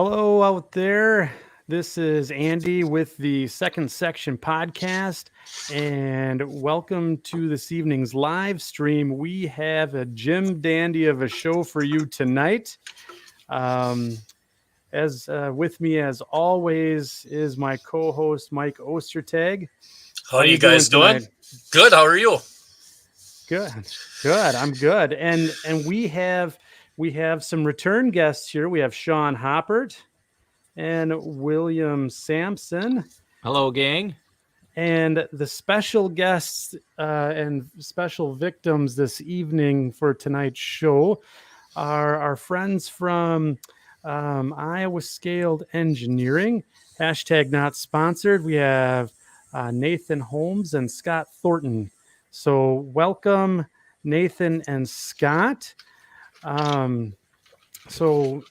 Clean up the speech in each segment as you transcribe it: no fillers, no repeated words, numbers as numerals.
Hello out there. This is Andy with the Second Section podcast, and welcome to this evening's live stream. We have a Jim Dandy of a show for you tonight. As With me, as always, is my co-host Mike Ostertag. How are you guys doing? Good. How are you? Good. I'm good. And we have some return guests here. We have Sean Hoppert and William Sampson. Hello, gang. And the special guests and special victims this evening for tonight's show are our friends from Iowa Scaled Engineering. Hashtag not sponsored. We have Nathan Holmes and Scott Thornton. So welcome, Nathan and Scott. So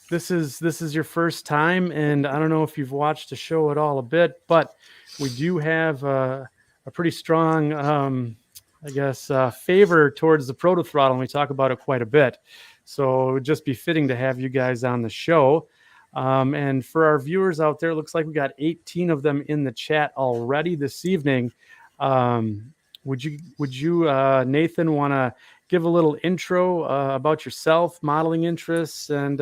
this is your first time, and I don't know if you've watched the show at all a bit, but we do have a pretty strong, favor towards the ProtoThrottle, and we talk about it quite a bit. So it would just be fitting to have you guys on the show. And for our viewers out there, it looks like we got 18 of them in the chat already this evening. Would you, Nathan, want to give a little intro about yourself, modeling interests, and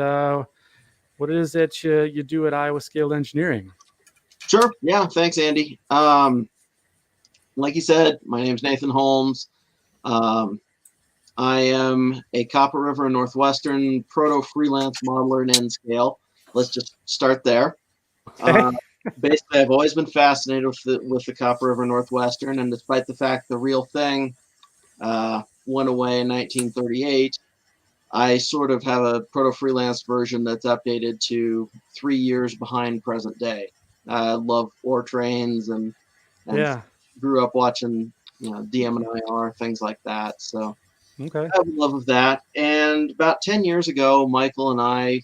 what it is that you do at Iowa Scaled Engineering? Sure. Yeah. Thanks, Andy. Like you said, my name's Nathan Holmes. I am a Copper River and Northwestern proto freelance modeler in N-scale. Let's just start there. Okay. Basically, I've always been fascinated with the Copper River Northwestern, and despite the fact the real thing went away in 1938, I sort of have a proto freelance version that's updated to 3 years behind present day. I love ore trains and grew up watching DM and IR, things like that. So okay. I have a love of that. And about 10 years ago, Michael and I.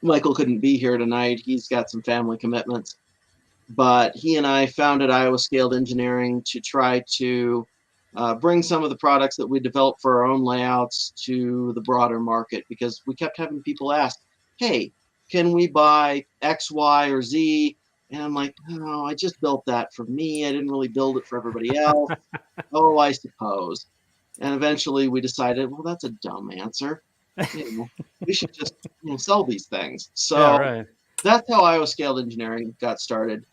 Michael couldn't be here tonight. He's got some family commitments. But he and I founded Iowa Scaled Engineering to try to bring some of the products that we developed for our own layouts to the broader market, because we kept having people ask, hey, can we buy X, Y, or Z? And I'm like, no, I just built that for me. I didn't really build it for everybody else. Oh, I suppose. And eventually we decided, well, that's a dumb answer. We should just sell these things. So That's how Iowa Scaled Engineering got started.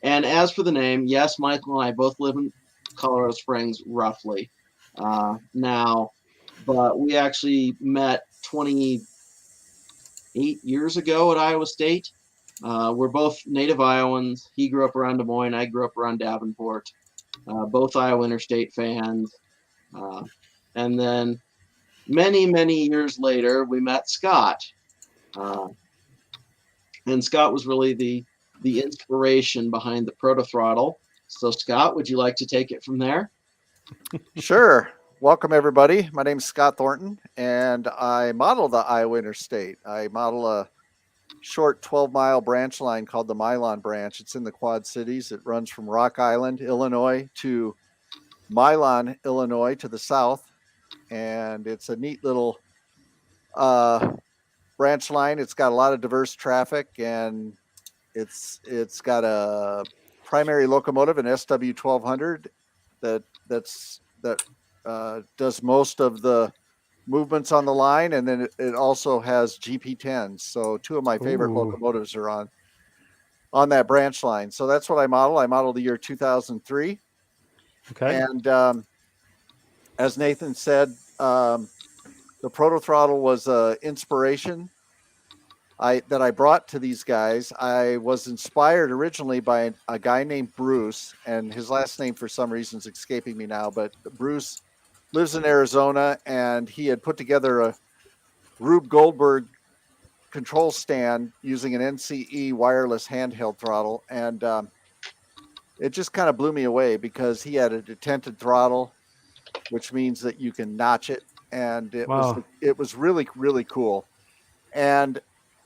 And as for the name, yes, Michael and I both live in Colorado Springs, roughly now, but we actually met 28 years ago at Iowa State. We're both native Iowans. He grew up around Des Moines. I grew up around Davenport. Both Iowa Interstate fans. And then many, many years later, we met Scott. And Scott was really the inspiration behind the ProtoThrottle. So, Scott, would you like to take it from there? Sure. Welcome, everybody. My name is Scott Thornton, and I model the Iowa Interstate. I model a short 12-mile branch line called the Milan Branch. It's in the Quad Cities. It runs from Rock Island, Illinois, to Milan, Illinois, to the south. And it's a neat little branch line. It's got a lot of diverse traffic, and it's got a primary locomotive, an SW1200, that does most of the movements on the line, and then it also has GP10s. So two of my favorite locomotives are on that branch line. So that's what I model. I modeled the year 2003. Okay. And as Nathan said, the ProtoThrottle was an inspiration that I brought to these guys. I was inspired originally by a guy named Bruce, and his last name for some reason is escaping me now, but Bruce lives in Arizona, and he had put together a Rube Goldberg control stand using an NCE wireless handheld throttle, and it just kind of blew me away because he had a detented throttle, which means that you can notch it, and it was really, really cool. And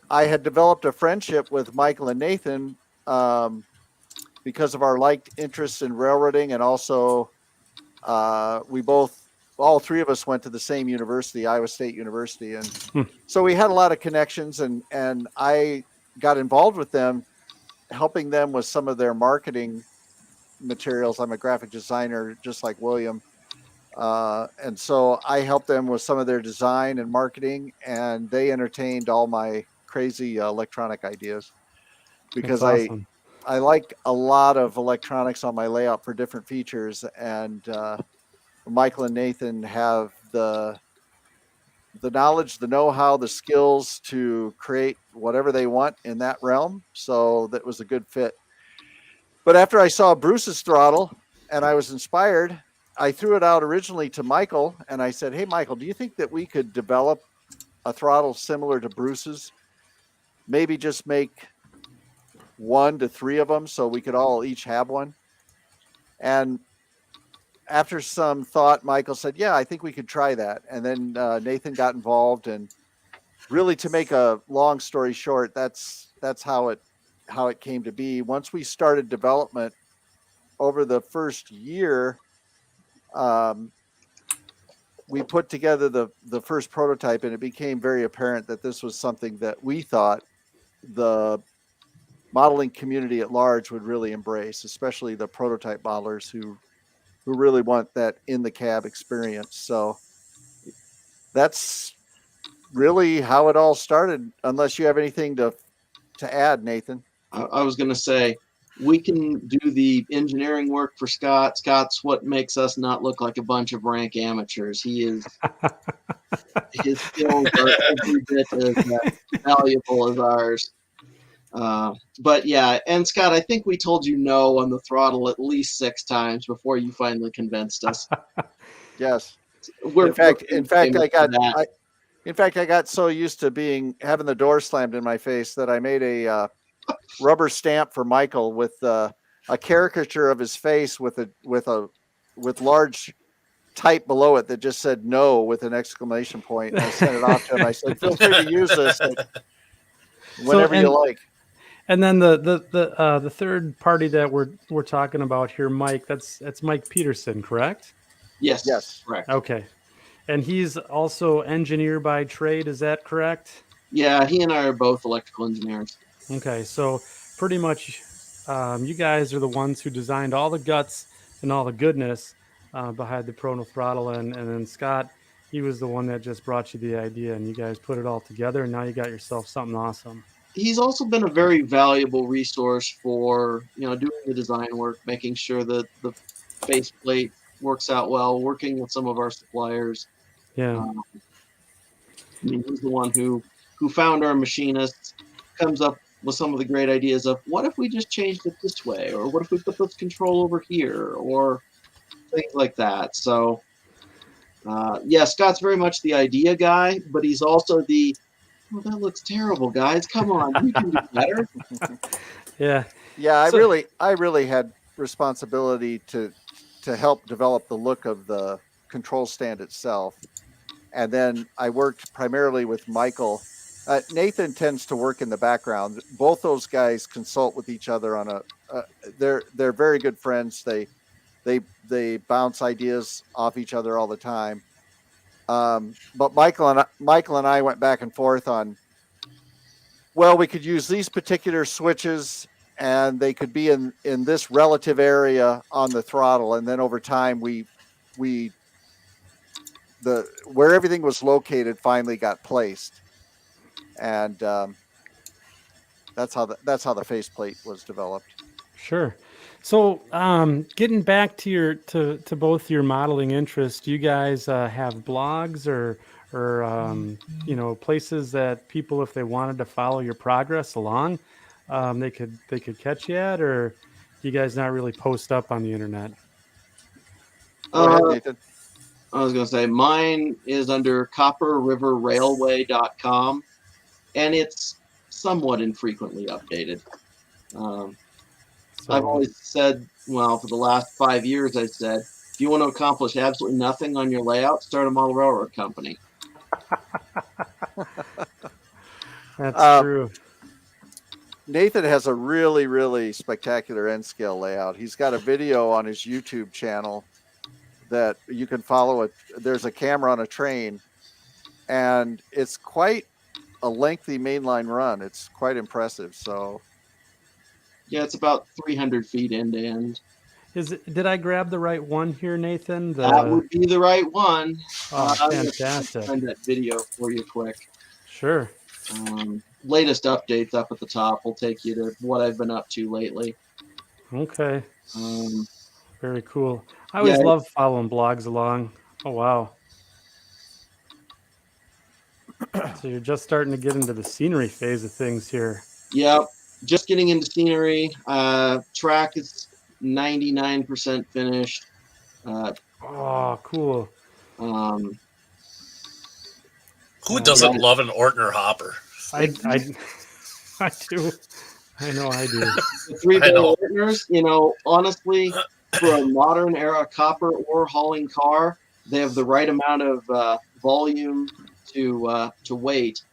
I had developed a friendship with Michael and Nathan because of our liked interests in railroading, and also we both all three of us went to the same university, Iowa State University, and so we had a lot of connections. And I got involved with them, helping them with some of their marketing materials. I'm a graphic designer, just like William. And so I helped them with some of their design and marketing, and they entertained all my crazy electronic ideas because awesome. I like a lot of electronics on my layout for different features. And Michael and Nathan have the knowledge, the know-how, the skills to create whatever they want in that realm. So that was a good fit. But after I saw Bruce's throttle and I was inspired, I threw it out originally to Michael and I said, "Hey, Michael, do you think that we could develop a throttle similar to Bruce's? Maybe just make 1 to 3 of them so we could all each have one." And after some thought, Michael said, "Yeah, I think we could try that." And then Nathan got involved, and really, to make a long story short, that's how it came to be. Once we started development over the first year, we put together the first prototype, and it became very apparent that this was something that we thought the modeling community at large would really embrace, especially the prototype modelers who really want that in the cab experience. So that's really how it all started, unless you have anything to add, Nathan. I was going to say, we can do the engineering work for Scott. Scott's what makes us not look like a bunch of rank amateurs. His skills are every bit as valuable as ours. But yeah, and Scott, I think we told you no on the throttle at least 6 times before you finally convinced us. Yes. In fact, I got so used to having the door slammed in my face that I made a rubber stamp for Michael with a caricature of his face with large type below it that just said "no" with an exclamation point. And I sent it off to him. I said, "Feel free to use this whenever you like." And then the third party that we're talking about here, Mike, that's Mike Peterson, correct? Yes, correct. Okay. And he's also engineer by trade, is that correct? Yeah, he and I are both electrical engineers. Okay, so pretty much you guys are the ones who designed all the guts and all the goodness behind the ProtoThrottle, and then Scott, he was the one that just brought you the idea, and you guys put it all together, and now you got yourself something awesome. He's also been a very valuable resource for doing the design work, making sure that the faceplate works out well, working with some of our suppliers. Yeah. I mean, he's the one who found our machinists, comes up with some of the great ideas of what if we just changed it this way, or what if we put this control over here, or things like that. So, yeah, Scott's very much the idea guy, but he's also "Oh, that looks terrible, guys. Come on, we can do better." Yeah. Yeah, I really had responsibility to help develop the look of the control stand itself. And then I worked primarily with Michael. Nathan tends to work in the background. Both those guys consult with each other on they're very good friends. They bounce ideas off each other all the time. But Michael and I went back and forth on, well, we could use these particular switches and they could be in this relative area on the throttle. And then over time, where everything was located finally got placed. And that's how the faceplate was developed. Sure. So getting back to both your modeling interests, do you guys have blogs or places that people, if they wanted to follow your progress along, they could catch you at, or do you guys not really post up on the internet? Go ahead, Nathan. I was going to say mine is under copperriverrailway.com, and it's somewhat infrequently updated. I've always said, well, for the last 5 years, I said, if you want to accomplish absolutely nothing on your layout, start a model railroad company. That's true. Nathan has a really, really spectacular N-scale layout. He's got a video on his YouTube channel that you can follow it. There's a camera on a train, and it's quite a lengthy mainline run. It's quite impressive. So Yeah, it's about 300 feet end to end. Did I grab the right one here, Nathan? That would be the right one. Oh, I'm gonna fantastic. find that video for you quick. Sure. Latest updates up at the top will take you to what I've been up to lately. Okay. Um, Very cool. I always love following blogs along. Oh, wow. So you're just starting to get into the scenery phase of things here. Yep. Just getting into scenery. Track is 99% finished. Oh, cool. Who doesn't love an Ortner hopper? I do. I know I do. The 3-bay Ortners, honestly, for a modern era copper ore hauling car, they have the right amount of volume to weight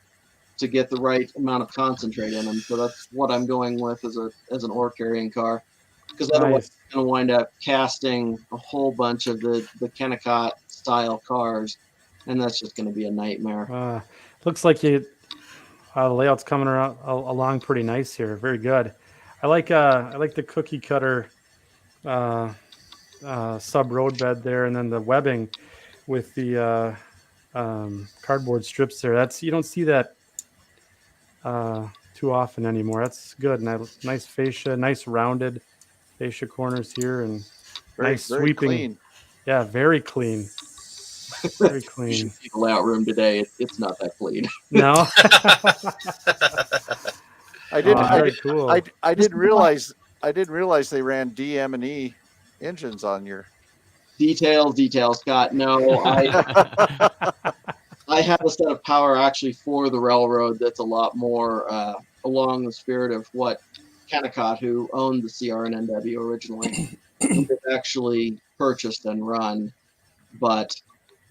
to get the right amount of concentrate in them. So that's what I'm going with as an ore carrying car, because otherwise it's going to wind up casting a whole bunch of the Kennecott style cars, and that's just going to be a nightmare. Looks like the layout's coming along pretty nice here. Very good. I like the cookie cutter sub road bed there, and then the webbing with the cardboard strips there. You don't see that too often anymore. That's good. Nice fascia, nice rounded fascia corners here, and nice sweeping. Clean. Yeah, very clean. Very clean. You should see the layout room today. It's not that clean. No. I didn't realize they ran DM&E engines on your details, Scott. No, I have a set of power actually for the railroad that's a lot more along the spirit of what Kennecott, who owned the CR and NW originally, actually purchased and run. But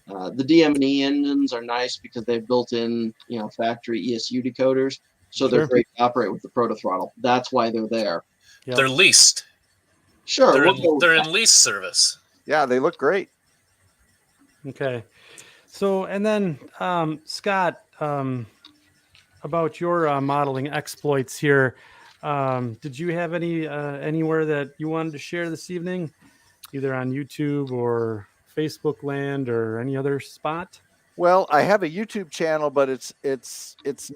the DM&E engines are nice because they've built in, factory ESU decoders, so they're great to operate with the ProtoThrottle. That's why they're there. Yep. They're leased. Sure, they're in lease service. Yeah, they look great. Okay. So, and then Scott, about your modeling exploits here, did you have anywhere that you wanted to share this evening, either on YouTube or Facebook land or any other spot? Well, I have a YouTube channel, but it's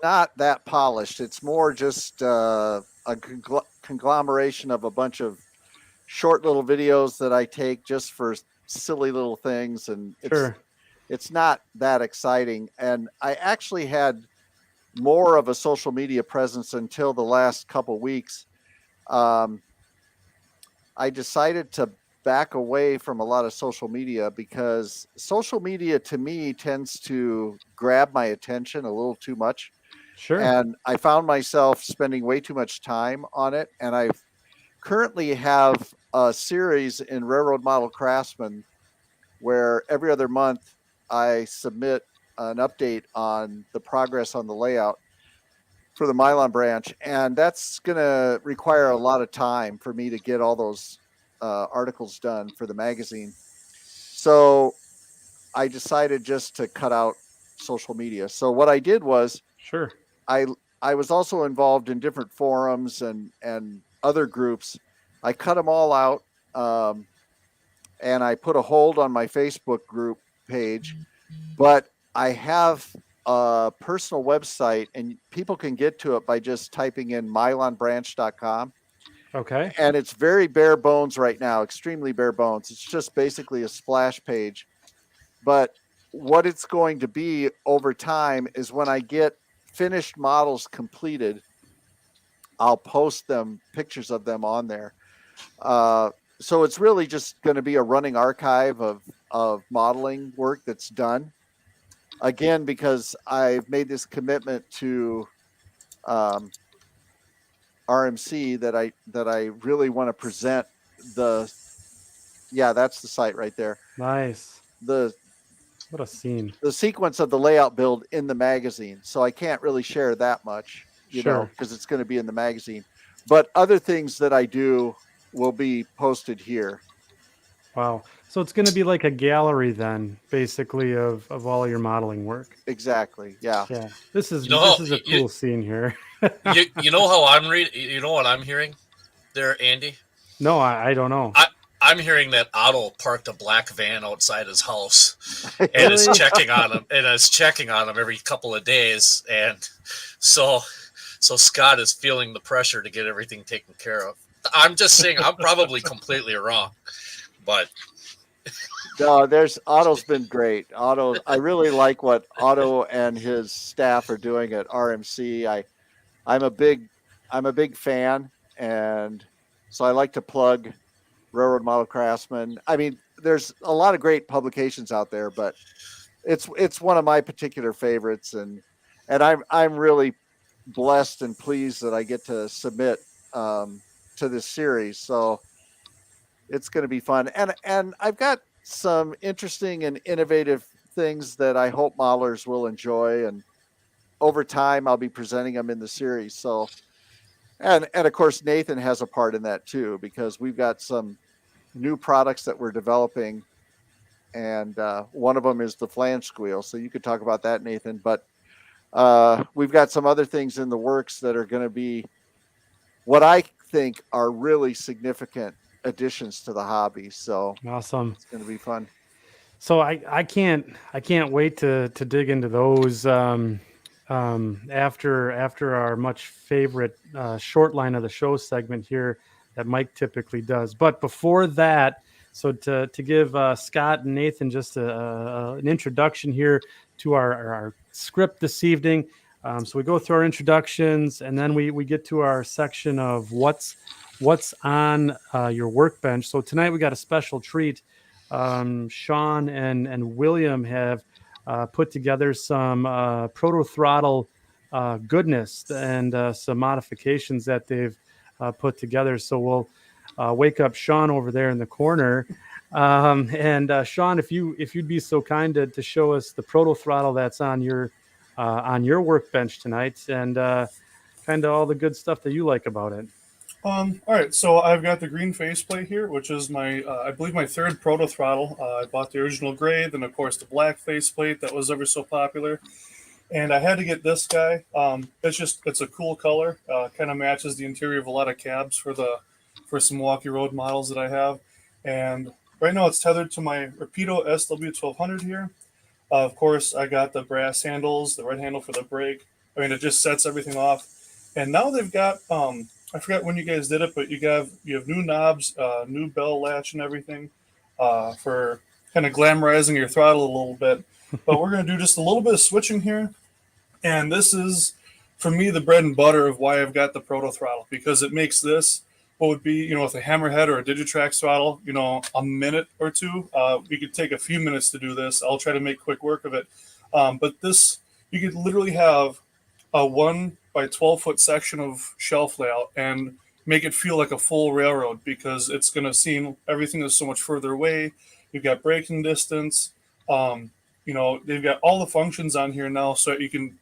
not that polished. It's more just a conglomeration of a bunch of short little videos that I take just for silly little things, and it's not that exciting. And I actually had more of a social media presence until the last couple weeks. I decided to back away from a lot of social media because social media to me tends to grab my attention a little too much. Sure. And I found myself spending way too much time on it. And I currently have a series in Railroad Model Craftsman where every other month I submit an update on the progress on the layout for the Milan branch. And that's going to require a lot of time for me to get all those articles done for the magazine. So I decided just to cut out social media. So what I did was I was also involved in different forums and other groups. I cut them all out, and I put a hold on my Facebook group page, but I have a personal website, and people can get to it by just typing in milanbranch.com. Okay. And it's very bare bones right now, extremely bare bones. It's just basically a splash page. But what it's going to be over time is when I get finished models completed, I'll post them, pictures of them on there. So it's really just going to be a running archive of modeling work that's done. Again, because I've made this commitment to RMC that I really want to present that's the site right there. Nice. What a scene. The sequence of the layout build in the magazine. So I can't really share that much, because it's going to be in the magazine. But other things that I do will be posted here. Wow. So it's going to be like a gallery then, basically, of all your modeling work. Exactly. Yeah. Yeah. This is You know how a cool scene here. you know how I'm reading. You know what I'm hearing there, Andy. No, I don't know. I'm hearing that Otto parked a black van outside his house and is Really? checking on him every couple of days, and so Scott is feeling the pressure to get everything taken care of. I'm just saying I'm probably completely wrong, but No, Otto's been great. I really like what Otto and his staff are doing at RMC. I'm a big fan, and so I like to plug Railroad Model Craftsman. I mean, there's a lot of great publications out there, but it's one of my particular favorites, and I'm really blessed and pleased that I get to submit to this series. So it's going to be fun, and I've got some interesting and innovative things that I hope modelers will enjoy, and over time I'll be presenting them in the series. So and of course Nathan has a part in that too, because we've got some new products that we're developing, and one of them is the flange squeal. So you could talk about that, Nathan. But we've got some other things in the works that are going to be what I think are really significant additions to the hobby. So Awesome. it's going to be fun. So I can't wait to dig into those after our much favorite short line of the show segment here that Mike typically does. But before that, so to give Scott and Nathan just an introduction here to our script this evening. So we go through our introductions, and then we get to our section of what's on your workbench. So tonight we got a special treat. Sean and William have put together some ProtoThrottle goodness and some modifications that they've put together. So we'll wake up Sean over there in the corner. And Sean, if you'd be so kind to show us the ProtoThrottle that's on your workbench tonight, and kind of all the good stuff that you like about it. All right, so I've got the green faceplate here, which is my, I believe, my third ProtoThrottle. I bought the original gray, then of course the black faceplate that was ever so popular, and I had to get this guy. It's a cool color, kind of matches the interior of a lot of cabs for some Milwaukee Road models that I have, and right now it's tethered to my Rapido SW1200 here. Of course, I got the brass handles, the red handle for the brake. I mean, it just sets everything off, and now they've got I forgot when you guys did it, but you have new knobs, new bell latch, and everything for kind of glamorizing your throttle a little bit. But we're going to do just a little bit of switching here, and this is for me the bread and butter of why I've got the ProtoThrottle, because it makes this what would be with a hammerhead or a Digitrax throttle, a minute or two. We could take a few minutes to do this. I'll try to make quick work of it, but this you could literally have a 1 by 12-foot section of shelf layout and make it feel like a full railroad, because it's going to seem everything is so much further away. You've got braking distance. They've got all the functions on here now, so you can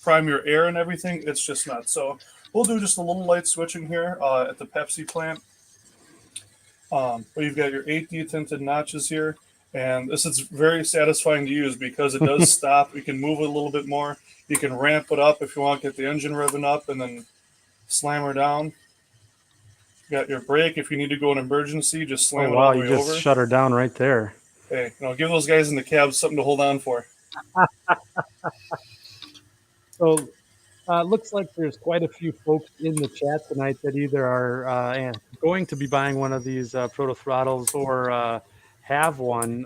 prime your air and everything. It's just nuts. So we'll do just a little light switching here at the Pepsi plant. But you've got your 8D tinted notches here, and this is very satisfying to use because it does stop. You can move it a little bit more. You can ramp it up if you want to get the engine revving up and then slam her down. You got your brake if you need to go in emergency, just slam it all the way you just over. Shut her down right there. Hey, give those guys in the cab something to hold on for. So looks like there's quite a few folks in the chat tonight that either are going to be buying one of these ProtoThrottles or have one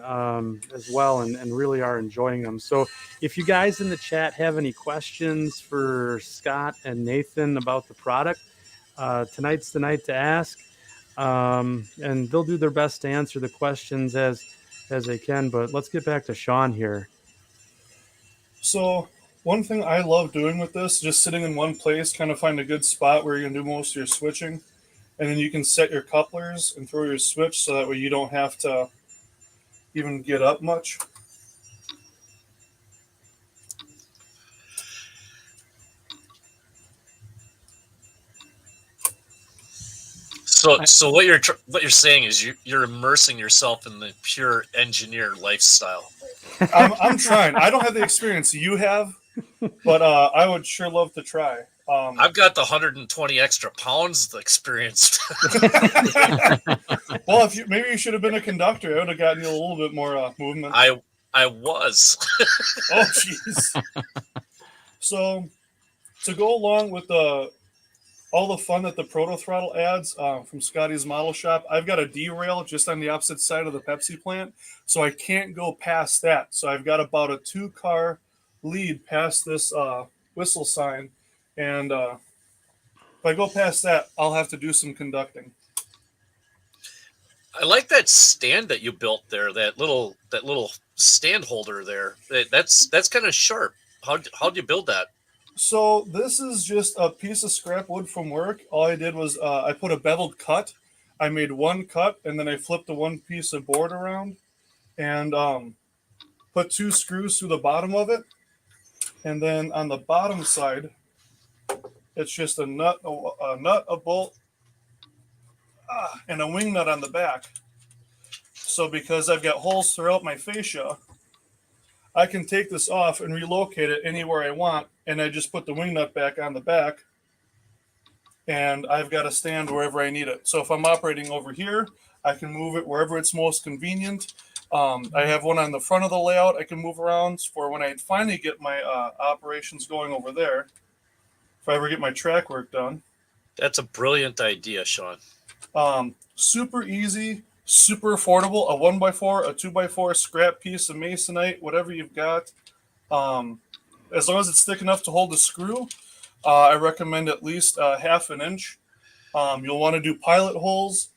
as well, and really are enjoying them. So if you guys in the chat have any questions for Scott and Nathan about the product, tonight's the night to ask, and they'll do their best to answer the questions as they can. But let's get back to Sean here. So one thing I love doing with this, just sitting in one place, kind of find a good spot where you're going to do most of your switching. And then you can set your couplers and throw your switch so that way you don't have to even get up much. So what you're saying is you're immersing yourself in the pure engineer lifestyle. I'm trying. I don't have the experience you have, but I would sure love to try. I've got the 120 extra pounds experience. Well, maybe you should have been a conductor. I would have gotten you a little bit more movement. I was. Oh, jeez. So, to go along with all the fun that the ProtoThrottle adds from Scotty's model shop, I've got a derail just on the opposite side of the Pepsi plant, so I can't go past that. So I've got about a 2-car lead past this whistle sign, and if I go past that, I'll have to do some conducting. I like that stand that you built there. That little stand holder there. That's kind of sharp. How'd you build that? So this is just a piece of scrap wood from work. All I did was I put a beveled cut. I made one cut, and then I flipped the one piece of board around and put 2 screws through the bottom of it. And then on the bottom side, it's just a nut, a bolt, and a wing nut on the back. So because I've got holes throughout my fascia, I can take this off and relocate it anywhere I want, and I just put the wing nut back on the back, and I've got a stand wherever I need it. So if I'm operating over here, I can move it wherever it's most convenient. I have one on the front of the layout I can move around for when I finally get my operations going over there, if I ever get my track work done. That's a brilliant idea, Sean. Super easy, super affordable. A 1x4, a 2x4 scrap piece of masonite, whatever you've got. As long as it's thick enough to hold the screw, I recommend at least half an inch. You'll want to do pilot holes,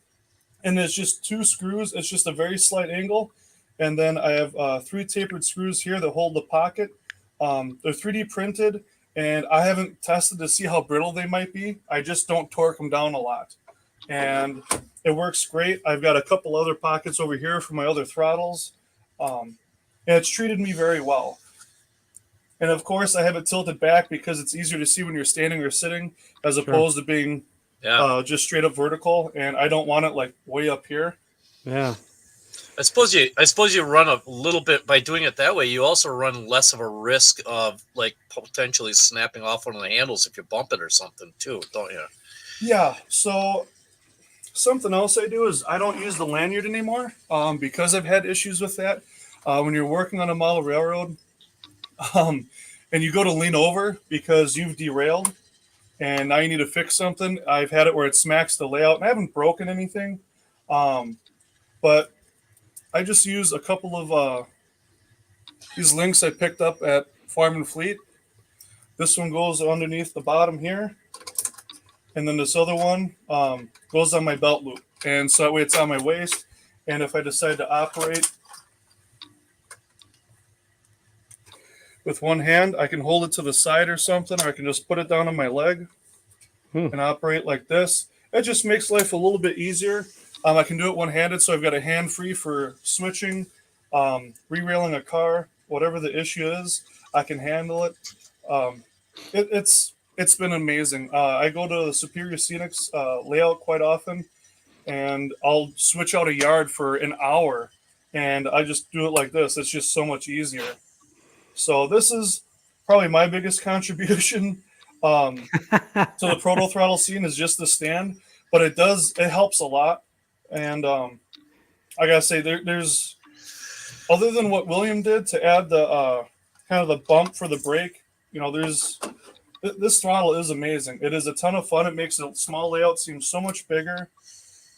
and it's just 2 screws. It's just a very slight angle, and then I have 3 tapered screws here that hold the pocket. They're 3D printed, and I haven't tested to see how brittle they might be. I just don't torque them down a lot, and it works great. I've got a couple other pockets over here for my other throttles, and it's treated me very well. And of course, I have it tilted back because it's easier to see when you're standing or sitting, as opposed to being just straight up vertical. And I don't want it like way up here. Yeah. I suppose you run a little bit by doing it that way. You also run less of a risk of like potentially snapping off one of the handles if you bump it or something too, don't you? Yeah. So something else I do is I don't use the lanyard anymore because I've had issues with that. When you're working on a model railroad, and you go to lean over because you've derailed and now you need to fix something. I've had it where it smacks the layout, and I haven't broken anything. But I just use a couple of these links I picked up at Farm and Fleet. This one goes underneath the bottom here, and then this other one goes on my belt loop. And so that way it's on my waist, and if I decide to operate with one hand, I can hold it to the side or something, or I can just put it down on my leg and operate like this. It just makes life a little bit easier. I can do it one-handed, so I've got a hand free for switching, re-railing a car, whatever the issue is, I can handle it. It's been amazing. I go to the Superior Scenics layout quite often, and I'll switch out a yard for an hour, and I just do it like this. It's just so much easier. So this is probably my biggest contribution to the ProtoThrottle scene is just the stand, but it helps a lot. And I gotta say, there's other than what William did to add the kind of the bump for the brake, this throttle is amazing. It is a ton of fun. It makes a small layout seem so much bigger.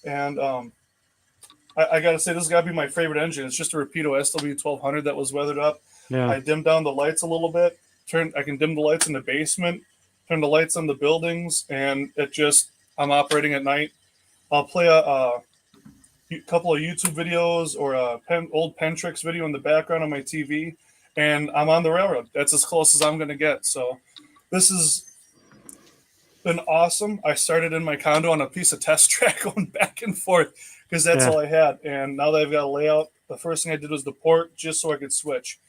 And I gotta say, this has got to be my favorite engine. It's just a Rapido SW1200 that was weathered up. Yeah. I dimmed down the lights a little bit. I can dim the lights in the basement, turn the lights on the buildings, and I'm operating at night. I'll play a couple of YouTube videos or old Pentrix video in the background on my TV, and I'm on the railroad. That's as close as I'm going to get. So this has been awesome. I started in my condo on a piece of test track going back and forth because that's all I had. And now that I've got a layout, the first thing I did was the port just so I could switch.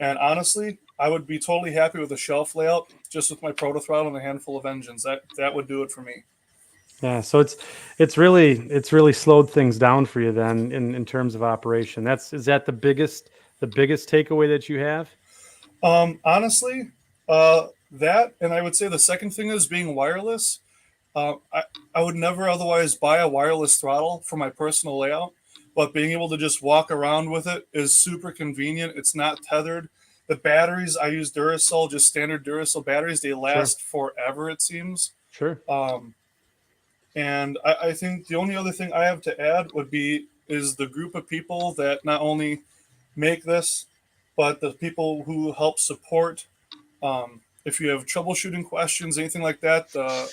And honestly, I would be totally happy with a shelf layout just with my ProtoThrottle and a handful of engines. That would do it for me. Yeah, so it's really slowed things down for you then in terms of operation. Is that the biggest takeaway that you have? Honestly, that, and I would say the second thing is being wireless. Uh, I, I would never otherwise buy a wireless throttle for my personal layout, but being able to just walk around with it is super convenient. It's not tethered. The batteries, I use Duracell, just standard Duracell batteries. They Sure, last forever, it seems. sure. Um, and I think the only other thing I have to add would be is the group of people that not only make this, but the people who help support. If you have troubleshooting questions, anything like that, the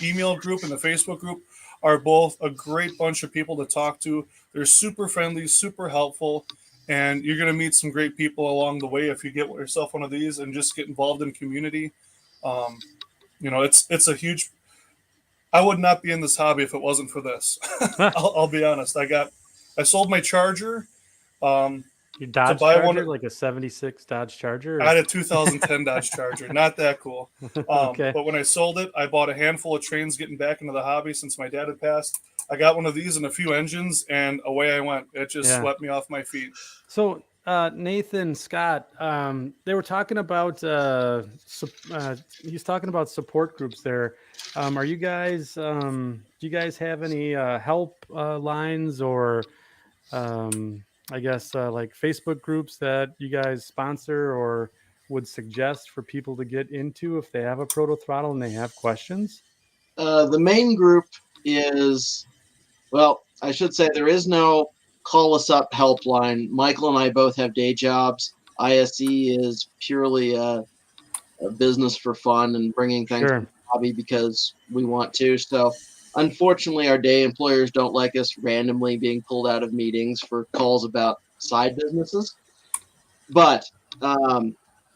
email group and the Facebook group are both a great bunch of people to talk to. They're super friendly, super helpful, and you're going to meet some great people along the way if you get yourself one of these and just get involved in community. Um, it's a huge. I would not be in this hobby if it wasn't for this. I'll be honest. I sold my Charger um, Your to Dodge buy one. Charger, like a '76 Dodge Charger? I had a 2010 Dodge Charger. Not that cool. Okay. But when I sold it, I bought a handful of trains getting back into the hobby since my dad had passed. I got one of these and a few engines, and away I went. It just Yeah. swept me off my feet. So, Nathan, Scott, they were talking about he's talking about support groups there. Are you guys do you guys have any help lines or I guess like Facebook groups that you guys sponsor or would suggest for people to get into if they have a proto throttle and they have questions? The main group is, well, I should say there is no call us up helpline. Michael and I both have day jobs. ISE is purely a business for fun and bringing things to Sure. the hobby because we want to. So, unfortunately, our day employers don't like us randomly being pulled out of meetings for calls about side businesses. But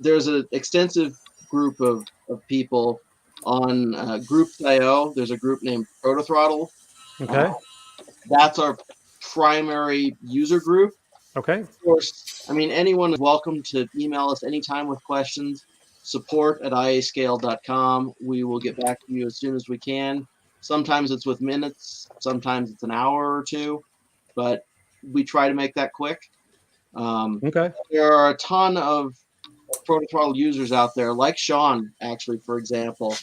there's an extensive group of people on Groups.io. There's a group named ProtoThrottle. Okay. That's our primary user group. Okay. Of course, I mean, anyone is welcome to email us anytime with questions. support@iascale.com. We will get back to you as soon as we can. Sometimes it's with minutes, sometimes it's an hour or two, but we try to make that quick. Okay. There are a ton of ProtoThrottle users out there, like Sean, actually, for example,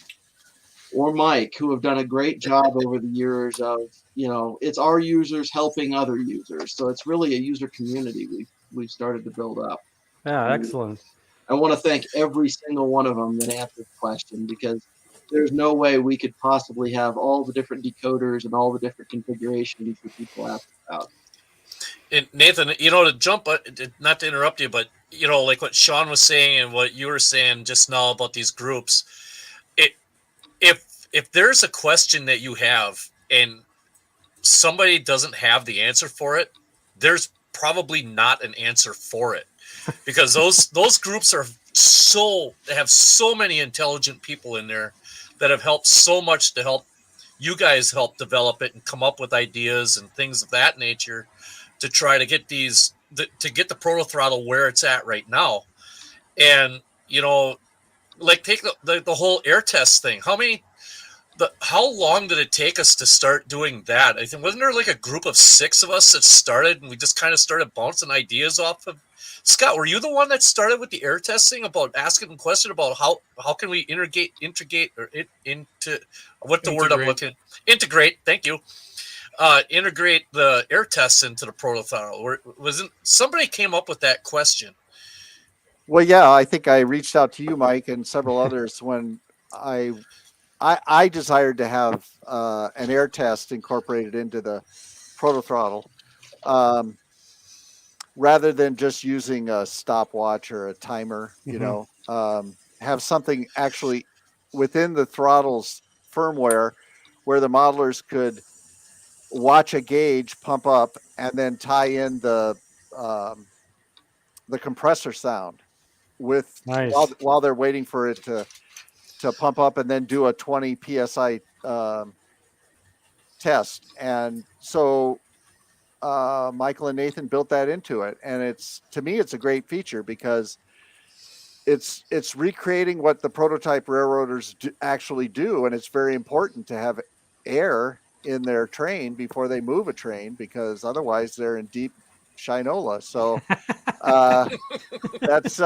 or Mike, who have done a great job over the years of, it's our users helping other users. So it's really a user community we've started to build up. Yeah. And Excellent. I want to thank every single one of them that answered the question, because there's no way we could possibly have all the different decoders and all the different configurations that people ask about. And Nathan, to jump, not to interrupt you, but like what Sean was saying and what you were saying just now about these groups, if there's a question that you have and somebody doesn't have the answer for it, there's probably not an answer for it, because those groups have so many intelligent people in there that have helped so much to help you guys help develop it and come up with ideas and things of that nature to try to get to get the proto throttle where it's at right now. And like take the whole air test thing. How long did it take us to start doing that? I think, wasn't there like a group of 6 of us that started and we just kind of started bouncing ideas off of? Scott, were you the one that started with the air testing, about asking a question about how can we integrate or into what the word I'm looking? Integrate. Thank you. Integrate the air tests into the proto throttle. Wasn't somebody came up with that question? Well, yeah, I think I reached out to you, Mike, and several others when I desired to have an air test incorporated into the proto throttle, rather than just using a stopwatch or a timer. Have something actually within the throttle's firmware where the modelers could watch a gauge pump up and then tie in the compressor sound with Nice. while they're waiting for it to pump up, and then do a 20 psi test. And so Michael and Nathan built that into it, and to me it's a great feature because it's recreating what the prototype railroaders actually do, and it's very important to have air in their train before they move a train, because otherwise they're in deep shinola. So that's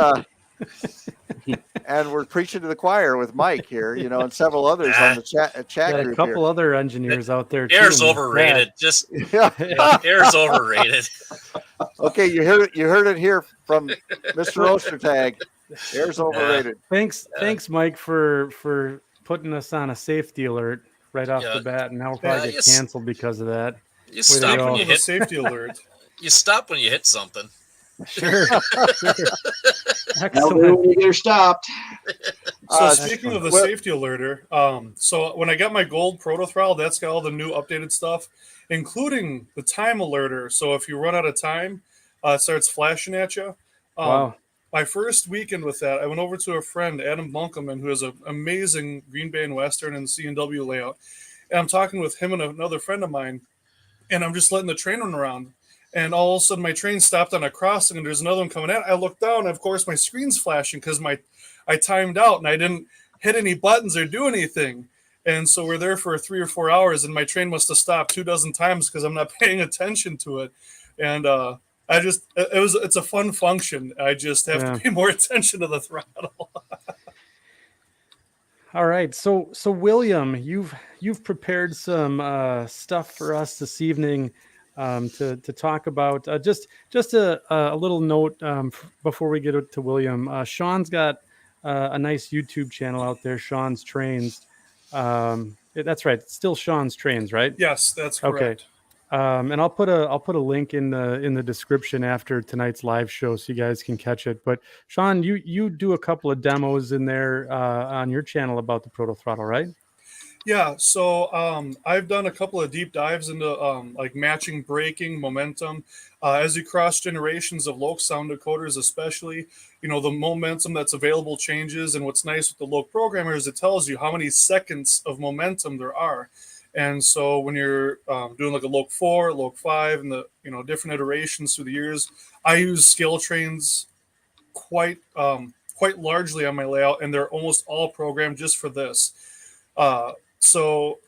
and we're preaching to the choir with Mike here, and several others on the chat Got a group couple here. other engineers out there too. Air's overrated. Just Yeah. air's overrated. Okay, you heard it here from Mr. Ostertag. Air's overrated. Thanks, Mike, for putting us on a safety alert right off the bat, and now we'll probably get canceled because of that. You stop when you hit safety alert. You stop when you hit something. Sure. Now when you get her stopped. So speaking of the safety alerter, so when I got my gold ProtoThrottle, that's got all the new updated stuff, including the time alerter. So if you run out of time, it starts flashing at you. Wow. My first weekend with that, I went over to a friend, Adam Bunkelman, who has an amazing Green Bay and Western and C&W layout. And I'm talking with him and another friend of mine, and I'm just letting the train run around. And all of a sudden, my train stopped on a crossing, and there's another one coming in. I look down, and of course, my screen's flashing because I timed out, and I didn't hit any buttons or do anything. And so we're there for 3 or 4 hours, and my train must have stopped 24 times because I'm not paying attention to it. And it's a fun function. I just have to pay more attention to the throttle. All right, so William, you've prepared some stuff for us this evening. To talk about just a little note before we get to William. Sean's got a nice YouTube channel out there, Sean's Trains. That's right, it's still Sean's Trains, right? Yes, that's correct. Okay. And I'll put a link in the description after tonight's live show so you guys can catch it. But Sean, you do a couple of demos in there on your channel about the ProtoThrottle, right? Yeah, so I've done a couple of deep dives into like matching braking, momentum. As you cross generations of Loc sound decoders, especially, the momentum that's available changes. And what's nice with the Loc programmer is it tells you how many seconds of momentum there are. And so when you're doing like a Loc 4, Loc 5, and the different iterations through the years, I use scale trains quite largely on my layout, and they're almost all programmed just for this. So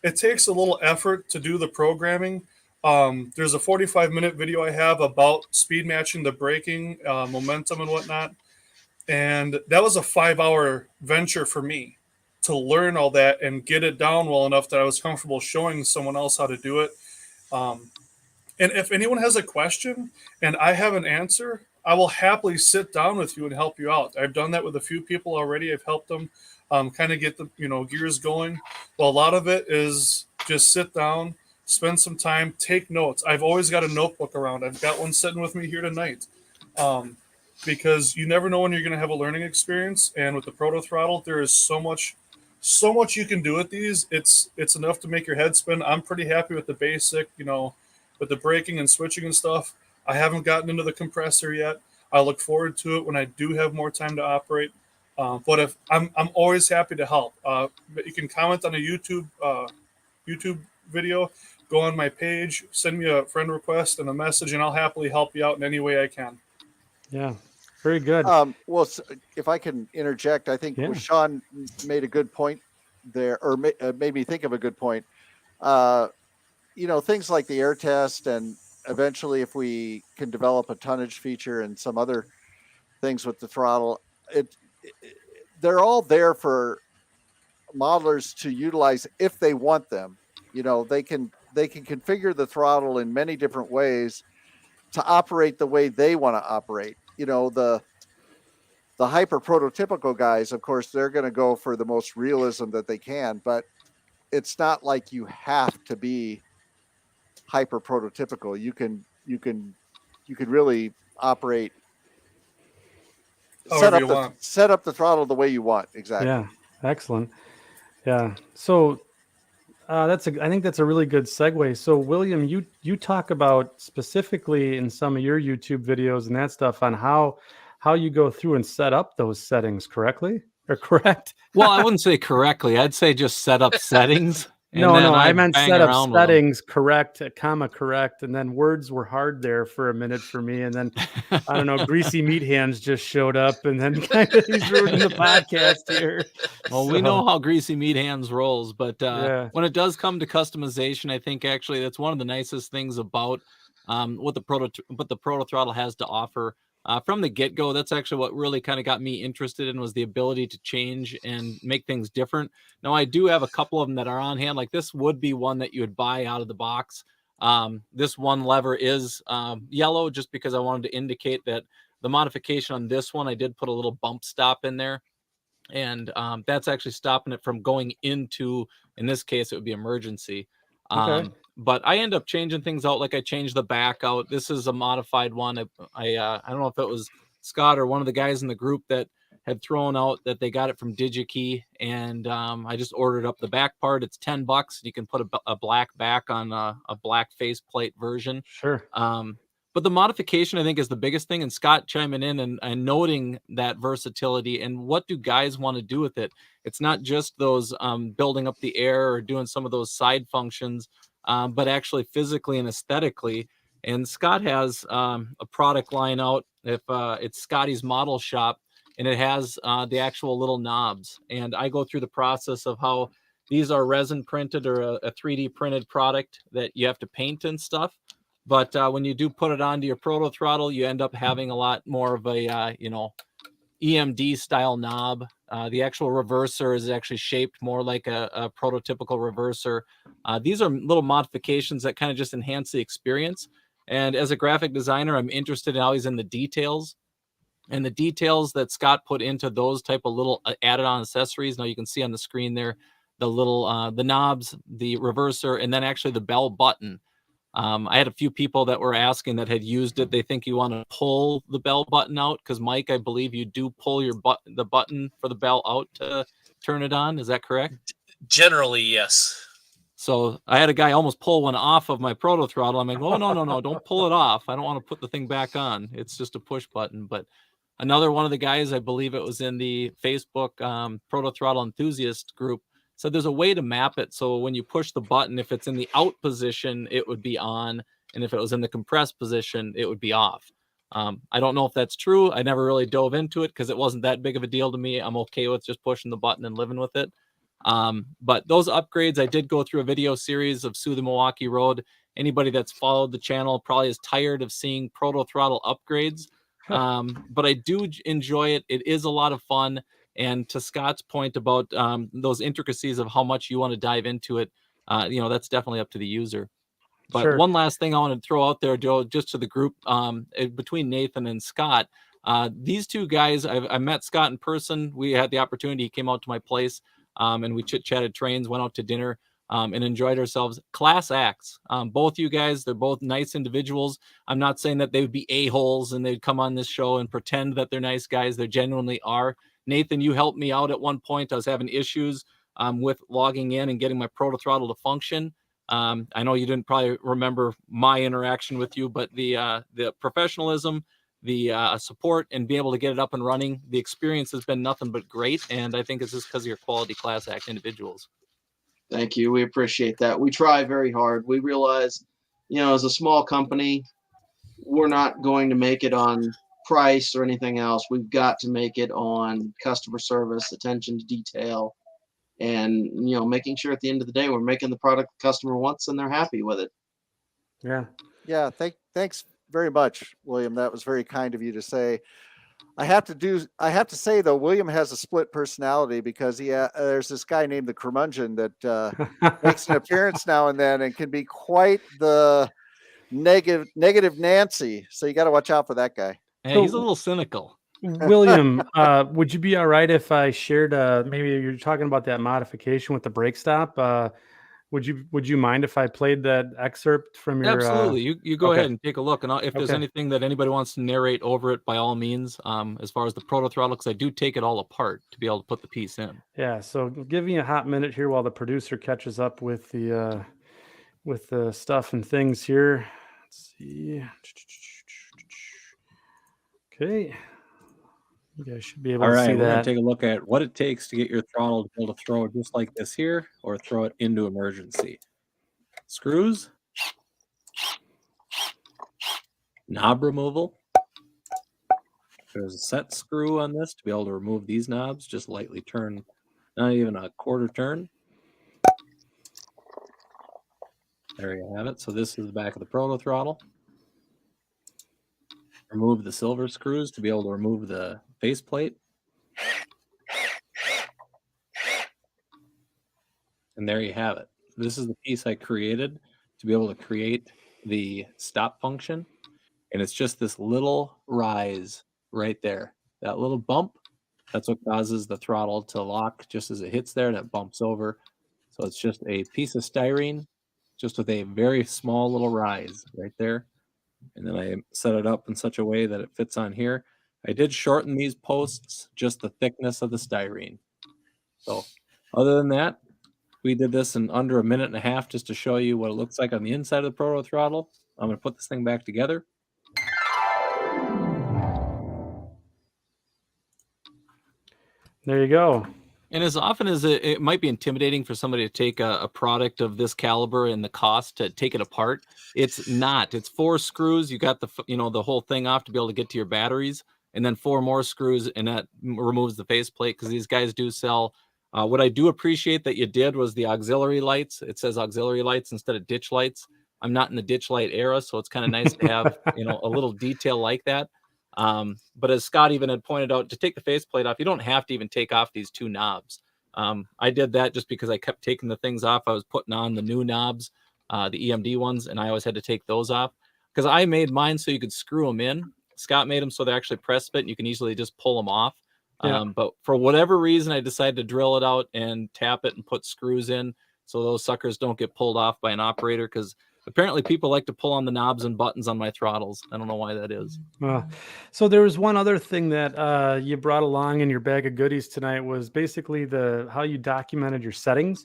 it takes a little effort to do the programming. There's a 45-minute video I have about speed matching the braking, momentum and whatnot. And that was a 5-hour venture for me to learn all that and get it down well enough that I was comfortable showing someone else how to do it. And if anyone has a question and I have an answer, I will happily sit down with you and help you out. I've done that with a few people already. I've helped them kind of get the gears going. Well, a lot of it is just sit down, spend some time, take notes. I've always got a notebook around. I've got one sitting with me here tonight, because you never know when you're going to have a learning experience. And with the ProtoThrottle, there is so much you can do with these. It's enough to make your head spin. I'm pretty happy with the basic, with the braking and switching and stuff. I haven't gotten into the compressor yet. I look forward to it when I do have more time to operate. But if I'm always happy to help. You can comment on a YouTube video, go on my page, send me a friend request and a message, and I'll happily help you out in any way I can. Yeah, very good. Well, if I can interject, I think Sean made a good point there, or made me think of a good point. Things like the air test, and eventually if we can develop a tonnage feature and some other things with the throttle, they're all there for modelers to utilize if they want them. They can configure the throttle in many different ways to operate the way they want to operate. The hyper prototypical guys, of course, they're going to go for the most realism that they can, but it's not like you have to be hyper prototypical. You can really operate, set up the throttle the way you want. Exactly. Yeah. Excellent. Yeah. So I think that's a really good segue. So William, you talk about specifically in some of your YouTube videos and that stuff on how you go through and set up those settings correctly or correct. Well, I wouldn't say correctly. I'd say just set up settings. And No, then no, I I meant bang setup around with 'em. settings correct, comma correct, and then words were hard there for a minute for me, and then I don't know, greasy meat hands just showed up, and then kind of he's ruining the podcast here. Well, we know how greasy meat hands rolls, but Yeah. when it does come to customization, I think actually that's one of the nicest things about what the ProtoThrottle has to offer. From the get-go, that's actually what really kind of got me interested in, was the ability to change and make things different. Now, I do have a couple of them that are on hand. Like this would be one that you would buy out of the box. This one lever is yellow just because I wanted to indicate that the modification on this one, I did put a little bump stop in there. And that's actually stopping it from going into, in this case, it would be emergency. Okay. But I end up changing things out. Like I changed the back out. This is a modified one. I don't know if it was Scott or one of the guys in the group that had thrown out that they got it from DigiKey, and I just ordered up the back part. It's $10. You can put a black back on a black faceplate version. Sure. But the modification, I think, is the biggest thing. And Scott chiming in and noting that versatility and what do guys want to do with it. It's not just those building up the air or doing some of those side functions, but actually physically and aesthetically. And Scott has a product line out. If it's Scotty's Model Shop, and it has the actual little knobs. And I go through the process of how these are resin printed or a 3D printed product that you have to paint and stuff. But when you do put it onto your ProtoThrottle, you end up having a lot more of a, EMD style knob. The actual reverser is actually shaped more like a prototypical reverser. These are little modifications that kind of just enhance the experience. And as a graphic designer, I'm interested in always in the details. And the details that Scott put into those type of little added on accessories. Now you can see on the screen there, the little, the knobs, the reverser, and then actually the bell button. I had a few people that were asking that had used it. They think you want to pull the bell button out because, Mike, I believe you do pull the button for the bell out to turn it on. Is that correct? Generally, yes. So I had a guy almost pull one off of my ProtoThrottle. I'm like, oh, no, don't pull it off. I don't want to put the thing back on. It's just a push button. But another one of the guys, I believe it was in the Facebook ProtoThrottle enthusiast group, so there's a way to map it. So when you push the button, if it's in the out position, it would be on. And if it was in the compressed position, it would be off. I don't know if that's true. I never really dove into it because it wasn't that big of a deal to me. I'm okay with just pushing the button and living with it. But those upgrades, I did go through a video series of Sue the Milwaukee Road. Anybody that's followed the channel probably is tired of seeing ProtoThrottle upgrades. But I do enjoy it. It is a lot of fun. And to Scott's point about those intricacies of how much you want to dive into it, that's definitely up to the user. But Sure. one last thing I want to throw out there, Joe, just to the group, between Nathan and Scott, these two guys, I met Scott in person. We had the opportunity. He came out to my place and we chit-chatted trains, went out to dinner and enjoyed ourselves. Class acts. Both you guys, they're both nice individuals. I'm not saying that they would be a-holes and they'd come on this show and pretend that they're nice guys. They genuinely are. Nathan, you helped me out at one point. I was having issues with logging in and getting my ProtoThrottle to function. I know you didn't probably remember my interaction with you, but the professionalism, the support, and be able to get it up and running, the experience has been nothing but great. And I think it's just because of your quality class act individuals. Thank you. We appreciate that. We try very hard. We realize, as a small company, we're not going to make it on price or anything else. We've got to make it on customer service, attention to detail, and making sure at the end of the day we're making the product the customer wants and they're happy with it. Yeah. Thanks very much, William. That was very kind of you to say. I have to say though, William has a split personality because there's this guy named the Curmudgeon that makes an appearance now and then and can be quite the negative Nancy. So you got to watch out for that guy. Hey, So- he's a little cynical. William, would you be all right if I shared? Maybe you're talking about that modification with the brake stop. Would you mind if I played that excerpt from your? Absolutely. You go okay. ahead and take a look. And if there's Okay. anything that anybody wants to narrate over it, by all means, as far as the ProtoThrottle, because I do take it all apart to be able to put the piece in. Yeah. So give me a hot minute here while the producer catches up with the stuff and things here. Let's see. Okay. You guys should be able All to right, see we're going that. to take a look at what it takes to get your throttle to be able to throw it just like this here, or throw it into emergency. Screws, knob removal. There's a set screw on this to be able to remove these knobs. Just lightly turn, not even a quarter turn. There you have it. So this is the back of the ProtoThrottle. Remove the silver screws to be able to remove the faceplate. And there you have it. This is the piece I created to be able to create the stop function. And it's just this little rise right there. That little bump, that's what causes the throttle to lock just as it hits there and it bumps over. So it's just a piece of styrene, just with a very small little rise right there. And then I set it up in such a way that it fits on here. I did shorten these posts, just the thickness of the styrene. So other than that, we did this in under a minute and a half just to show you what it looks like on the inside of the ProtoThrottle. I'm going to put this thing back together. There you go. And as often as it might be intimidating for somebody to take a product of this caliber and the cost to take it apart, it's not. It's 4 screws. You got the whole thing off to be able to get to your batteries, and then 4 more screws, and that removes the faceplate, because these guys do sell. What I do appreciate that you did was the auxiliary lights. It says auxiliary lights instead of ditch lights. I'm not in the ditch light era, so it's kind of nice to have a little detail like that. But as Scott even had pointed out, to take the faceplate off, you don't have to even take off these 2 knobs. I did that just because I kept taking the things off. I was putting on the new knobs, the EMD ones, and I always had to take those off because I made mine so you could screw them in. Scott made them so they actually press fit and you can easily just pull them off. Yeah. But for whatever reason, I decided to drill it out and tap it and put screws in so those suckers don't get pulled off by an operator, because apparently people like to pull on the knobs and buttons on my throttles. I don't know why that is. So there was one other thing that you brought along in your bag of goodies tonight, was basically how you documented your settings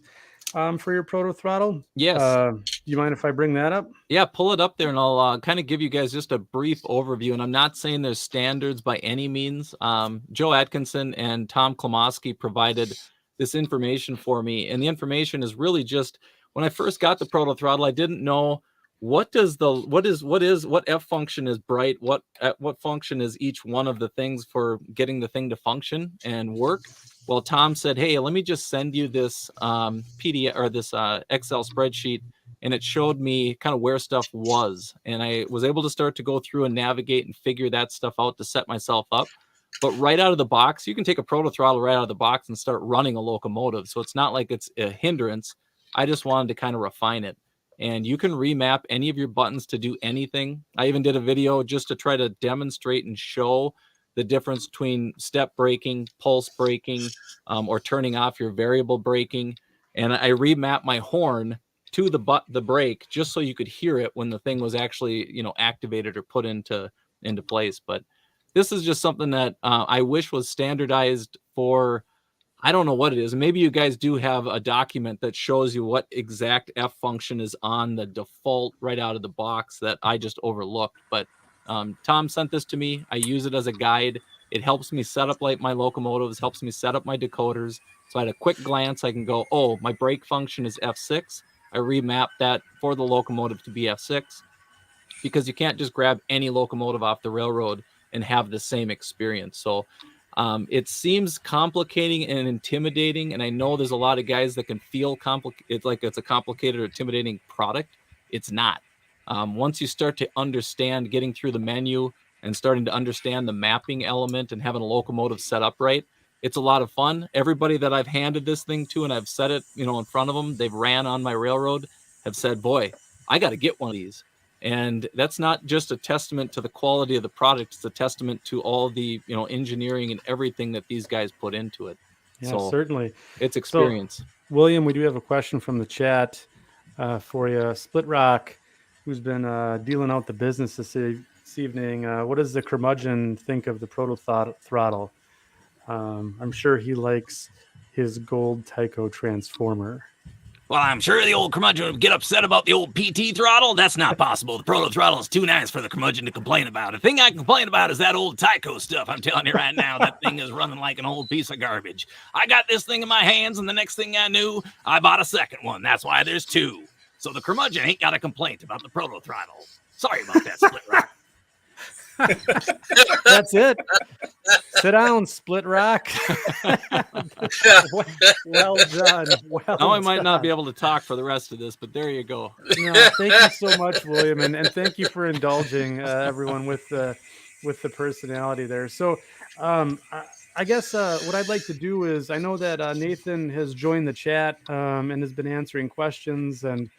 for your ProtoThrottle. Yes. Do you mind if I bring that up? Yeah, pull it up there and I'll kind of give you guys just a brief overview. And I'm not saying there's standards by any means. Joe Atkinson and Tom Klomoski provided this information for me. And the information is really just, when I first got the ProtoThrottle, I didn't know what F function is bright, what function is each one of the things for getting the thing to function and work. Well, Tom said, hey, let me just send you this PDF or this Excel spreadsheet, and it showed me kind of where stuff was. And I was able to start to go through and navigate and figure that stuff out to set myself up. But right out of the box, you can take a ProtoThrottle right out of the box and start running a locomotive. So it's not like it's a hindrance. I just wanted to kind of refine it. And you can remap any of your buttons to do anything. I even did a video just to try to demonstrate and show the difference between step braking, pulse braking, or turning off your variable braking. And I remapped my horn to the brake just so you could hear it when the thing was actually, activated or put into place. But this is just something that I wish was standardized for. I don't know what it is. Maybe you guys do have a document that shows you what exact F function is on the default right out of the box that I just overlooked. But Tom sent this to me. I use it as a guide. It helps me set up like my locomotives, helps me set up my decoders. So at a quick glance, I can go, oh, my brake function is F6. I remap that for the locomotive to be F6, because you can't just grab any locomotive off the railroad and have the same experience. So it seems complicating and intimidating, and I know there's a lot of guys that can feel it's like it's a complicated or intimidating product. It's not. Once you start to understand getting through the menu and starting to understand the mapping element and having a locomotive set up right, it's a lot of fun. Everybody that I've handed this thing to and I've set it, in front of them, they've ran on my railroad, have said, boy, I got to get one of these. And that's not just a testament to the quality of the product. It's a testament to all the, engineering and everything that these guys put into it. Yeah, so certainly. It's experience. So, William, we do have a question from the chat for you. Split Rock, who's been dealing out the business this evening. What does the curmudgeon think of the ProtoThrottle? I'm sure he likes his gold Tyco transformer. Well, I'm sure the old curmudgeon would get upset about the old PT throttle. That's not possible. The proto throttle is too nice for the curmudgeon to complain about. The thing I complain about is that old Tyco stuff. I'm telling you right now, that thing is running like an old piece of garbage. I got this thing in my hands, and the next thing I knew, I bought a second one. That's why there's two. So the curmudgeon ain't got a complaint about the proto throttle. Sorry about that, Split Rock. That's it. Sit down, Split Rock. Well done. Well Now I might not be done. able to talk for the rest of this, but there you go. No, thank you so much, William, and thank you for indulging everyone with the personality there. So, I guess what I'd like to do is, I know that Nathan has joined the chat and has been answering questions, and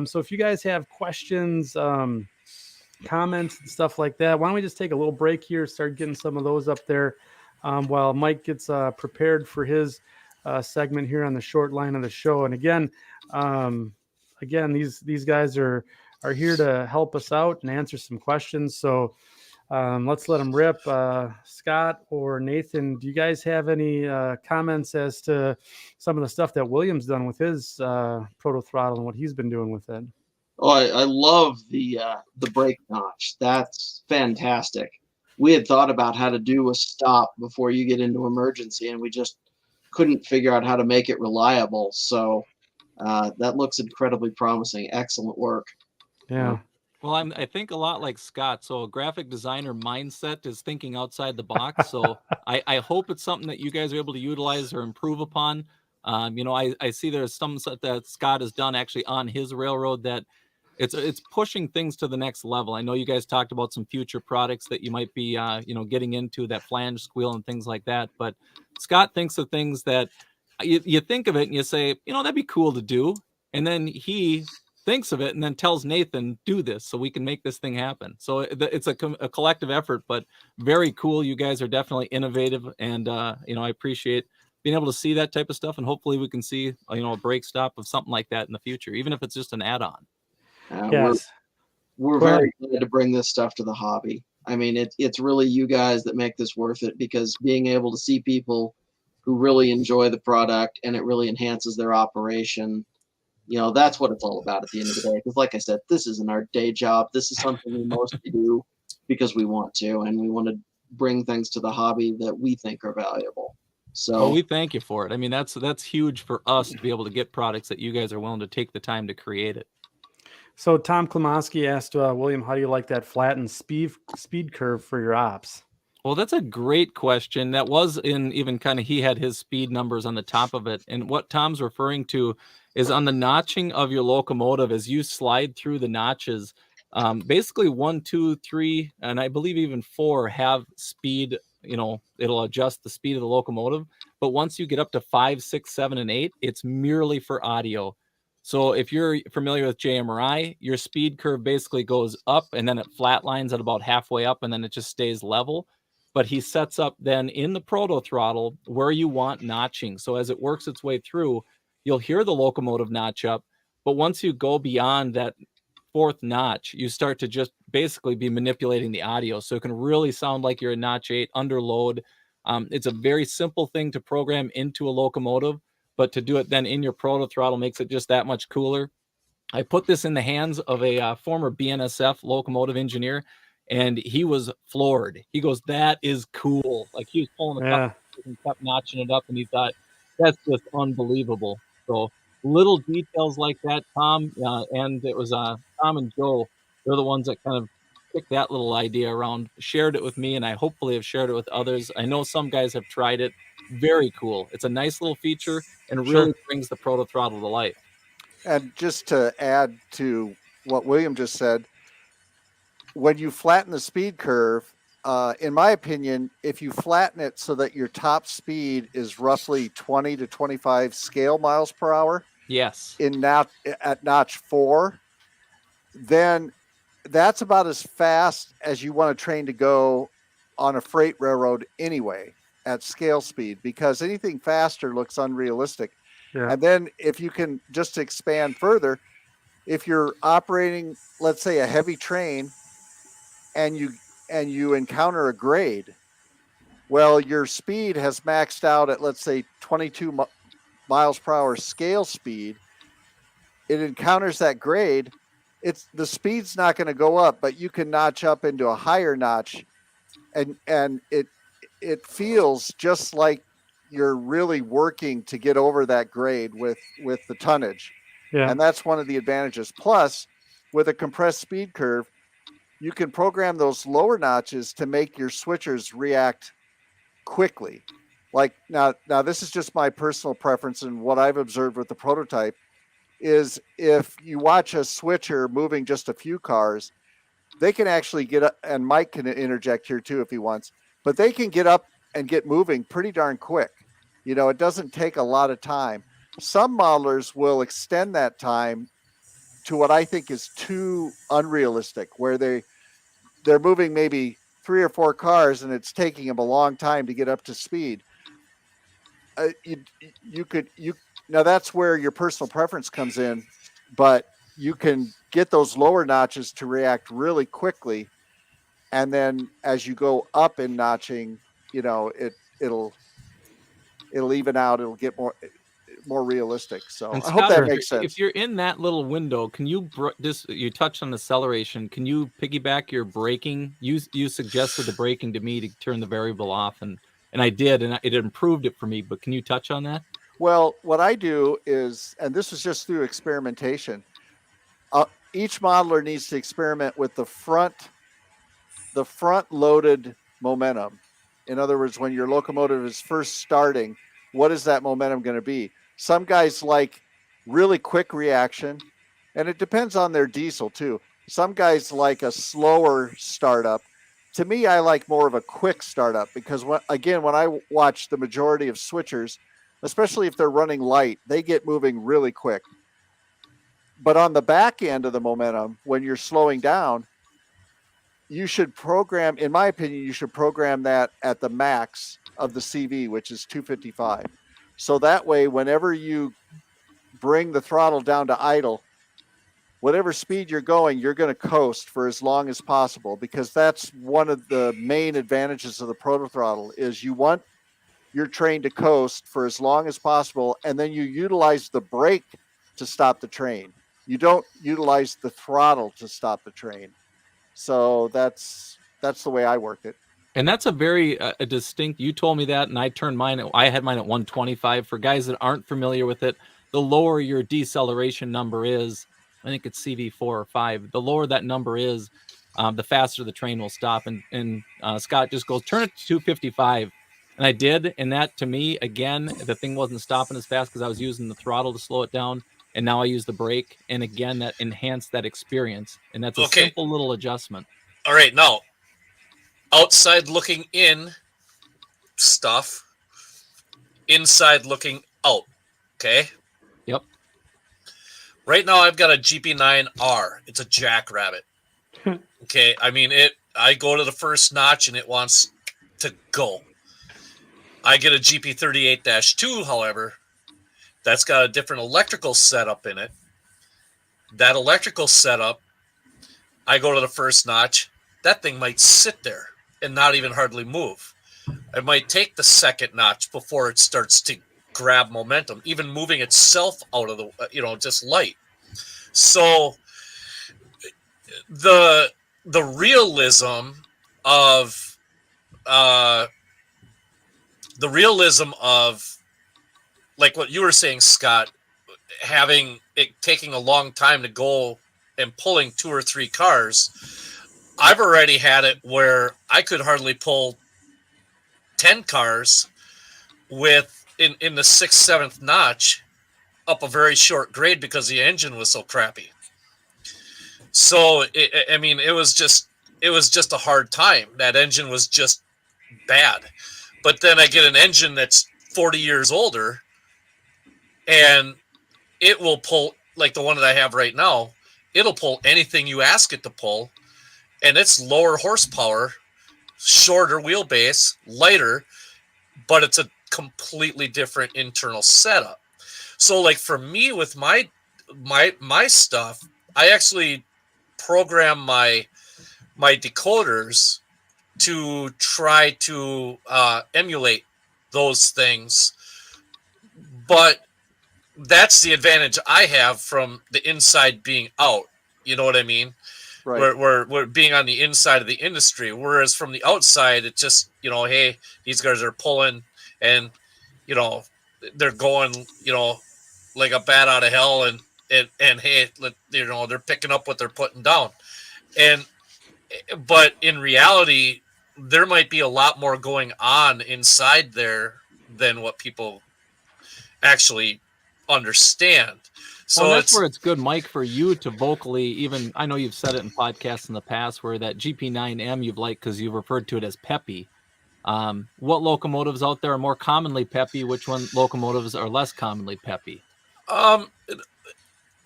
so if you guys have questions, comments, and stuff like that, why don't we just take a little break here, start getting some of those up there while Mike gets prepared for his segment here on the short line of the show. And again, these guys are here to help us out and answer some questions. So let's let them rip. Scott or Nathan, do you guys have any comments as to some of the stuff that William's done with his Proto Throttle and what he's been doing with it? Oh, I love the brake notch. That's fantastic. We had thought about how to do a stop before you get into emergency, and we just couldn't figure out how to make it reliable. So that looks incredibly promising. Excellent work. Yeah. Well, I think a lot like Scott. So a graphic designer mindset is thinking outside the box. So I hope it's something that you guys are able to utilize or improve upon. I see there's some that Scott has done actually on his railroad that it's pushing things to the next level. I know you guys talked about some future products that you might be, getting into, that flange squeal and things like that. But Scott thinks of things that you think of it and you say, that'd be cool to do. And then he thinks of it and then tells Nathan, do this so we can make this thing happen. So it's a collective effort, but very cool. You guys are definitely innovative. And, I appreciate being able to see that type of stuff. And hopefully we can see, a brake stop of something like that in the future, even if it's just an add-on. Yes. We're very glad to bring this stuff to the hobby. I mean, it's really you guys that make this worth it, because being able to see people who really enjoy the product and it really enhances their operation, that's what it's all about at the end of the day. Because like I said, this isn't our day job. This is something we mostly do because we want to, and we want to bring things to the hobby that we think are valuable. So we thank you for it. I mean, that's huge for us to be able to get products that you guys are willing to take the time to create it. So Tom Klomoski asked William, how do you like that flattened speed curve for your ops? Well, that's a great question. That was in even kind of, he had his speed numbers on the top of it. And what Tom's referring to is on the notching of your locomotive, as you slide through the notches, basically 1, 2, 3, and I believe even 4 have speed, it'll adjust the speed of the locomotive. But once you get up to 5, 6, 7, and 8, it's merely for audio. So if you're familiar with JMRI, your speed curve basically goes up and then it flatlines at about halfway up and then it just stays level. But he sets up then in the Proto Throttle where you want notching. So as it works its way through, you'll hear the locomotive notch up. But once you go beyond that 4th notch, you start to just basically be manipulating the audio. So it can really sound like you're a notch 8 under load. It's a very simple thing to program into a locomotive, but to do it then in your Proto Throttle makes it just that much cooler. I put this in the hands of a former BNSF locomotive engineer, and he was floored. He goes, that is cool. Like, he was pulling the cup and kept notching it up, and he thought, that's just unbelievable. So little details like that, Tom, and it was Tom and Joe, they're the ones that kind of kicked that little idea around, shared it with me, and I hopefully have shared it with others. I know some guys have tried it. Very cool. It's a nice little feature and really brings the Proto Throttle to life. And just to add to what William just said, when you flatten the speed curve, in my opinion, if you flatten it so that your top speed is roughly 20 to 25 scale miles per hour, yes, at notch 4, then that's about as fast as you want a train to go on a freight railroad anyway, at scale speed, because anything faster looks unrealistic. Yeah. And then if you can just expand further, if you're operating, let's say, a heavy train and you encounter a grade, well, your speed has maxed out at, let's say, 22 miles per hour scale speed. it encounters that grade, the speed's not going to go up, but you can notch up into a higher notch, and it feels just like you're really working to get over that grade with the tonnage. Yeah. And that's one of the advantages. Plus, with a compressed speed curve, you can program those lower notches to make your switchers react quickly. Like now this is just my personal preference, and what I've observed with the prototype is if you watch a switcher moving just a few cars, they can actually get up, and Mike can interject here too if he wants, but they can get up and get moving pretty darn quick. It doesn't take a lot of time. Some modelers will extend that time to what I think is too unrealistic, where they're moving maybe 3 or 4 cars and it's taking them a long time to get up to speed. Now that's where your personal preference comes in, but you can get those lower notches to react really quickly, and then as you go up in notching, it'll even out. It'll get more realistic. So And I hope Scott, that makes sense. if you're in that little window, can you you touched on acceleration? Can you piggyback your braking? You suggested the braking to me to turn the variable off, and I did, and it improved it for me. But can you touch on that? Well, what I do is, and this is just through experimentation, each modeler needs to experiment with the front loaded momentum. In other words, when your locomotive is first starting, what is that momentum going to be? Some guys like really quick reaction, and it depends on their diesel too. Some guys like a slower startup. To me, I like more of a quick startup, because when I watch the majority of switchers, especially if they're running light, they get moving really quick. But on the back end of the momentum, when you're slowing down, you should program, in my opinion, you should program that at the max of the CV, which is 255. So that way, whenever you bring the throttle down to idle, whatever speed you're going to coast for as long as possible, because that's one of the main advantages of the ProtoThrottle is you want your train to coast for as long as possible, and then you utilize the brake to stop the train. You don't utilize the throttle to stop the train. So that's the way I work it. And that's a very a distinct. You told me that, and I turned mine. I had mine at 125. For guys that aren't familiar with it, the lower your deceleration number is, I think it's CV4 or 5. The lower that number is, the faster the train will stop. And Scott just goes, turn it to 255, and I did. And that, to me, again, the thing wasn't stopping as fast because I was using the throttle to slow it down. And now I use the brake, and again, that enhanced that experience. And that's a simple little adjustment. All right, now, outside looking in stuff, inside looking out, okay? Yep. Right now, I've got a GP9R. It's a jackrabbit. Okay, I mean, I go to the first notch, and it wants to go. I get a GP38-2, however. That's got a different electrical setup in it. That electrical setup, I go to the first notch, that thing might sit there and not even hardly move. It might take the second notch before it starts to grab momentum, even moving itself out of the, just light. So the realism of like what you were saying, Scott, having it taking a long time to go and pulling 2 or 3 cars, I've already had it where I could hardly pull 10 cars with in the 6th, 7th notch up a very short grade because the engine was so crappy. So it was just a hard time. That engine was just bad. But then I get an engine that's 40 years older, and it will pull, like the one that I have right now, it'll pull anything you ask it to pull, and it's lower horsepower, shorter wheelbase, lighter, but it's a completely different internal setup. So like for me with my stuff, I actually program my decoders to try to emulate those things. But that's the advantage I have from the inside being out. You know what I mean? Right. We're being on the inside of the industry, whereas from the outside, it's just, hey, these guys are pulling, and they're going, like a bat out of hell, and hey, they're picking up what they're putting down, but in reality, there might be a lot more going on inside there than what people actually understand. So Well, that's where it's good, Mike, for you to vocally, even, I know you've said it in podcasts in the past, where that GP9M you've liked because you've referred to it as peppy. What locomotives out there are more commonly peppy? Which one locomotives are less commonly peppy?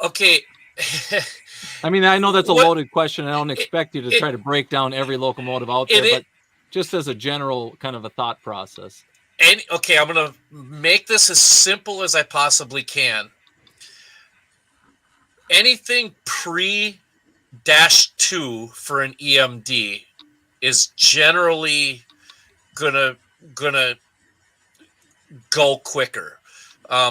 Okay. I mean, I know that's a loaded question. I don't expect you to try to break down every locomotive out there, but just as a general kind of a thought process. Okay, I'm going to make this as simple as I possibly can. Anything pre-2 for an EMD is generally gonna go quicker.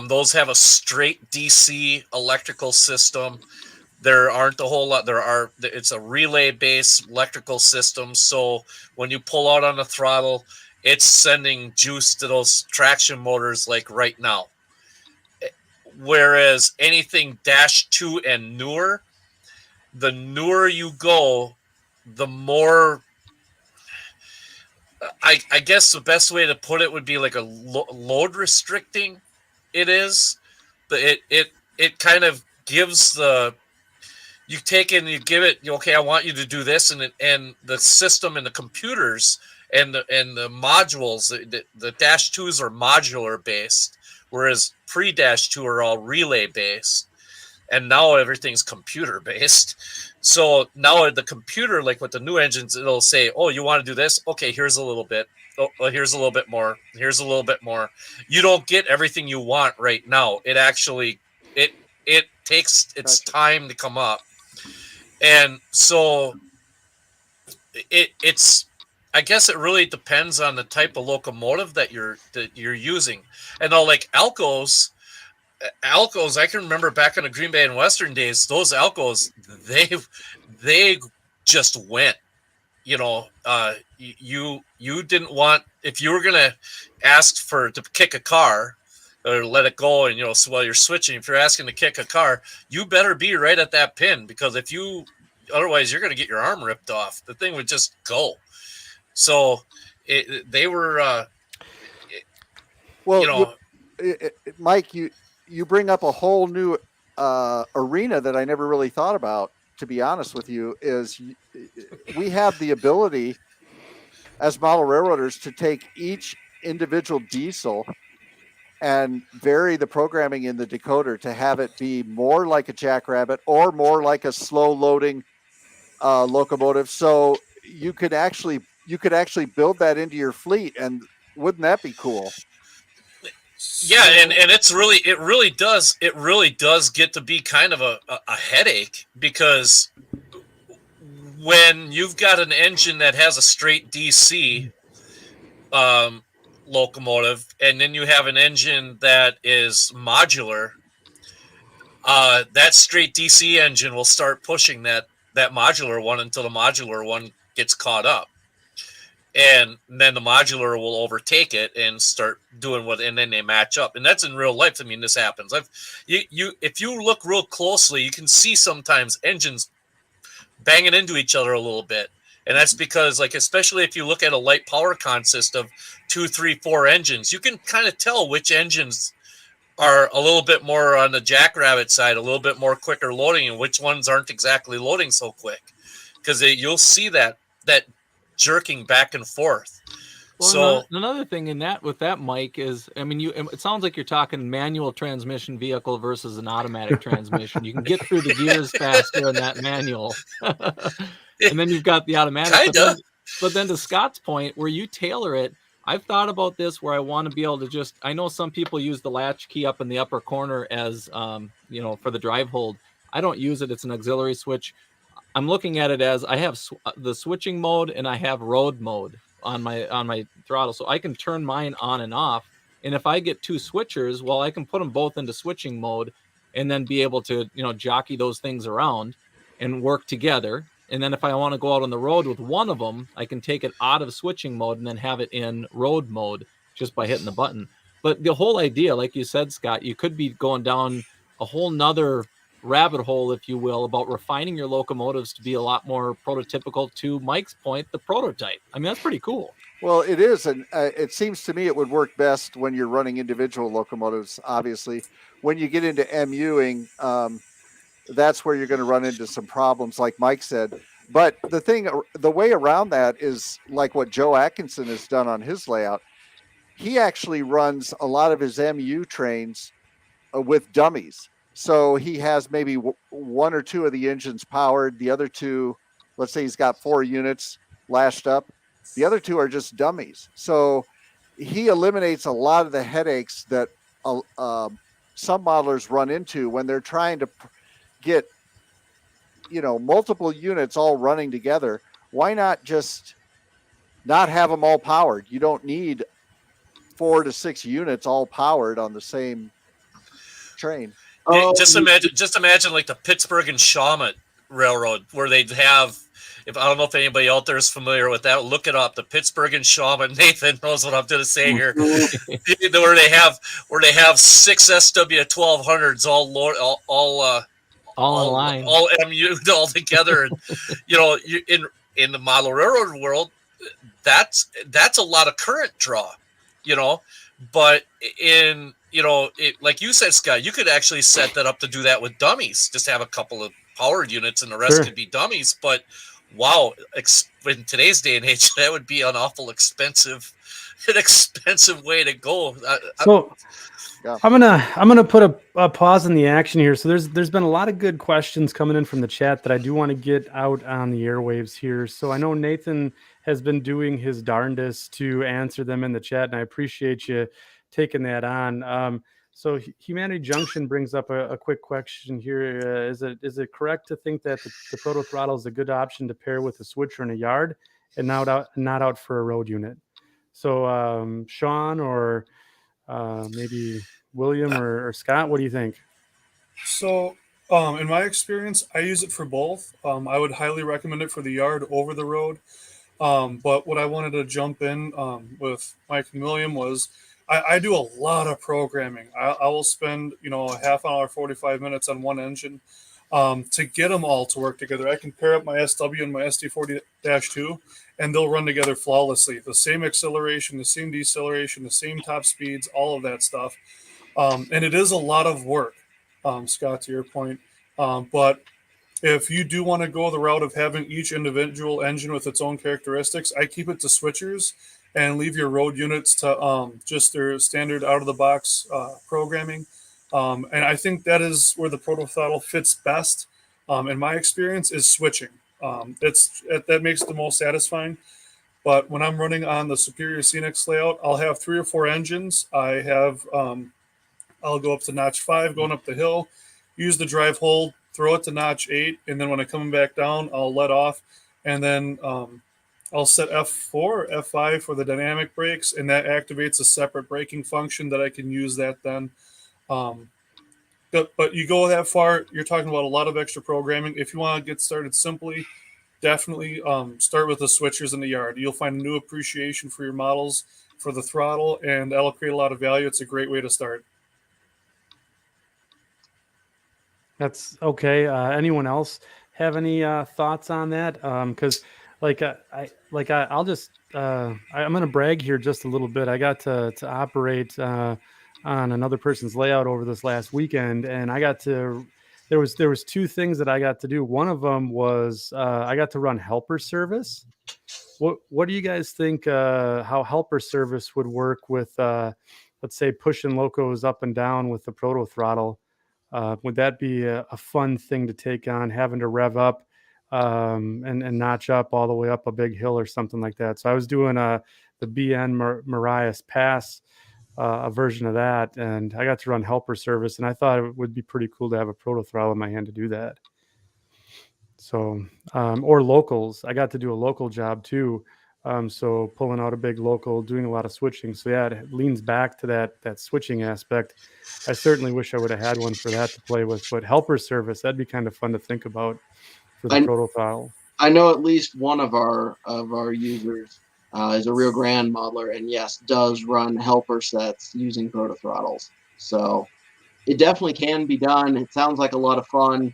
Those have a straight DC electrical system. There aren't a whole lot. It's a relay-based electrical system. So when you pull out on the throttle, it's sending juice to those traction motors like right now. Whereas anything -2 and newer, the newer you go, the more, I guess the best way to put it would be like a load restricting it is. But it kind of gives you take it and you give it, okay, I want you to do this, and the system and the computers and the modules, the -2s are modular based, whereas pre-2 are all relay based, and now everything's computer based. So now the computer, like with the new engines, it'll say, oh, you want to do this? Okay, here's a little bit. Oh, here's a little bit more. Here's a little bit more. You don't get everything you want right now. It actually, it takes its time to come up. And so it's, I guess it really depends on the type of locomotive that you're using. And now, like Alcos, I can remember back in the Green Bay and Western days, those Alcos, they just went. You didn't want, if you were gonna ask to kick a car or let it go, and so while you're switching, if you're asking to kick a car, you better be right at that pin, because otherwise you're gonna get your arm ripped off. The thing would just go. So they were, Mike, you bring up a whole new arena that I never really thought about, to be honest with you. Is we have the ability as model railroaders to take each individual diesel and vary the programming in the decoder to have it be more like a Jackrabbit or more like a slow loading locomotive. So you could actually build that into your fleet, and wouldn't that be cool? Yeah, and it really does get to be kind of a headache, because when you've got an engine that has a straight DC locomotive, and then you have an engine that is modular, that straight DC engine will start pushing that modular one until the modular one gets caught up. And then the modular will overtake it and start doing and then they match up. And that's in real life. I mean, this happens. If you look real closely, you can see sometimes engines banging into each other a little bit. And that's because, like, especially if you look at a light power consist of 2, 3, 4 engines, you can kind of tell which engines are a little bit more on the Jackrabbit side, a little bit more quicker loading, and which ones aren't exactly loading so quick. Because you'll see that jerking back and forth. Well, so another thing with that, Mike, is, I mean, it sounds like you're talking manual transmission vehicle versus an automatic transmission. You can get through the gears faster in that manual. And then you've got the automatic. But then to Scott's point, where you tailor it, I've thought about this where I want to be able to I know some people use the latch key up in the upper corner as, for the drive hold. I don't use it. It's an auxiliary switch. I'm looking at it as I have the switching mode and I have road mode on my throttle, so I can turn mine on and off And if I get two switchers, well, I can put them both into switching mode and then be able to, jockey those things around and work together. And then if I want to go out on the road with one of them, I can take it out of switching mode and then have it in road mode just by hitting the button. But the whole idea, like you said, Scott, you could be going down a whole nother rabbit hole, if you will, about refining your locomotives to be a lot more prototypical, to Mike's point, the prototype. I mean, that's pretty cool. Well, it is, and it seems to me it would work best when you're running individual locomotives. Obviously, when you get into MUing, that's where you're going to run into some problems, like Mike said. But the way around that is like what Joe Atkinson has done on his layout. He actually runs a lot of his MU trains with dummies. So he has maybe one or two of the engines powered. The other two, let's say he's got 4 units lashed up. The other 2 are just dummies. So he eliminates a lot of the headaches that some modelers run into when they're trying to get, multiple units all running together. Why not just not have them all powered? You don't need 4 to 6 units all powered on the same train. Just imagine like the Pittsburgh and Shawmut Railroad, where they'd have, I don't know if anybody out there is familiar with that, look it up. The Pittsburgh and Shawmut, Nathan knows what I'm going to say here. where they have 6 SW1200s all in line, all MU all together, and in the model railroad world, that's a lot of current draw, but in like you said, Scott, you could actually set that up to do that with dummies. Just have a couple of powered units, and the rest could be dummies. But wow, in today's day and age, that would be an expensive way to go. I'm gonna put a pause in the action here. So there's been a lot of good questions coming in from the chat that I do want to get out on the airwaves here. So I know Nathan has been doing his darndest to answer them in the chat, and I appreciate you taking that on. So Humanity Junction brings up a quick question here. Is it correct to think that the ProtoThrottle is a good option to pair with a switcher in a yard and not out for a road unit? So Sean or maybe William or Scott, what do you think? So in my experience, I use it for both. I would highly recommend it for the yard over the road. But what I wanted to jump in with Mike and William was I do a lot of programming. I will spend, a half hour, 45 minutes on one engine to get them all to work together. I can pair up my SW and my SD40-2, and they'll run together flawlessly. The same acceleration, the same deceleration, the same top speeds, all of that stuff. And it is a lot of work, Scott, to your point. But if you do want to go the route of having each individual engine with its own characteristics, I keep it to switchers and leave your road units to just their standard out-of-the-box programming. And I think that is where the ProtoThrottle fits best, in my experience, is switching. That makes it the most satisfying. But when I'm running on the Superior Scenics layout, I'll have 3 or 4 engines. I'll go up to notch 5, going up the hill, use the drive hold, throw it to notch 8, and then when I'm coming back down, I'll let off, and then I'll set F4 or F5 for the dynamic brakes, and that activates a separate braking function that I can use that then. But you go that far, you're talking about a lot of extra programming. If you want to get started simply, definitely start with the switchers in the yard. You'll find a new appreciation for your models, for the throttle, and that'll create a lot of value. It's a great way to start. That's okay. Anyone else have any thoughts on that? Because I'm going to brag here just a little bit. I got to operate on another person's layout over this last weekend, and there was 2 things that I got to do. One of them was I got to run helper service. What do you guys think how helper service would work with, let's say, pushing locos up and down with the ProtoThrottle? Would that be a fun thing to take on, having to rev up and notch up all the way up a big hill or something like that? So I was doing the BN Marias Pass, a version of that, and I got to run helper service, and I thought it would be pretty cool to have a ProtoThrottle in my hand to do that. So, or locals. I got to do a local job too, So pulling out a big local, doing a lot of switching. So yeah, it leans back to that switching aspect. I certainly wish I would have had one for that to play with, but helper service, that'd be kind of fun to think about for the I ProtoThrottle. I know at least one of our users is a Rio Grande modeler, and yes, does run helper sets using ProtoThrottles. So it definitely can be done. It sounds like a lot of fun.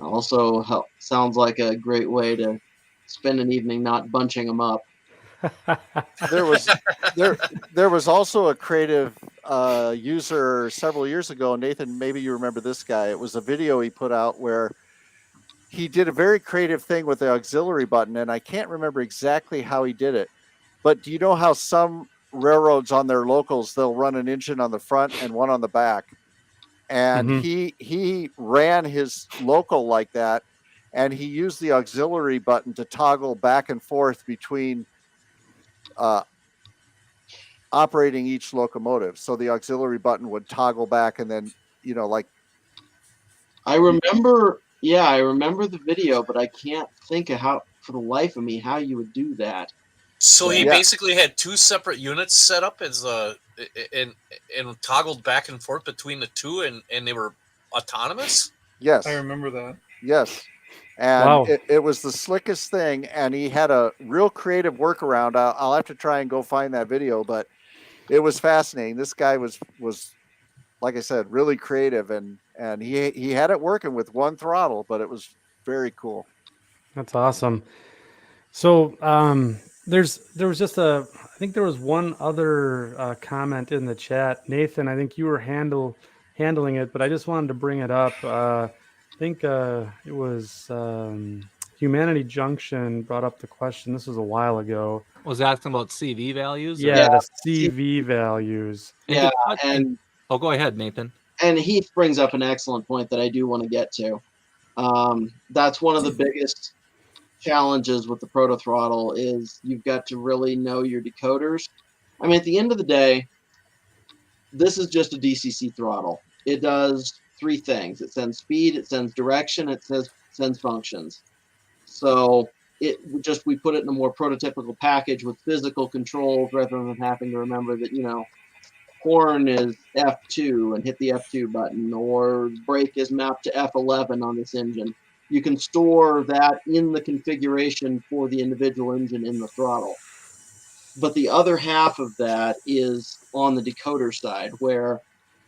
Also, sounds like a great way to spend an evening not bunching them up. There was also a creative user several years ago. Nathan, maybe you remember this guy. It was a video he put out where he did a very creative thing with the auxiliary button, and I can't remember exactly how he did it. But do you know how some railroads on their locals, they'll run an engine on the front and one on the back? And he ran his local like that, and he used the auxiliary button to toggle back and forth between operating each locomotive. So the auxiliary button would toggle back, and then like I remember the video, but I can't think of how, for the life of me, how you would do that. So he basically had two separate units set up as and toggled back and forth between the two, and they were autonomous. Yes, I remember that. Yes, and Wow. it was the slickest thing, and he had a real creative workaround. I'll have to try and go find that video, but it was fascinating. This guy was like I said, really creative, and he had it working with one throttle, but it was very cool. That's awesome. So there was just I think there was one other comment in the chat. Nathan, I think you were handling it, but I just wanted to bring it up. I think it was Humanity Junction brought up the question. This was a while ago. Was asking about CV values? Yeah, the CV values. Yeah, and oh, go ahead, Nathan. And Heath brings up an excellent point that I do want to get to. That's one of the biggest challenges with the ProtoThrottle is you've got to really know your decoders. I mean, at the end of the day, this is just a DCC throttle. It does three things. It sends speed, it sends direction, it sends functions. So we put it in a more prototypical package with physical controls rather than having to remember that, horn is F2 and hit the F2 button, or brake is mapped to F11 on this engine. You can store that in the configuration for the individual engine in the throttle. But the other half of that is on the decoder side, where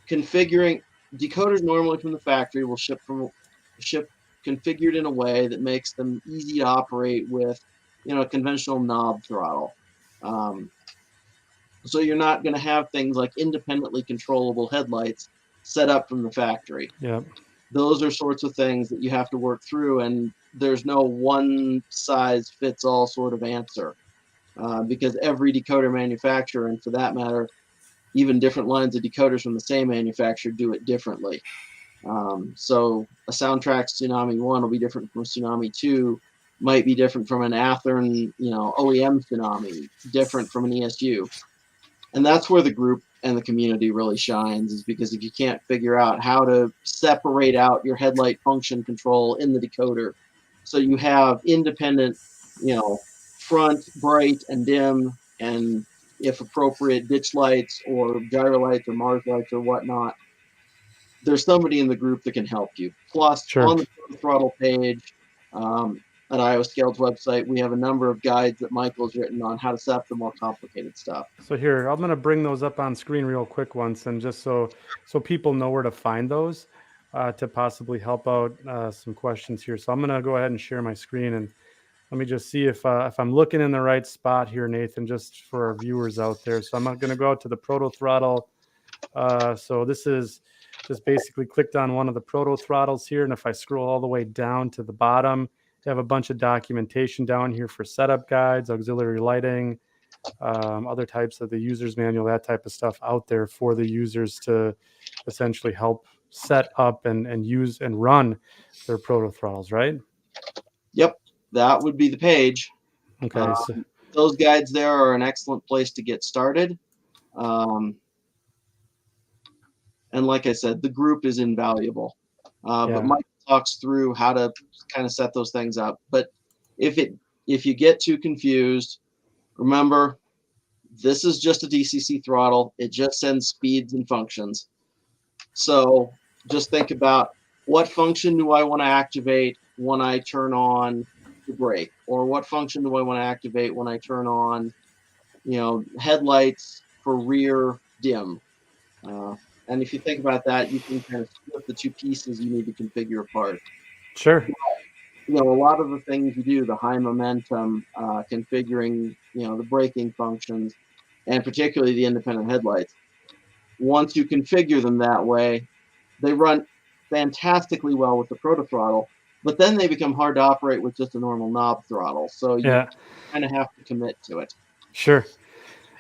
configuring decoders normally from the factory will ship configured in a way that makes them easy to operate with, a conventional knob throttle. So you're not going to have things like independently controllable headlights set up from the factory. Yeah. Those are sorts of things that you have to work through, and there's no one size fits all sort of answer because every decoder manufacturer, and for that matter, even different lines of decoders from the same manufacturer do it differently. So a Soundtrax Tsunami 1 will be different from a Tsunami 2, might be different from an Athearn, OEM Tsunami, different from an ESU. And that's where the group and the community really shines, is because if you can't figure out how to separate out your headlight function control in the decoder, so you have independent, front, bright, and dim, and if appropriate, ditch lights or gyro lights or Mars lights or whatnot, there's somebody in the group that can help you. Plus, on the throttle page, at Iowa Scale's website, we have a number of guides that Michael's written on how to set up the more complicated stuff. So here, I'm going to bring those up on screen real quick once, and just so people know where to find those to possibly help out some questions here. So I'm going to go ahead and share my screen, and let me just see if I'm looking in the right spot here, Nathan, just for our viewers out there. So I'm going to go out to the ProtoThrottle. So this is just basically clicked on one of the ProtoThrottles here, and if I scroll all the way down to the bottom, you have a bunch of documentation down here for setup guides, auxiliary lighting, other types of the user's manual, that type of stuff out there for the users to essentially help set up and use and run their ProtoThrottles, right? Yep, that would be the page. Okay. Those guides there are an excellent place to get started. And like I said, the group is invaluable. But Mike talks through how to kind of set those things up. But if you get too confused, remember, this is just a DCC throttle. It just sends speeds and functions. So just think about, what function do I want to activate when I turn on the brake? Or what function do I want to activate when I turn on, headlights for rear dim? And if you think about that, you can kind of split the two pieces you need to configure apart. Sure. A lot of the things you do, the high momentum, configuring, the braking functions, and particularly the independent headlights, once you configure them that way, they run fantastically well with the ProtoThrottle, but then they become hard to operate with just a normal knob throttle. So you kind of have to commit to it. Sure.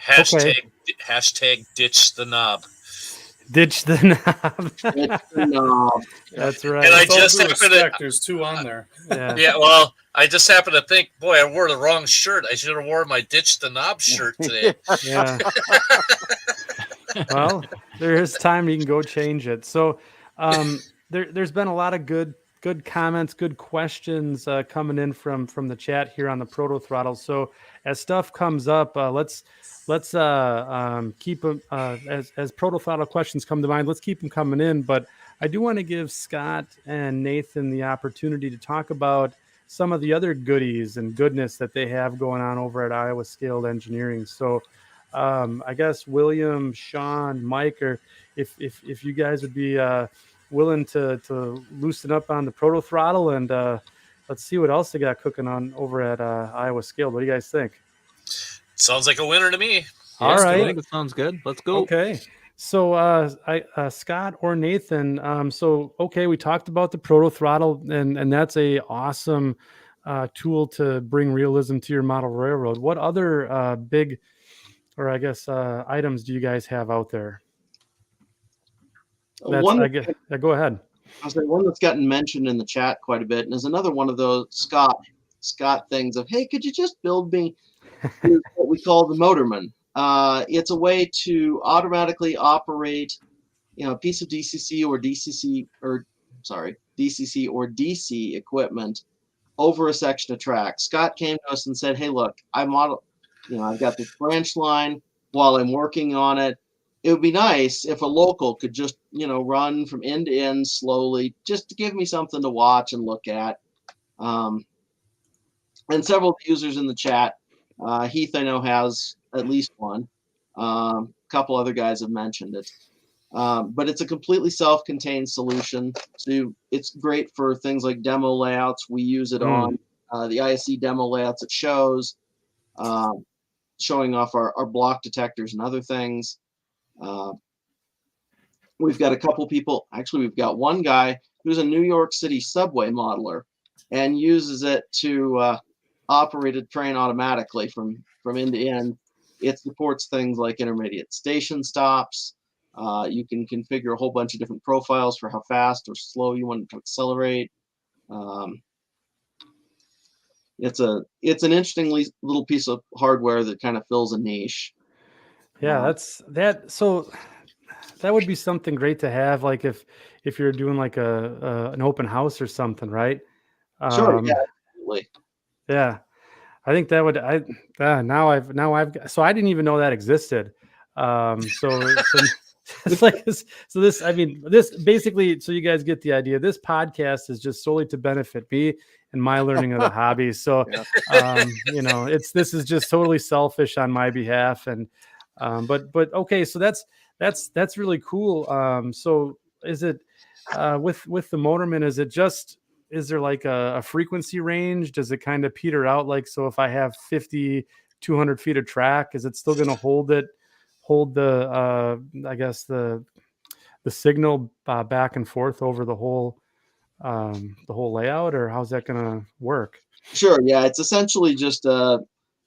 Hashtag ditch the knob. Ditch the knob. Ditch the knob. That's right. And I With all just due happen respect, to, there's two on there. yeah, well, I just happen to think, boy, I wore the wrong shirt. I should have worn my ditch the knob shirt today. Yeah. Well, there is time you can go change it. So there's been a lot of good comments, good questions coming in from the chat here on the ProtoThrottle. So as stuff comes up, let's keep them as ProtoThrottle questions come to mind. Let's keep them coming in. But I do want to give Scott and Nathan the opportunity to talk about some of the other goodies and goodness that they have going on over at Iowa Scaled Engineering. So I guess William, Sean, Mike, or if you guys would be willing to loosen up on the ProtoThrottle, and let's see what else they got cooking on over at Iowa Scaled. What do you guys think? Sounds like a winner to me. All right. That sounds good. Let's go. Okay. So Scott or Nathan, we talked about the ProtoThrottle, and that's a awesome tool to bring realism to your model railroad. What other big, or I guess, items do you guys have out there? Go ahead. I'll say one that's gotten mentioned in the chat quite a bit, and is another one of those Scott things of, hey, could you just build me what we call the Motorman? It's a way to automatically operate, a piece of DCC or DC equipment over a section of track. Scott came to us and said, hey, look, I've got this branch line. While I'm working on it, it would be nice if a local could just, run from end to end slowly, just to give me something to watch and look at. And several users in the chat, Heath, I know, has at least one. A couple other guys have mentioned it. But it's a completely self-contained solution. So it's great for things like demo layouts. We use it on the ISC demo layouts at shows, showing off our block detectors and other things. We've got a couple people. Actually, we've got one guy who's a New York City subway modeler and uses it to operate a train automatically from end to end. It supports things like intermediate station stops. You can configure a whole bunch of different profiles for how fast or slow you want to accelerate. It's an interesting little piece of hardware that kind of fills a niche. Yeah, So that would be something great to have, like if you're doing like an open house or something, right? Sure. Yeah. Absolutely. Yeah. I think that would. So I didn't even know that existed. It's like this. So this basically. So you guys get the idea. This podcast is just solely to benefit me and my learning of the hobby. So, this is just totally selfish on my behalf. And, but okay. So that's really cool. So is it with the Motorman? Is there like a frequency range? Does it kind of peter out? Like, so if I have 200 feet of track, is it still going to hold the, I guess the signal back and forth over the whole layout, or how's that going to work? Sure. Yeah. It's essentially just a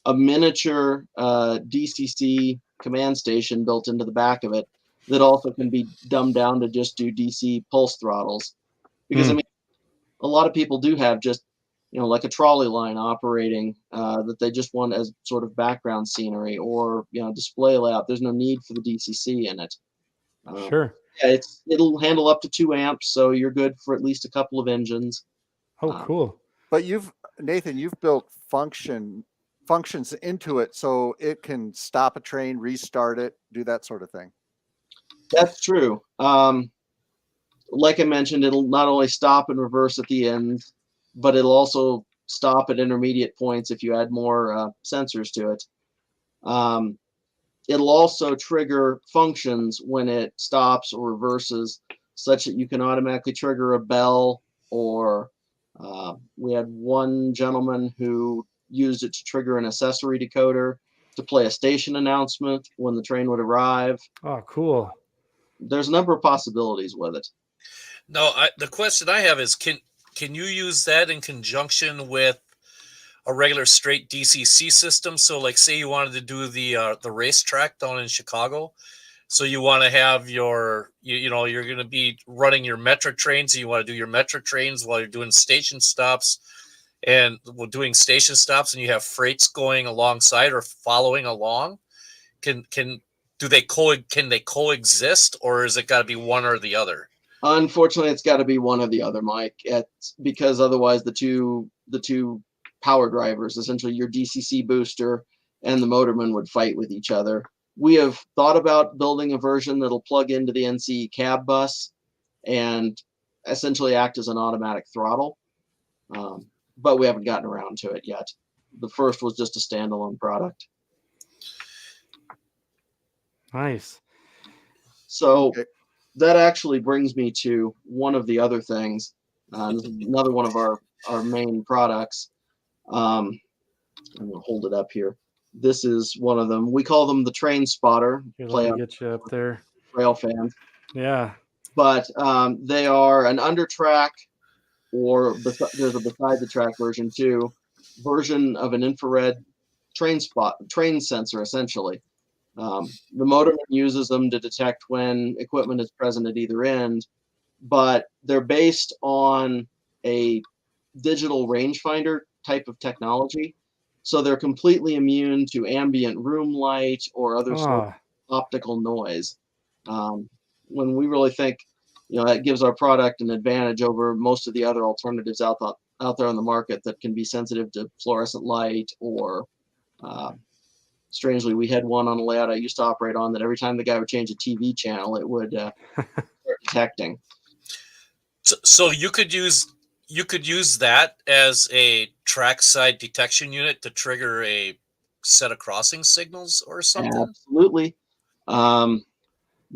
miniature DCC command station built into the back of it that also can be dumbed down to just do DC pulse throttles. Because a lot of people do have just, like a trolley line operating that they just want as sort of background scenery or, display layout. There's no need for the DCC in it. Sure. Yeah, it'll handle up to 2 amps, so you're good for at least a couple of engines. Oh, cool. But Nathan, you've built function functions into it so it can stop a train, restart it, do that sort of thing. That's true. Like I mentioned, it'll not only stop and reverse at the end, but it'll also stop at intermediate points if you add more sensors to it. It'll also trigger functions when it stops or reverses, such that you can automatically trigger a bell, or we had one gentleman who used it to trigger an accessory decoder to play a station announcement when the train would arrive. Oh, cool. There's a number of possibilities with it. No, the question I have is, can you use that in conjunction with a regular straight DCC system? So, like, say you wanted to do the racetrack down in Chicago, so you want to have your you're going to be running your metric trains, and you want to do your metric trains while you're doing station stops, and doing station stops, and you have freights going alongside or following along. Can they coexist, or is it got to be one or the other? Unfortunately, it's got to be one or the other, Mike. Because otherwise, the two power drivers, essentially your DCC booster and the motorman, would fight with each other. We have thought about building a version that'll plug into the NCE cab bus and essentially act as an automatic throttle, but we haven't gotten around to it yet. The first was just a standalone product. Nice. So that actually brings me to one of the other things. This is another one of our main products. I'm going to hold it up here. This is one of them. We call them the Train Spotter. Here, let me get you up there. Rail fans. Yeah. But they are an under track, or there's a beside the track version too, version of an infrared train sensor, essentially. The motorman uses them to detect when equipment is present at either end, but they're based on a digital rangefinder type of technology. So they're completely immune to ambient room light or other sort of optical noise. When we really think, that gives our product an advantage over most of the other alternatives out there on the market that can be sensitive to fluorescent light, or strangely, we had one on a layout I used to operate on that every time the guy would change a TV channel, it would start detecting. So you could use that as a trackside detection unit to trigger a set of crossing signals or something? Absolutely. I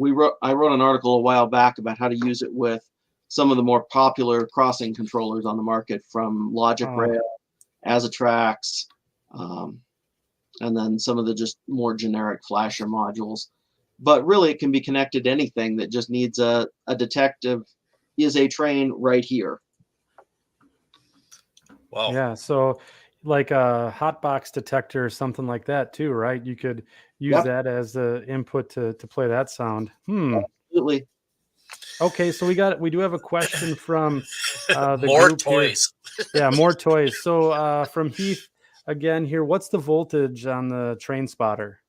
wrote an article a while back about how to use it with some of the more popular crossing controllers on the market, from Logic Rail, Azatrax, and then some of the just more generic flasher modules. But really, it can be connected to anything that just needs a detective. Is a train right here? Wow. Yeah. So like a hotbox detector or something like that too, right? You could use that as the input to play that sound. Absolutely. Okay, so we do have a question from the more group toys. Here. Yeah, more toys. So from Heath again here, what's the voltage on the Train Spotter?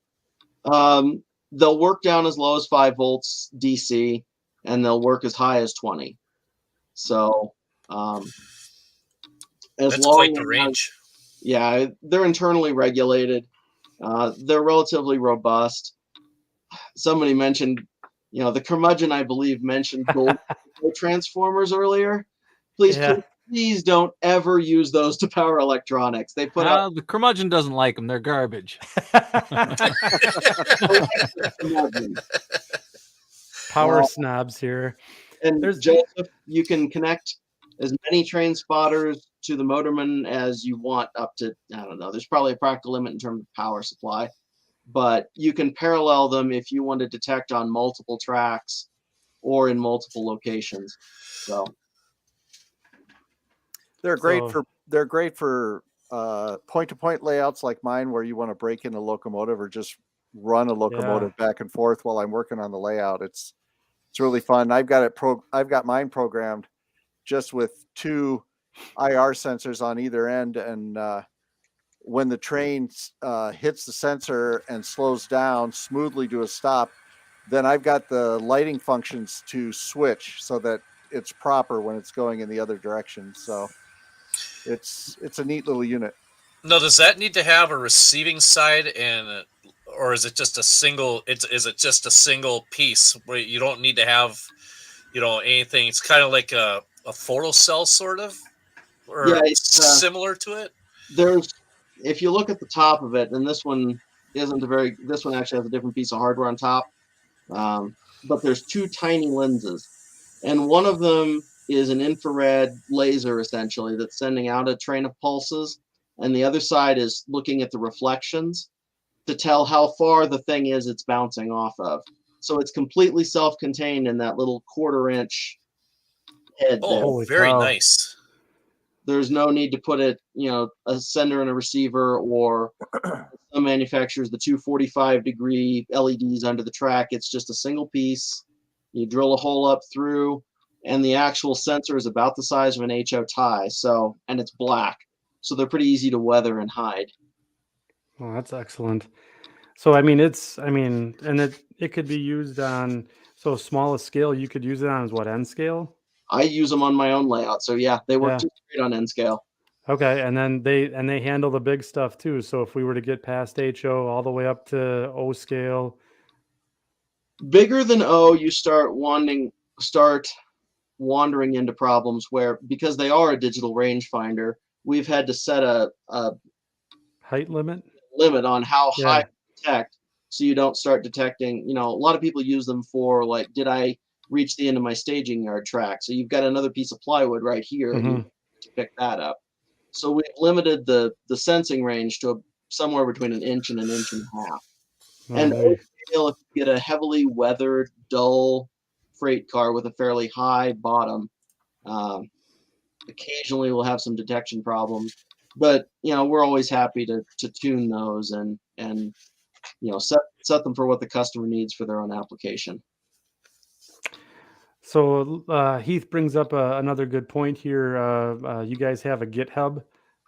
They'll work down as low as 5 volts DC, and they'll work as high as 20. So that's quite the range. Yeah, they're internally regulated. They're relatively robust. Somebody mentioned, the curmudgeon, I believe, mentioned gold transformers earlier. Please don't ever use those to power electronics. They put out the curmudgeon doesn't like them. They're garbage. Power snobs here. And Joseph, you can connect as many train spotters to the motorman as you want, up to, I don't know, there's probably a practical limit in terms of power supply, but you can parallel them if you want to detect on multiple tracks or in multiple locations. So they're great for point-to-point layouts like mine, where you want to break in a locomotive or just run a locomotive back and forth while I'm working on the layout. It's really fun. I've got mine programmed just with 2 IR sensors on either end, and when the train hits the sensor and slows down smoothly to a stop, then I've got the lighting functions to switch so that it's proper when it's going in the other direction. So it's a neat little unit. No, does that need to have a receiving side or is it just a single? Is it just a single piece where you don't need to have, anything? It's kind of like a photocell sort of, Yeah, or similar to it. There's, if you look at the top of it, and this one this one actually has a different piece of hardware on top. But there's two tiny lenses, and one of them is an infrared laser essentially that's sending out a train of pulses, and the other side is looking at the reflections to tell how far the thing is it's bouncing off of. So it's completely self-contained in that little 1/4-inch head there. Oh, very nice. There's no need to put it, a sender and a receiver, or some manufacturers, the 245-degree LEDs under the track. It's just a single piece. You drill a hole up through, and the actual sensor is about the size of an HO tie. So, and it's black. So they're pretty easy to weather and hide. Oh, that's excellent. So, and it could be used on, so smallest scale, you could use it on as what, N scale? I use them on my own layout. So yeah, they work just great on N scale. Okay, and then they handle the big stuff too. So if we were to get past HO all the way up to O scale, bigger than O, you start wandering into problems where, because they are a digital rangefinder, we've had to set a height limit on how high to detect, so you don't start detecting. A lot of people use them for, like, did I reach the end of my staging yard track? So you've got another piece of plywood right here, and you have to pick that up. So we've limited the sensing range to somewhere between 1 inch and 1.5 inches. And if you get a heavily weathered, dull freight car with a fairly high bottom, occasionally we'll have some detection problems. But we're always happy to tune those and set them for what the customer needs for their own application. So Heath brings up another good point here. You guys have a GitHub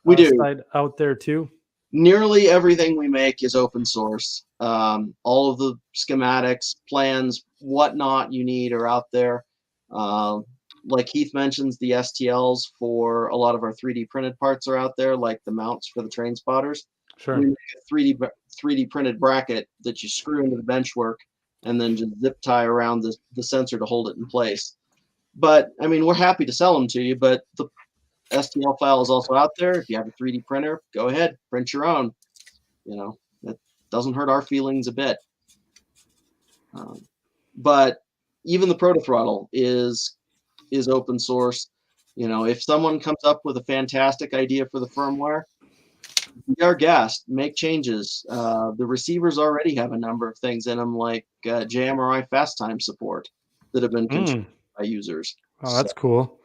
we do site out there too? Nearly everything we make is open source. All of the schematics, plans, whatnot you need are out there. Like Heath mentions, the STLs for a lot of our 3D printed parts are out there, like the mounts for the train spotters. Sure. We make a 3D printed bracket that you screw into the benchwork and then just zip tie around the sensor to hold it in place. But we're happy to sell them to you, but the STL file is also out there. If you have a 3D printer, go ahead, print your own. That doesn't hurt our feelings a bit. But even the ProtoThrottle is open source. If someone comes up with a fantastic idea for the firmware, be our guest, make changes. The receivers already have a number of things in them, like JMRI fast time support, that have been controlled by users. Oh, that's cool.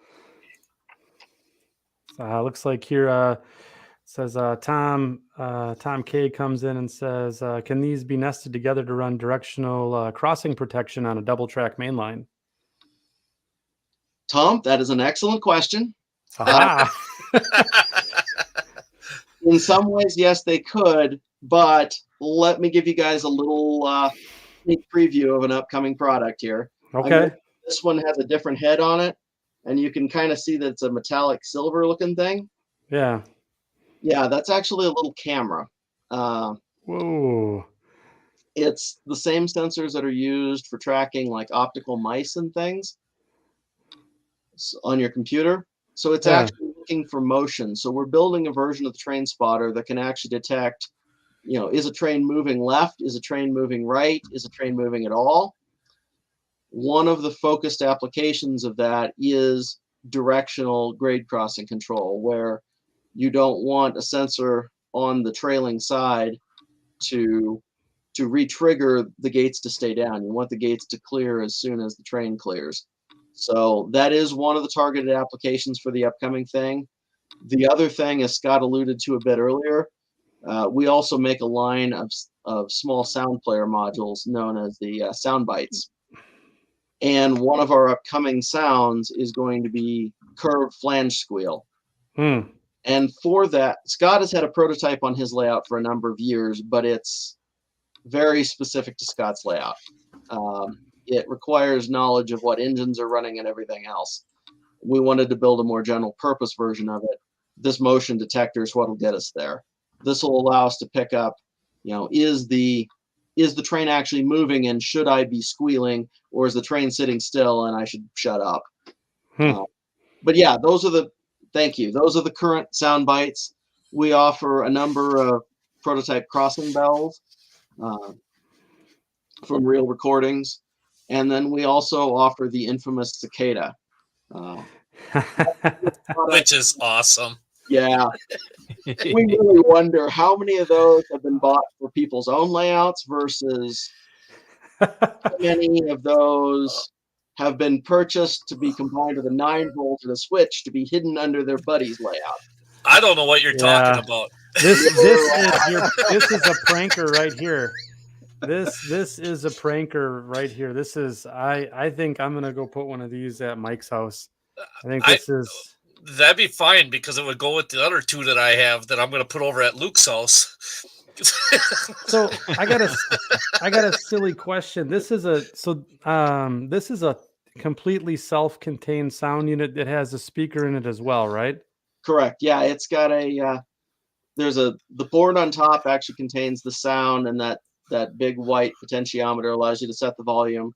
Looks like here says Tom K comes in and says, can these be nested together to run directional crossing protection on a double track mainline? Tom, that is an excellent question. In some ways, yes, they could, but let me give you guys a little sneak preview of an upcoming product here. Okay. This one has a different head on it, and you can kind of see that it's a metallic silver looking thing. Yeah. Yeah, that's actually a little camera. Whoa. It's the same sensors that are used for tracking like optical mice and things on your computer. So it's actually looking for motion. So we're building a version of the train spotter that can actually detect, is a train moving left? Is a train moving right? Is a train moving at all? One of the focused applications of that is directional grade crossing control, where you don't want a sensor on the trailing side to re-trigger the gates to stay down. You want the gates to clear as soon as the train clears. So that is one of the targeted applications for the upcoming thing. The other thing, as Scott alluded to a bit earlier, we also make a line of small sound player modules known as the sound bites. And one of our upcoming sounds is going to be curved flange squeal. And for that, Scott has had a prototype on his layout for a number of years, but it's very specific to Scott's layout. It requires knowledge of what engines are running and everything else. We wanted to build a more general purpose version of it. This motion detector is what will get us there. this will allow us to pick up, is the train actually moving, and should I be squealing, or is the train sitting still and I should shut up? But yeah, thank you. Those are the current sound bites. We offer a number of prototype crossing bells from real recordings. And then we also offer the infamous cicada. Which is awesome. Yeah. We really wonder how many of those have been bought for people's own layouts versus how many of those have been purchased to be combined with a 9-volt and a switch to be hidden under their buddy's layout. I don't know what you're talking about. This is a pranker right here. This is a pranker right here. This is I think I'm gonna go put one of these at Mike's house. I think that'd be fine, because it would go with the other two that I have that I'm gonna put over at Luke's house. So I got a silly question. This is a completely self-contained sound unit that has a speaker in it as well, right? Correct. Yeah, it's got the board on top actually contains the sound, and that big white potentiometer allows you to set the volume.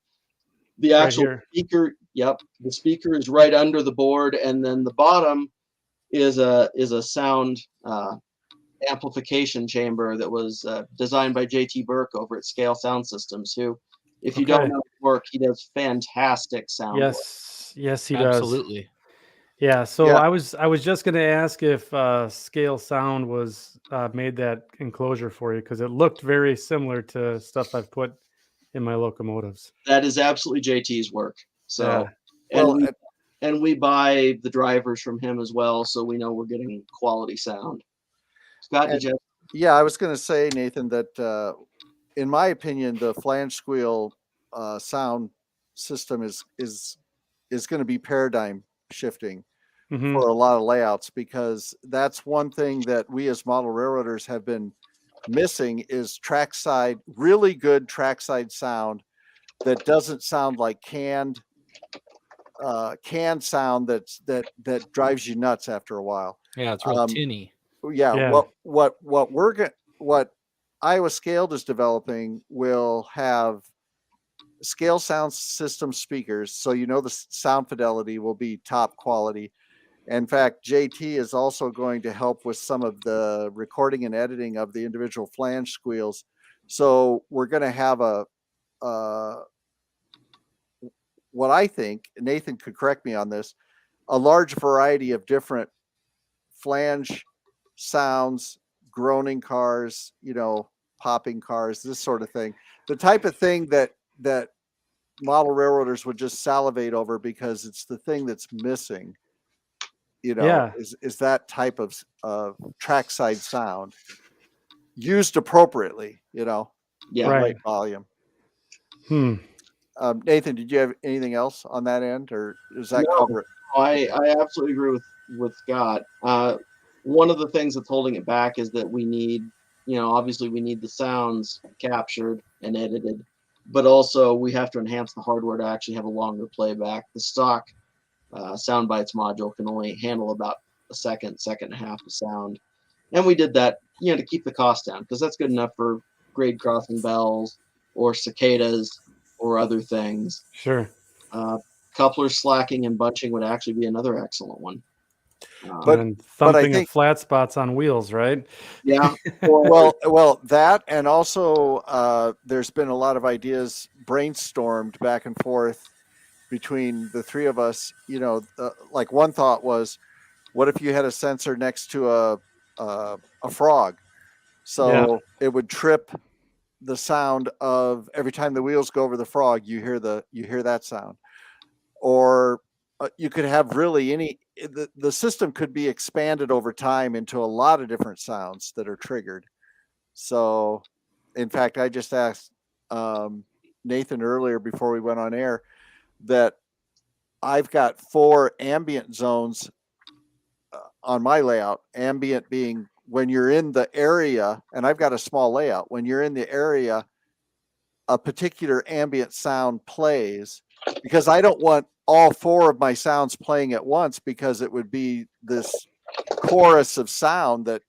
The actual speaker, the speaker is right under the board, and then the bottom is a sound amplification chamber that was designed by JT Burke over at Scale Sound Systems, who, if you don't know his work, he does fantastic sound work. Yes, he does. Absolutely. Yeah, so I was just going to ask if Scale Sound was made that enclosure for you, because it looked very similar to stuff I've put in my locomotives. That is absolutely JT's work. So, yeah. and we buy the drivers from him as well, so we know we're getting quality sound. Scott, did you? Yeah, I was going to say, Nathan, that in my opinion, the flange squeal sound system is going to be paradigm shifting for a lot of layouts, because that's one thing that we as model railroaders have been missing is trackside, really good trackside sound that doesn't sound like canned sound that drives you nuts after a while. Yeah, it's real tinny. Yeah. What Iowa Scaled is developing will have scale sound system speakers, so the sound fidelity will be top quality. In fact, JT is also going to help with some of the recording and editing of the individual flange squeals. So we're going to have what I think, Nathan could correct me on this, a large variety of different flange sounds, groaning cars, popping cars, this sort of thing. The type of thing that model railroaders would just salivate over, because it's the thing that's missing, is that type of trackside sound used appropriately, right volume. Nathan, did you have anything else on that end, or does that cover it? I absolutely agree with Scott. One of the things that's holding it back is that we need, obviously we need the sounds captured and edited, but also we have to enhance the hardware to actually have a longer playback. The stock sound bites module can only handle about a second and a half of sound. And we did that, to keep the cost down, because that's good enough for grade crossing bells or cicadas or other things. Sure. Couplers slacking and bunching would actually be another excellent one. And thumping of flat spots on wheels, right? Yeah. Well, that, and also there's been a lot of ideas brainstormed back and forth between the three of us. Like one thought was, what if you had a sensor next to a frog, so it would trip the sound of every time the wheels go over the frog, you hear that sound. Or you could have really the system could be expanded over time into a lot of different sounds that are triggered. So, in fact, I just asked Nathan earlier before we went on air that I've got 4 ambient zones on my layout. Ambient being when you're in the area, and I've got a small layout. When you're in the area, a particular ambient sound plays, because I don't want all 4 of my sounds playing at once, because it would be this chorus of sound that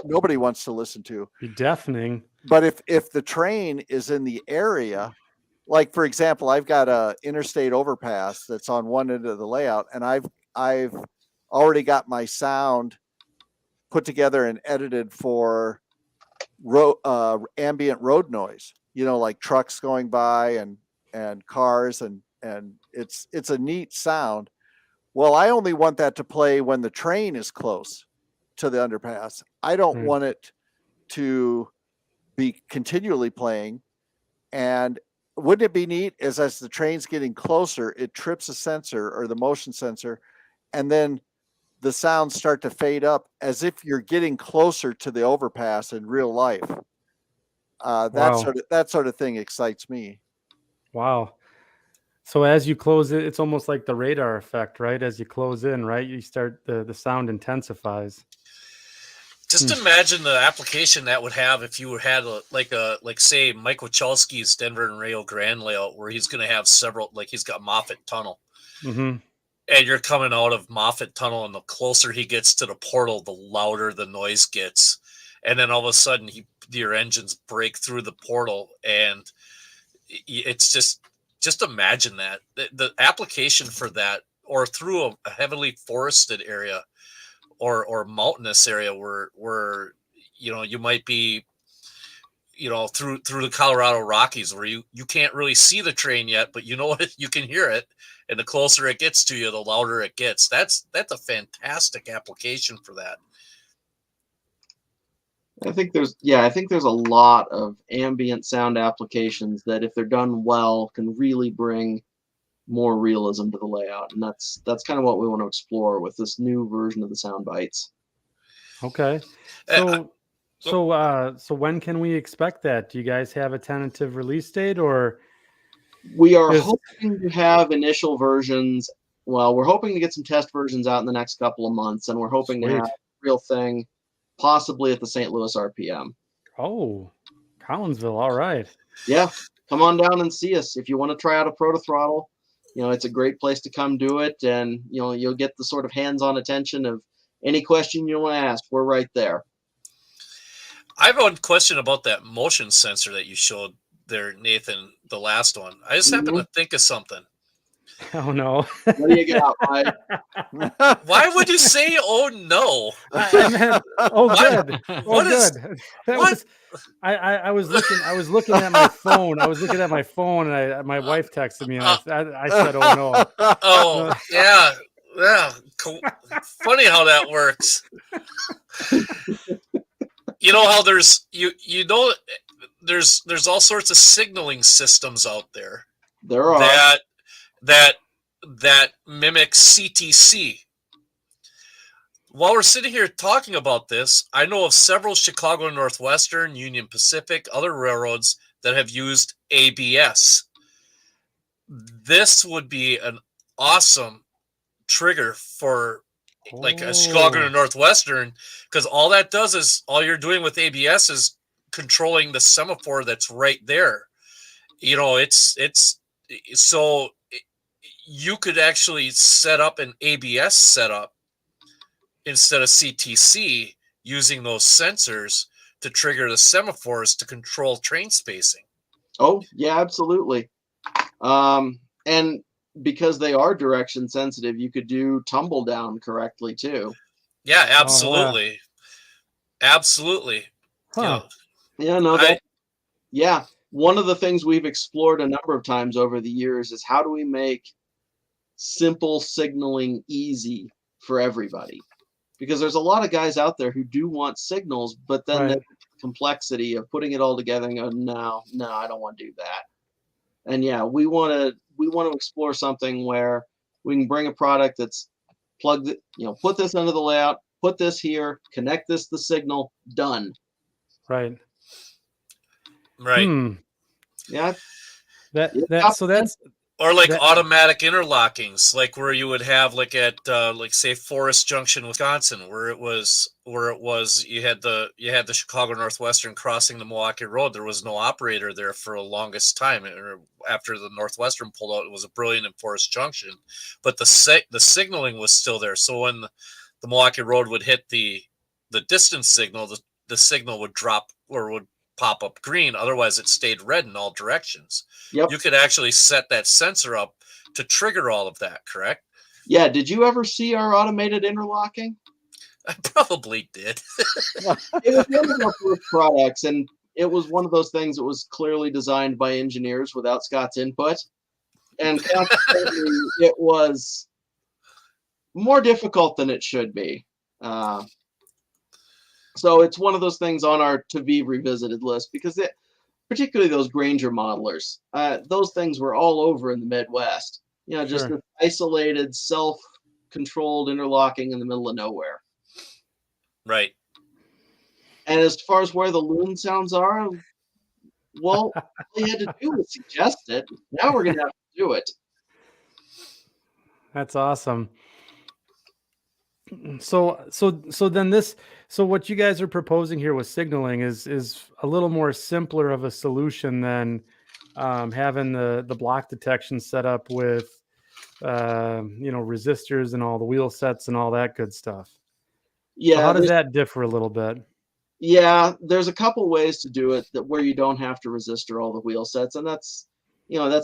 nobody wants to listen to. Be deafening. But if the train is in the area, like for example, I've got a interstate overpass that's on one end of the layout, and I've already got my sound put together and edited for ambient road noise. Like trucks going by and cars, and it's a neat sound. Well, I only want that to play when the train is close to the underpass. I don't want it to be continually playing. And wouldn't it be neat as the train's getting closer, it trips a sensor or the motion sensor, and then the sounds start to fade up as if you're getting closer to the overpass in real life. That sort of thing excites me. Wow. So as you close it, it's almost like the radar effect, right? As you close in, right? You start the sound intensifies. Just imagine the application that would have if you had like say Mike Wachowski's Denver and Rio Grande layout, where he's going to have several, like he's got Moffett Tunnel, and you're coming out of Moffett Tunnel, and the closer he gets to the portal, the louder the noise gets, and then all of a sudden your engines break through the portal, and it's just imagine that the application for that, or through a heavily forested area or mountainous area where you might be through the Colorado Rockies, where you can't really see the train yet, but you can hear it, and the closer it gets to you, the louder it gets. That's a fantastic application for that. I think there's a lot of ambient sound applications that, if they're done well, can really bring more realism to the layout, and that's kind of what we want to explore with this new version of the sound bites. Okay. So when can we expect that? Do you guys have a tentative release date, or? We are hoping to have initial versions. Well, we're hoping to get some test versions out in the next couple of months, and we're hoping to have a real thing possibly at the St. Louis RPM. Oh, Collinsville. All right. Yeah. Come on down and see us. If you want to try out a ProtoThrottle, it's a great place to come do it. And, you'll get the sort of hands-on attention of any question you want to ask. We're right there. I have one question about that motion sensor that you showed there, Nathan, the last one. I just happened to think of something. Oh, no. What do you got, Mike? Why would you say, oh, no? I meant, oh, good. What good. I was looking at my phone. I was looking at my phone, and my wife texted me, and I said, oh, no. Oh, yeah. Yeah. Funny how that works. How there's there's all sorts of signaling systems out there. There are that mimic CTC. While we're sitting here talking about this, I know of several Chicago Northwestern, Union Pacific, other railroads that have used ABS. This would be an awesome trigger for like a Chicago and Northwestern, because all that does is, all you're doing with ABS is controlling the semaphore that's right there. It's so you could actually set up an ABS setup instead of CTC, using those sensors to trigger the semaphores to control train spacing. Oh yeah, absolutely. And because they are direction sensitive, you could do tumble down correctly too. Yeah, absolutely. Absolutely. Huh. Yeah. One of the things we've explored a number of times over the years is, how do we make simple signaling easy for everybody? Because there's a lot of guys out there who do want signals, but then the complexity of putting it all together and go, no, I don't want to do that. And yeah, we want to explore something where we can bring a product that's plugged, put this under the layout, put this here, connect this to the signal, done. Right. Yeah. So that's, or like automatic interlockings, like where you would have like at like say Forest Junction, Wisconsin, where it was you had the Chicago Northwestern crossing the Milwaukee Road. There was no operator there for the longest time. After the Northwestern pulled out, it was a Brilliant in Forest Junction, but the signaling was still there. So when the Milwaukee Road would hit the the distance signal, the signal would drop or would pop up green. Otherwise, it stayed red in all directions. Yep. You could actually set that sensor up to trigger all of that, correct? Yeah. Did you ever see our automated interlocking? I probably did. It was one of our first products, and it was one of those things that was clearly designed by engineers without Scott's input. And consequently, it was more difficult than it should be. So it's one of those things on our to be revisited list, because particularly those Granger modelers, those things were all over in the Midwest. Just Sure. this isolated, self-controlled interlocking in the middle of nowhere. Right. And as far as where the loon sounds are, well, all you had to do was suggest it. Now we're going to have to do it. That's awesome. So what you guys are proposing here with signaling is a little more simpler of a solution than having the block detection set up with resistors and all the wheel sets and all that good stuff. Yeah. So how does that differ a little bit? Yeah, there's a couple ways to do it where you don't have to resistor all the wheel sets, and that's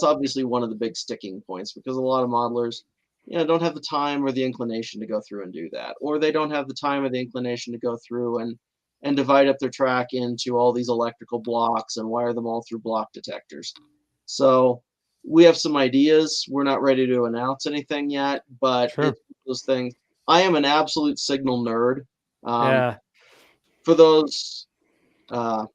obviously one of the big sticking points, because a lot of modelers don't have the time or the inclination to go through and do that, or they don't have the time or the inclination to go through and divide up their track into all these electrical blocks and wire them all through block detectors. So we have some ideas. We're not ready to announce anything yet, but Sure. It's those things. I am an absolute signal nerd. Yeah. For those, to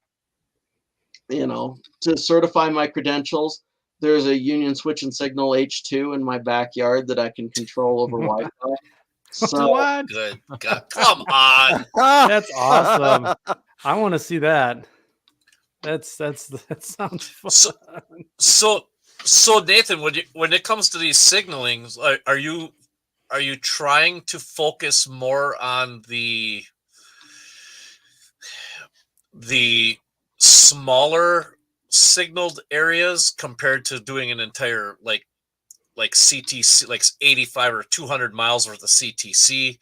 certify my credentials, there's a Union Switch and Signal H2 in my backyard that I can control over Wi-Fi. So What? Good God. Come on. That's awesome. I want to see that. That sounds fun. So Nathan, when it comes to these signalings, are you trying to focus more on the smaller signaled areas compared to doing an entire like CTC, like 85 or 200 miles worth of CTC,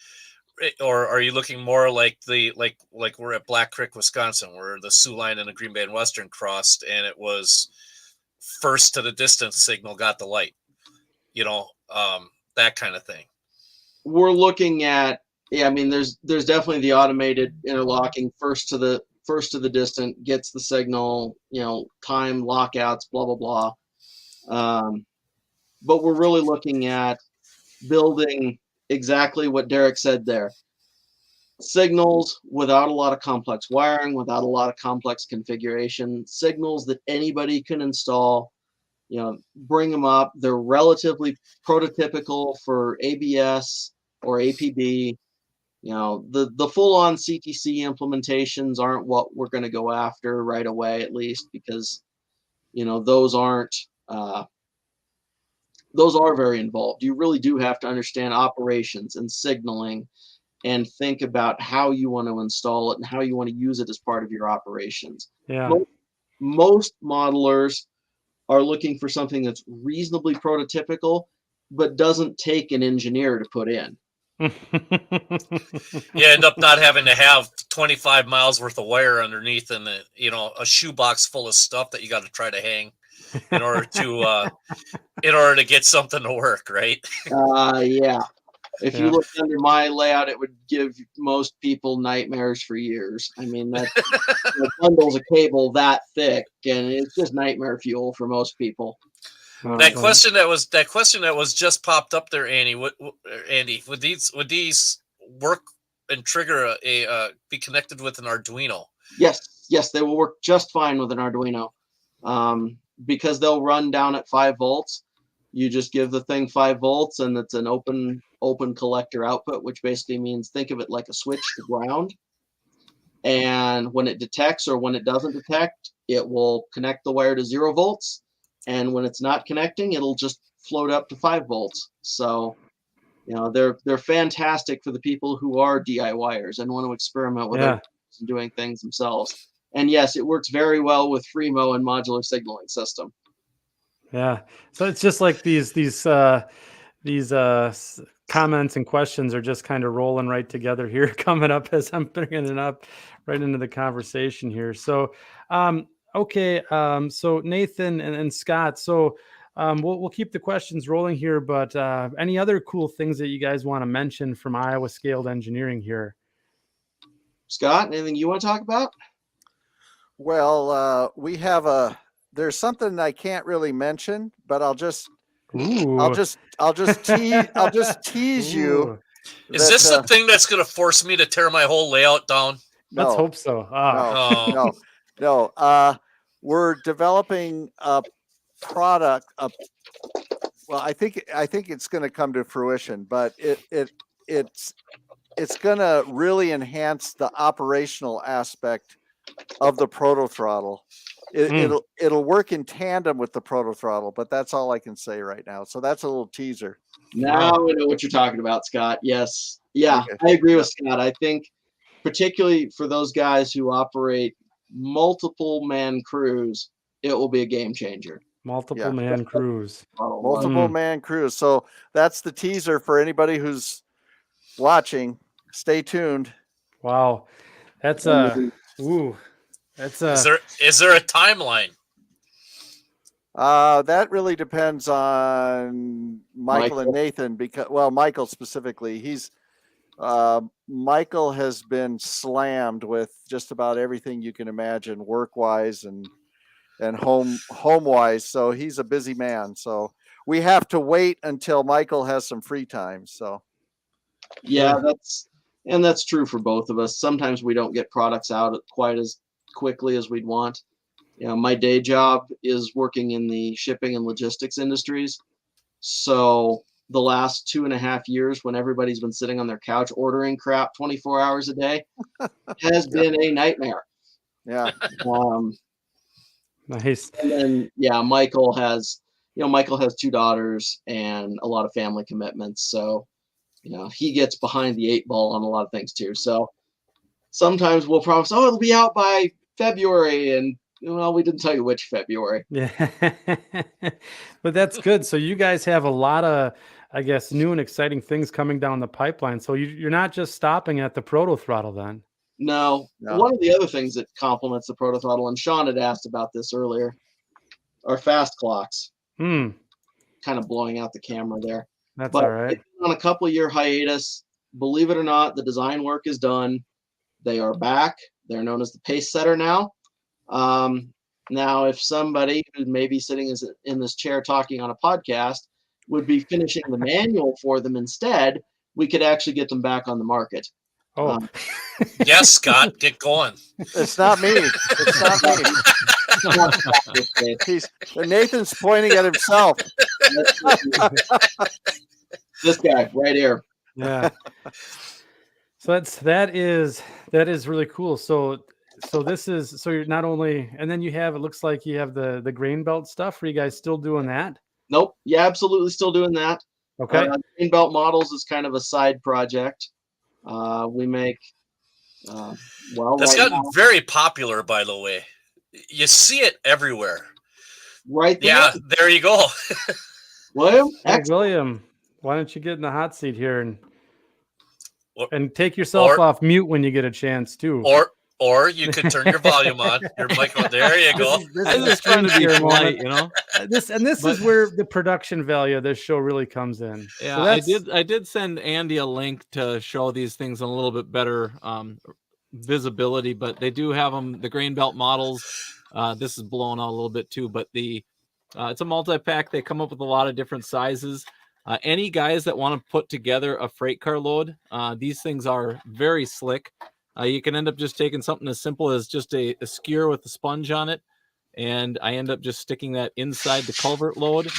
or are you looking more like we're at Black Creek, Wisconsin, where the Sioux Line and the Green Bay and Western crossed, and it was first to the distance signal got the light, that kind of thing? we're looking at, there's definitely the automated interlocking first to the distant, gets the signal, time lockouts, blah blah blah. But we're really looking at building exactly what Derek said there. Signals without a lot of complex wiring, without a lot of complex configuration, signals that anybody can install, bring them up. They're relatively prototypical for ABS or APB. The full-on CTC implementations aren't what we're going to go after right away, at least, because, those are very involved. You really do have to understand operations and signaling and think about how you want to install it and how you want to use it as part of your operations. Yeah. Most modelers are looking for something that's reasonably prototypical, but doesn't take an engineer to put in. You end up not having to have 25 miles worth of wire underneath and a shoebox full of stuff that you got to try to hang in order to get something to work, right? Yeah. If you look under my layout, it would give most people nightmares for years. That bundles of cable that thick, and it's just nightmare fuel for most people. That question that was just popped up there, Andy. Andy, would these work and trigger be connected with an Arduino? Yes, they will work just fine with an Arduino, because they'll run down at 5 volts. You just give the thing 5 volts, and it's an open collector output, which basically means think of it like a switch to ground. And when it detects or when it doesn't detect, it will connect the wire to 0 volts. And when it's not connecting, it'll just float up to 5 volts. So, they're fantastic for the people who are DIYers and want to experiment with it and doing things themselves. And yes, it works very well with Fremo and modular signaling system. Yeah. So it's just like these comments and questions are just kind of rolling right together here, coming up as I'm bringing it up right into the conversation here. So, okay. So Nathan and Scott, so we'll keep the questions rolling here, but any other cool things that you guys want to mention from Iowa Scaled Engineering here? Scott, anything you want to talk about? Well, we have there's something I can't really mention, but I'll just tease you. Ooh. Is this the thing that's going to force me to tear my whole layout down? Let's hope so. No. We're developing a product. Well, I think it's going to come to fruition, but it's going to really enhance the operational aspect of the ProtoThrottle. It'll work in tandem with the ProtoThrottle, but that's all I can say right now. So that's a little teaser. Now I know what you're talking about, Scott. Yes. Yeah, okay. I agree with Scott. I think particularly for those guys who operate multiple man crews, it will be a game changer. Multiple man crews. So that's the teaser for anybody who's watching. Stay tuned. Wow. That's Is there a timeline? That really depends on Michael and Nathan, because Michael specifically, Michael has been slammed with just about everything you can imagine, work-wise and home-wise. So he's a busy man. So we have to wait until Michael has some free time. So yeah, that's true for both of us. Sometimes we don't get products out quite as quickly as we'd want. You know, my day job is working in the shipping and logistics industries. So the last 2.5 years, when everybody's been sitting on their couch ordering crap 24 hours a day, has been a nightmare. Yeah. Nice. And then, Michael has 2 daughters and a lot of family commitments. So, he gets behind the 8 ball on a lot of things too. So sometimes we'll promise, it'll be out by February, and we didn't tell you which February. Yeah, but that's good. So you guys have a lot of, I guess, new and exciting things coming down the pipeline. So you're not just stopping at the ProtoThrottle then. No. One of the other things that complements the ProtoThrottle, and Sean had asked about this earlier, are fast clocks. Kind of blowing out the camera there. That's all right. On a couple-year hiatus, believe it or not, the design work is done. They are back. They're known as the pace setter now. Now, if somebody who may be sitting in this chair talking on a podcast would be finishing the manual for them instead, we could actually get them back on the market. Oh, yes, Scott, get going. It's not me. Nathan's pointing at himself. This guy right here. Yeah. So that is really cool. So you're not only, and then it looks like you have the grain belt stuff. Are you guys still doing that? Nope. Yeah, absolutely still doing that. Okay. Grain belt models is kind of a side project. We make, that's gotten very popular, by the way. You see it everywhere. Right there. Yeah, there you go. William? Hey, William, why don't you get in the hot seat here and take yourself off mute when you get a chance too. Or you could turn your volume on. Your microphone. There you go. I'm just trying to be polite, This is where the production value of this show really comes in. Yeah, so I did send Andy a link to show these things in a little bit better visibility, but they do have them, the grain belt models. This is blown out a little bit too, but it's a multi-pack. They come up with a lot of different sizes. Any guys that want to put together a freight car load, these things are very slick. You can end up just taking something as simple as just a skewer with a sponge on it. And I end up just sticking that inside the culvert load.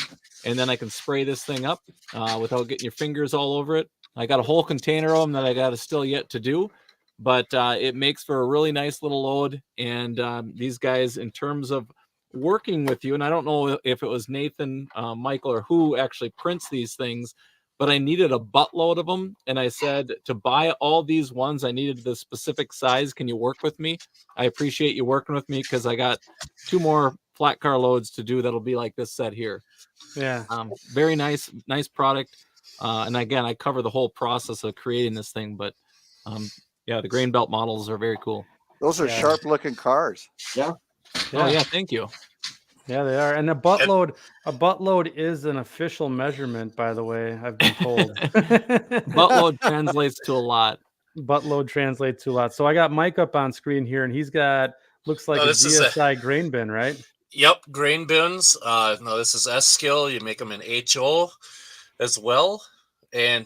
And then I can spray this thing up without getting your fingers all over it. I got a whole container of them that I got still yet to do. But it makes for a really nice little load. And these guys, in terms of working with you, and I don't know if it was Nathan, Michael, or who actually prints these things, but I needed a buttload of them. And I said, to buy all these ones, I needed the specific size. Can you work with me? I appreciate you working with me because I got 2 more flat car loads to do. That'll be like this set here. Yeah. Very nice product. And again, I cover the whole process of creating this thing, but yeah, the grain belt models are very cool. Those are sharp looking cars. Yeah. Oh yeah, thank you. Yeah, they are. And a buttload is an official measurement, by the way, I've been told. Buttload translates to a lot. Buttload translates to a lot. So I got Mike up on screen here, and he's got, looks like a GSI grain bin, right? Yep, grain bins. No, this is S-Skill. You make them in HO as well. And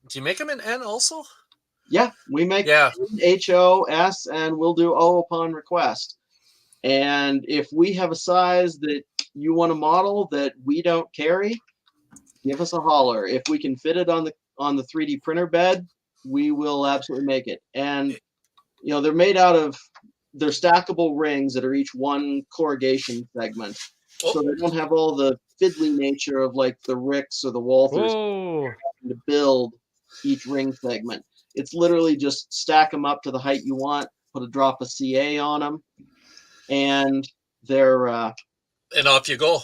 do you make them in N also? Yeah, we make HO, S, and we'll do O upon request. And if we have a size that you want to model that we don't carry, give us a holler. If we can fit it on the 3D printer bed, we will absolutely make it. And they're made out of, they're stackable rings that are each one corrugation segment. So they don't have all the fiddly nature of like the Ricks or the Walthers to build each ring segment. It's literally just stack them up to the height you want, put a drop of CA on them, and they're and off you go.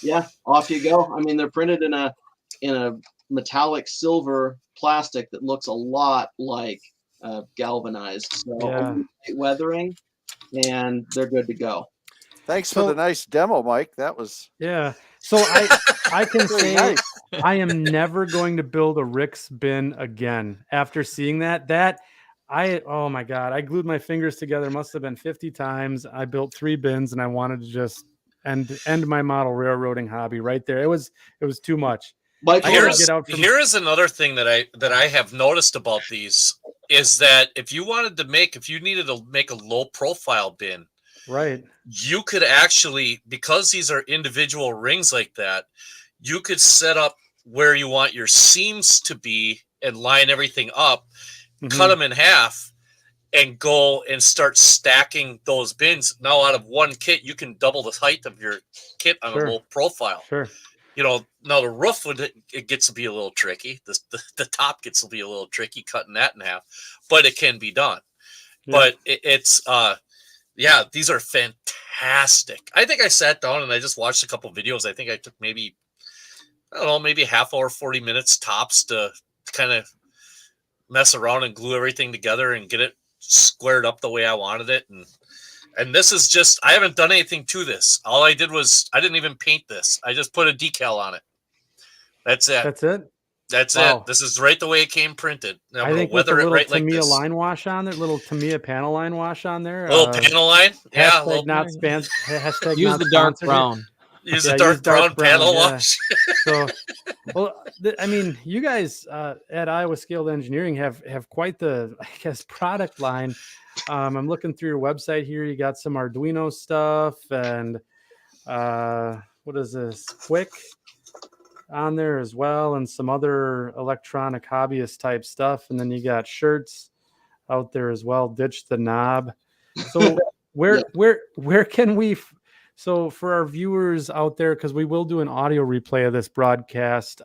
Yeah, off you go. I mean, they're printed in a metallic silver plastic that looks a lot like galvanized. So weathering, and they're good to go. Thanks for the nice demo, Mike. That was So I can say nice. I am never going to build a Rick's bin again after seeing that. Oh my God, I glued my fingers together. Must have been 50 times. I built 3 bins, and I wanted to just end my model railroading hobby right there. It was too much. Mike, here is another thing that I have noticed about these is that if you needed to make a low profile bin, right, you could actually, because these are individual rings like that, you could set up where you want your seams to be and line everything up, cut them in half, and go and start stacking those bins. Now, out of one kit, you can double the height of your kit on a low profile. Sure. Now the roof it gets to be a little tricky. The top gets to be a little tricky cutting that in half, but it can be done. Yeah. But it's these are fantastic. I think I sat down and I just watched a couple videos. I think I took maybe half hour, 40 minutes tops to kind of mess around and glue everything together and get it squared up the way I wanted it. And this is just, I haven't done anything to this. All I did was, I didn't even paint this. I just put a decal on it. That's it. That's it. This is right the way it came printed. Now I think with a little Tamiya line wash on there, little Tamiya panel line wash on there. Little panel line? Yeah. Hashtag use the dark brown. Use the dark brown panel wash. So, I mean, you guys at Iowa Scaled Engineering have quite the, I guess, product line. I'm looking through your website here. You got some Arduino stuff and what is this? Quick on there as well, and some other electronic hobbyist type stuff. And then you got shirts out there as well. Ditch the knob. So where can we? So for our viewers out there, because we will do an audio replay of this broadcast,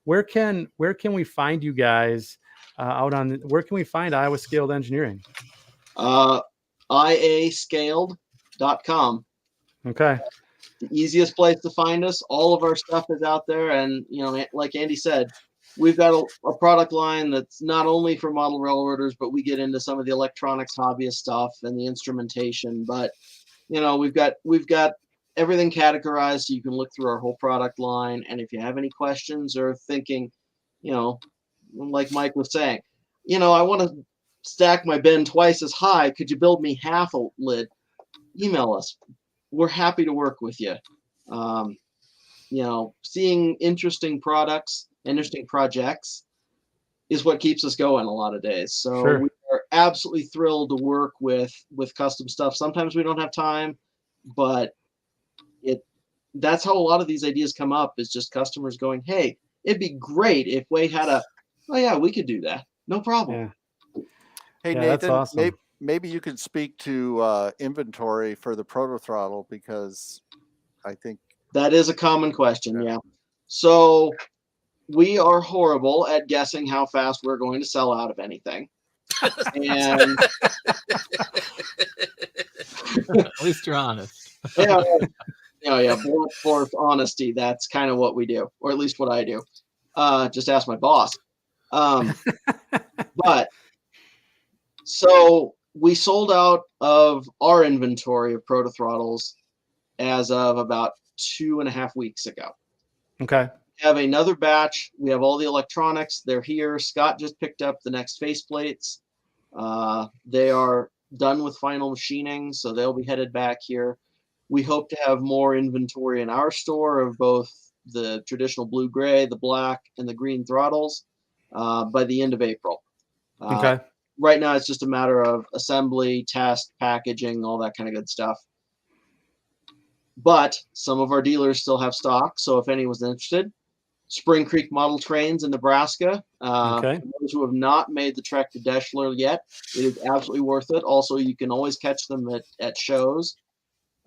where can we find you guys where can we find Iowa Scaled Engineering? IAScaled.com. Okay. The easiest place to find us. All of our stuff is out there. And, like Andy said, we've got a product line that's not only for model railroaders, but we get into some of the electronics hobbyist stuff and the instrumentation. But, we've got everything categorized so you can look through our whole product line. And if you have any questions or thinking, like Mike was saying, I want to stack my bin twice as high. Could you build me half a lid? Email us. We're happy to work with you. Seeing interesting products, interesting projects is what keeps us going a lot of days. So we are absolutely thrilled to work with custom stuff. Sometimes we don't have time, but that's how a lot of these ideas come up, is just customers going, hey, it'd be great if we had we could do that. No problem. Yeah. Hey, Nathan, that's awesome. Maybe you could speak to inventory for the ProtoThrottle, because I think that is a common question. Yeah. So we are horrible at guessing how fast we're going to sell out of anything. And at least you're honest. Yeah, for honesty, that's kind of what we do, or at least what I do. Just ask my boss. But so we sold out of our inventory of ProtoThrottles as of about 2.5 weeks ago. Okay. We have another batch. We have all the electronics. They're here. Scott just picked up the next faceplates. They are done with final machining, so they'll be headed back here. We hope to have more inventory in our store of both the traditional blue-gray, the black, and the green throttles by the end of April. Okay. Right now, it's just a matter of assembly, test, packaging, all that kind of good stuff. But some of our dealers still have stock, so if anyone's interested, Spring Creek model trains in Nebraska. Okay. For those who have not made the trek to Deschler yet, it is absolutely worth it. Also, you can always catch them at shows.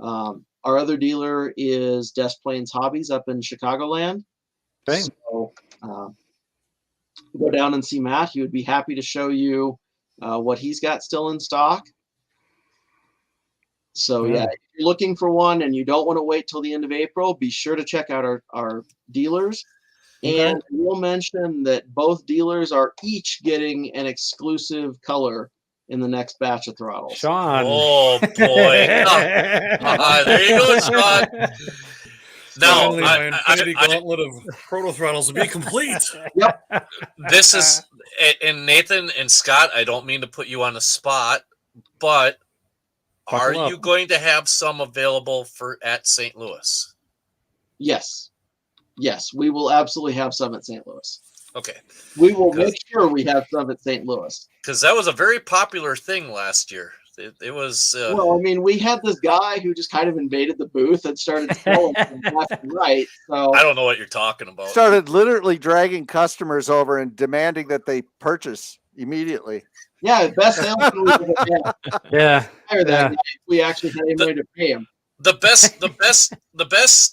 Our other dealer is Des Plaines Hobbies up in Chicagoland. Okay. So go down and see Matt. He would be happy to show you what he's got still in stock. So yeah, if you're looking for one and you don't want to wait till the end of April, be sure to check out our dealers. Okay. And we'll mention that both dealers are each getting an exclusive color in the next batch of throttles. Sean. Oh boy! There you go, Sean. Now, Finally, my infinity gauntlet of ProtoThrottles will be complete. Yep. This is, and Nathan and Scott, I don't mean to put you on the spot, but are Buckle you up. going to have some available at St. Louis? Yes. Yes, we will absolutely have some at St. Louis. Okay. We will make sure we have some at St. Louis. Because that was a very popular thing last year. It was. Well, I mean, we had this guy who just kind of invaded the booth and started selling them left and right. So I don't know what you're talking about. Started literally dragging customers over and demanding that they purchase immediately. yeah, best salesman we ever had. Yeah. Hire that guy if we actually had any way to pay him. The best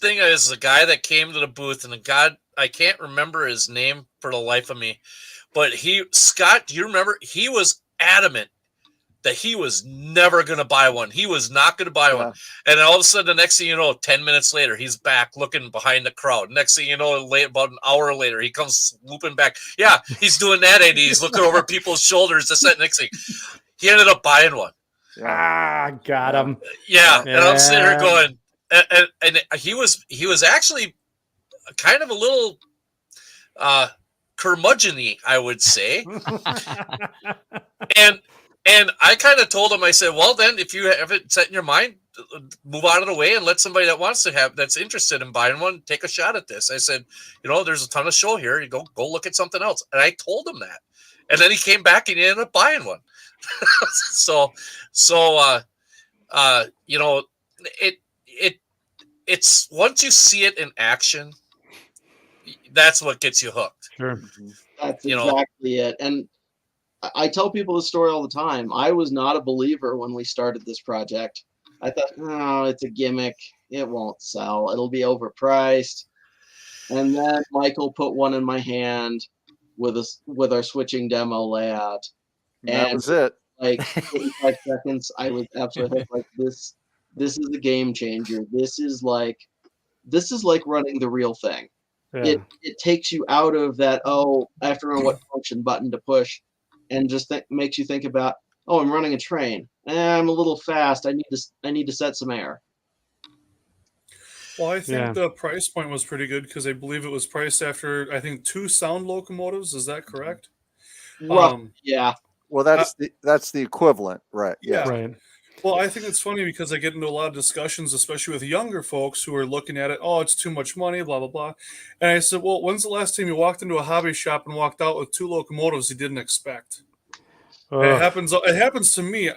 thing is the guy that came to the booth, and I can't remember his name for the life of me, but Scott, do you remember? He was adamant that he was never going to buy one. He was not going to buy one. And all of a sudden, the next thing you know, 10 minutes later, he's back looking behind the crowd. Next thing you know, about an hour later, he comes swooping back. Yeah, he's doing that, and he's looking over people's shoulders. Next thing, he ended up buying one. Got him. Yeah, and I'm sitting here going, and he was actually kind of a little curmudgeon-y, I would say. And I kind of told him, I said, well, then if you have it set in your mind, move out of the way and let somebody that's interested in buying one take a shot at this. I said, there's a ton of show here. You go look at something else. And I told him that. And then he came back and he ended up buying one. It's once you see it in action, that's what gets you hooked. Sure. That's exactly it. And I tell people the story all the time. I was not a believer when we started this project. I thought, no, it's a gimmick. It won't sell. It'll be overpriced. And then Michael put one in my hand with our switching demo layout. That was it. Like 45 seconds, I was absolutely hooked. Like this is a game changer. This is like running the real thing. Yeah. It takes you out of that, I have to remember what function button to push, and just makes you think about, I'm running a train. I'm a little fast. I need to set some air. Well, I think the price point was pretty good because I believe it was priced after, I think, 2 sound locomotives. Is that correct? Yeah. Well, that's the equivalent, right? Yeah. Right. Well, I think it's funny because I get into a lot of discussions, especially with younger folks who are looking at it. Oh, it's too much money, blah, blah, blah. And I said, well, when's the last time you walked into a hobby shop and walked out with 2 locomotives you didn't expect? And it happens to me,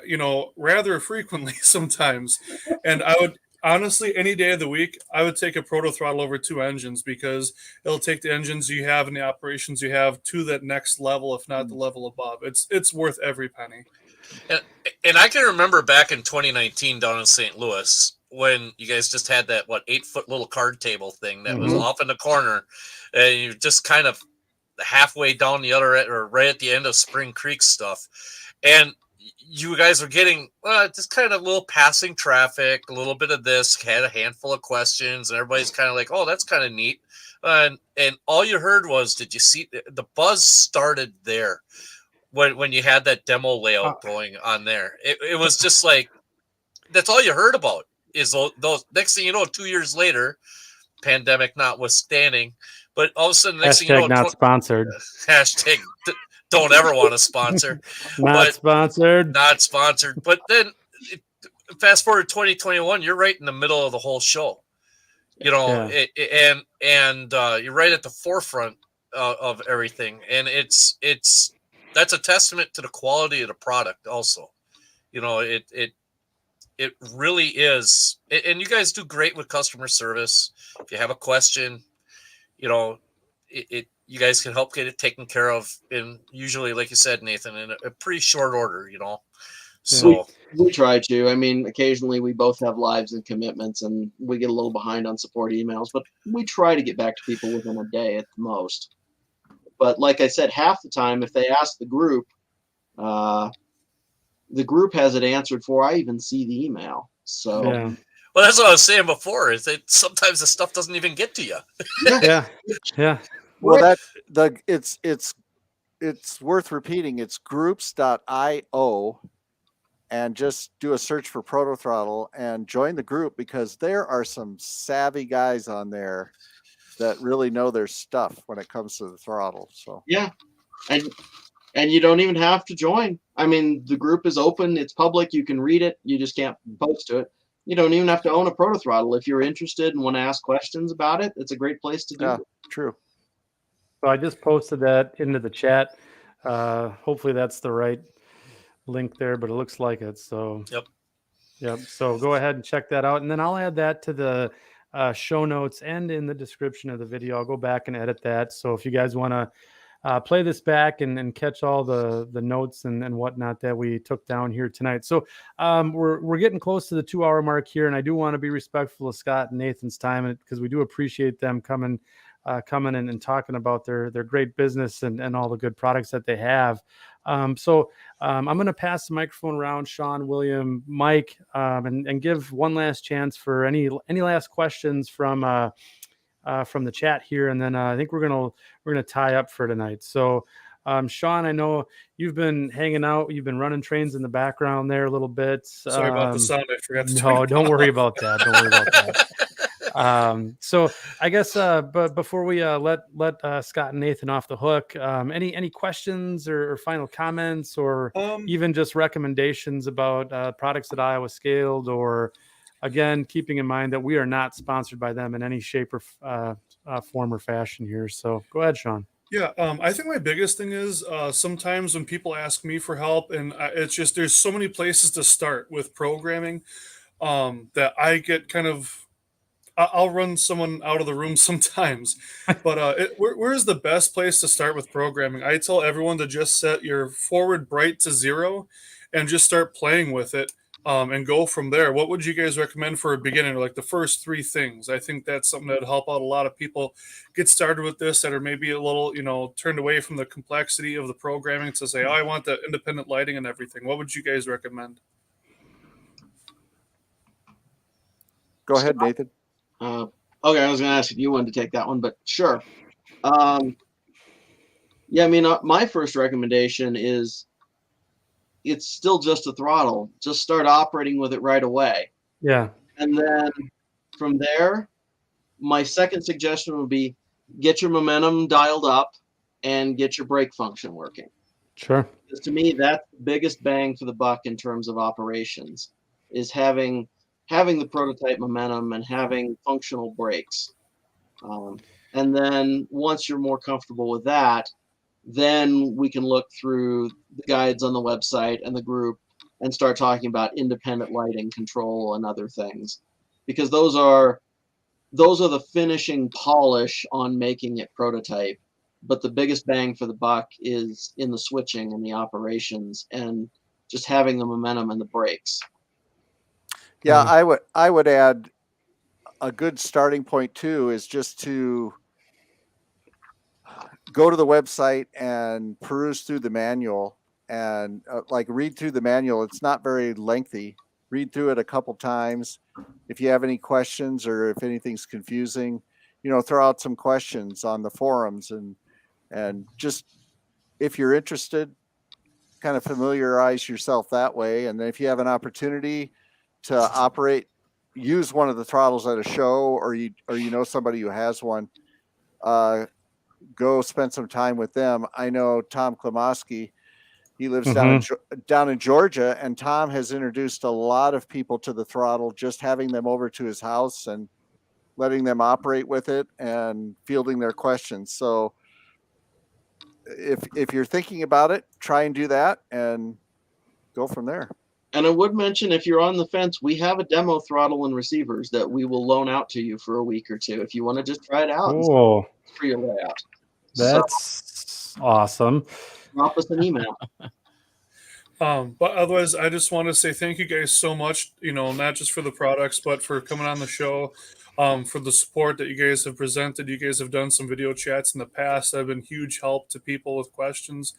rather frequently sometimes. And I would honestly, any day of the week, I would take a ProtoThrottle over 2 engines because it'll take the engines you have and the operations you have to that next level, if not the level above. It's worth every penny. And I can remember back in 2019 down in St. Louis when you guys just had that 8-foot little card table thing that was off in the corner, and you just kind of halfway down the other end, or right at the end of Spring Creek stuff, and you guys were getting just kind of a little passing traffic, a little bit of this, had a handful of questions, and everybody's kind of like, oh, that's kind of neat. And all you heard was, did you see the buzz started there when you had that demo layout going on there? It was just like, that's all you heard about is those. Next thing you know, 2 years later, pandemic notwithstanding, but all of a sudden, next thing you know, Not sponsored. Hashtag don't ever want to sponsor. Not sponsored. Not sponsored. But then fast forward 2021, you're right in the middle of the whole show. You know, and you're right at the forefront of everything, and that's a testament to the quality of the product. Also, you know, it really is, and you guys do great with customer service. If you have a question, you know, you guys can help get it taken care of in, usually, like you said, Nathan, in a pretty short order. You know, so. We try to. I mean, occasionally we both have lives and commitments, and we get a little behind on support emails, but we try to get back to people within a day at the most. But like I said, half the time, if they ask the group has it answered before I even see the email. So, well, that's what I was saying before. Is that sometimes the stuff doesn't even get to you. Yeah. Well, it's worth repeating. It's groups.io. And just do a search for ProtoThrottle and join the group, because there are some savvy guys on there that really know their stuff when it comes to the throttle. So yeah, and you don't even have to join. I mean, the group is open; it's public. You can read it. You just can't post to it. You don't even have to own a ProtoThrottle. If you're interested and want to ask questions about it, it's a great place to do it. True. So I just posted that into the chat. Hopefully that's the right link there, but it looks like it. So yep. So go ahead and check that out, and then I'll add that to the show notes and in the description of the video. I'll go back and edit that. So if you guys want to play this back and catch all the notes and whatnot that we took down here tonight. So we're getting close to the 2-hour mark here, and I do want to be respectful of Scott and Nathan's time, because we do appreciate them coming and talking about their great business and all the good products that they have. So I'm going to pass the microphone around, Sean, William, Mike, and give one last chance for any last questions from the chat here, and then I think we're gonna tie up for tonight. So, Sean, I know you've been hanging out, you've been running trains in the background there a little bit. Sorry about the sound. I forgot to. No, don't worry about that. Don't worry about that. So I guess, but before we let Scott and Nathan off the hook, any questions or final comments, or even just recommendations about products that Iowa Scaled, or again, keeping in mind that we are not sponsored by them in any shape or form or fashion here. So go ahead, Sean. Yeah, I think my biggest thing is sometimes when people ask me for help, and it's just there's so many places to start with programming that I get kind of. I'll run someone out of the room sometimes, but where's the best place to start with programming? I tell everyone to just set your forward bright to 0 and just start playing with it and go from there. What would you guys recommend for a beginner? Like the first 3 things. I think that's something that would help out a lot of people get started with this that are maybe a little, turned away from the complexity of the programming to say, oh, I want the independent lighting and everything. What would you guys recommend? Go ahead, Nathan. Okay, I was going to ask if you wanted to take that one, but sure. Yeah, I mean, my first recommendation is it's still just a throttle. Just start operating with it right away. Yeah. And then from there, my second suggestion would be get your momentum dialed up and get your brake function working. Sure. Because to me, that's the biggest bang for the buck in terms of operations, is having the prototype momentum and having functional brakes. And then once you're more comfortable with that, then we can look through the guides on the website and the group and start talking about independent lighting control and other things, because those are the finishing polish on making it prototype. But the biggest bang for the buck is in the switching and the operations and just having the momentum and the brakes. Yeah, I would add a good starting point too is just to go to the website and peruse through the manual and read through the manual. It's not very lengthy. Read through it a couple times. If you have any questions or if anything's confusing, throw out some questions on the forums and just, if you're interested, kind of familiarize yourself that way. And then if you have an opportunity to use one of the throttles at a show, or you know somebody who has one, go spend some time with them. I know Tom Klimovsky. He lives down in Georgia, and Tom has introduced a lot of people to the throttle, just having them over to his house and letting them operate with it and fielding their questions. So if you're thinking about it, try and do that and go from there. And I would mention, if you're on the fence, we have a demo throttle and receivers that we will loan out to you for a week or two if you want to just try it out. Oh, For your layout. that's awesome. Drop us an email. But otherwise, I just want to say thank you guys so much, not just for the products, but for coming on the show, for the support that you guys have presented. You guys have done some video chats in the past that have been huge help to people with questions.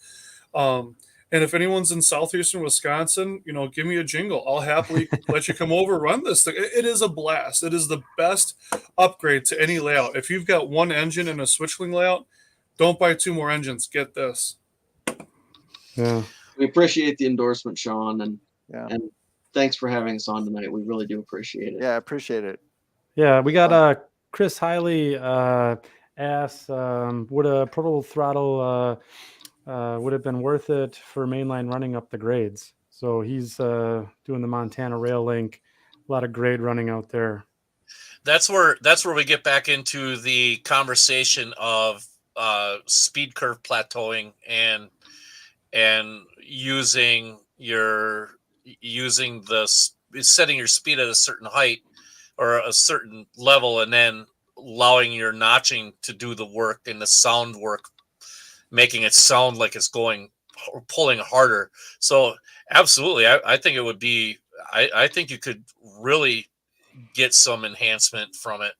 And if anyone's in southeastern Wisconsin, give me a jingle. I'll happily let you come over, run this thing. It is a blast. It is the best upgrade to any layout. If you've got one engine in a switchling layout, don't buy 2 more engines. Get this. Yeah. We appreciate the endorsement, Sean, and thanks for having us on tonight. We really do appreciate it. Yeah, I appreciate it. Yeah, we got Chris Hiley asks, would a ProtoThrottle would have been worth it for mainline running up the grades? So he's doing the Montana Rail Link, a lot of grade running out there. That's where we get back into the conversation of speed curve plateauing and setting your speed at a certain height or a certain level, and then allowing your notching to do the work and the sound work, making it sound like it's pulling harder. So absolutely, I think it would be, I think you could really get some enhancement from it,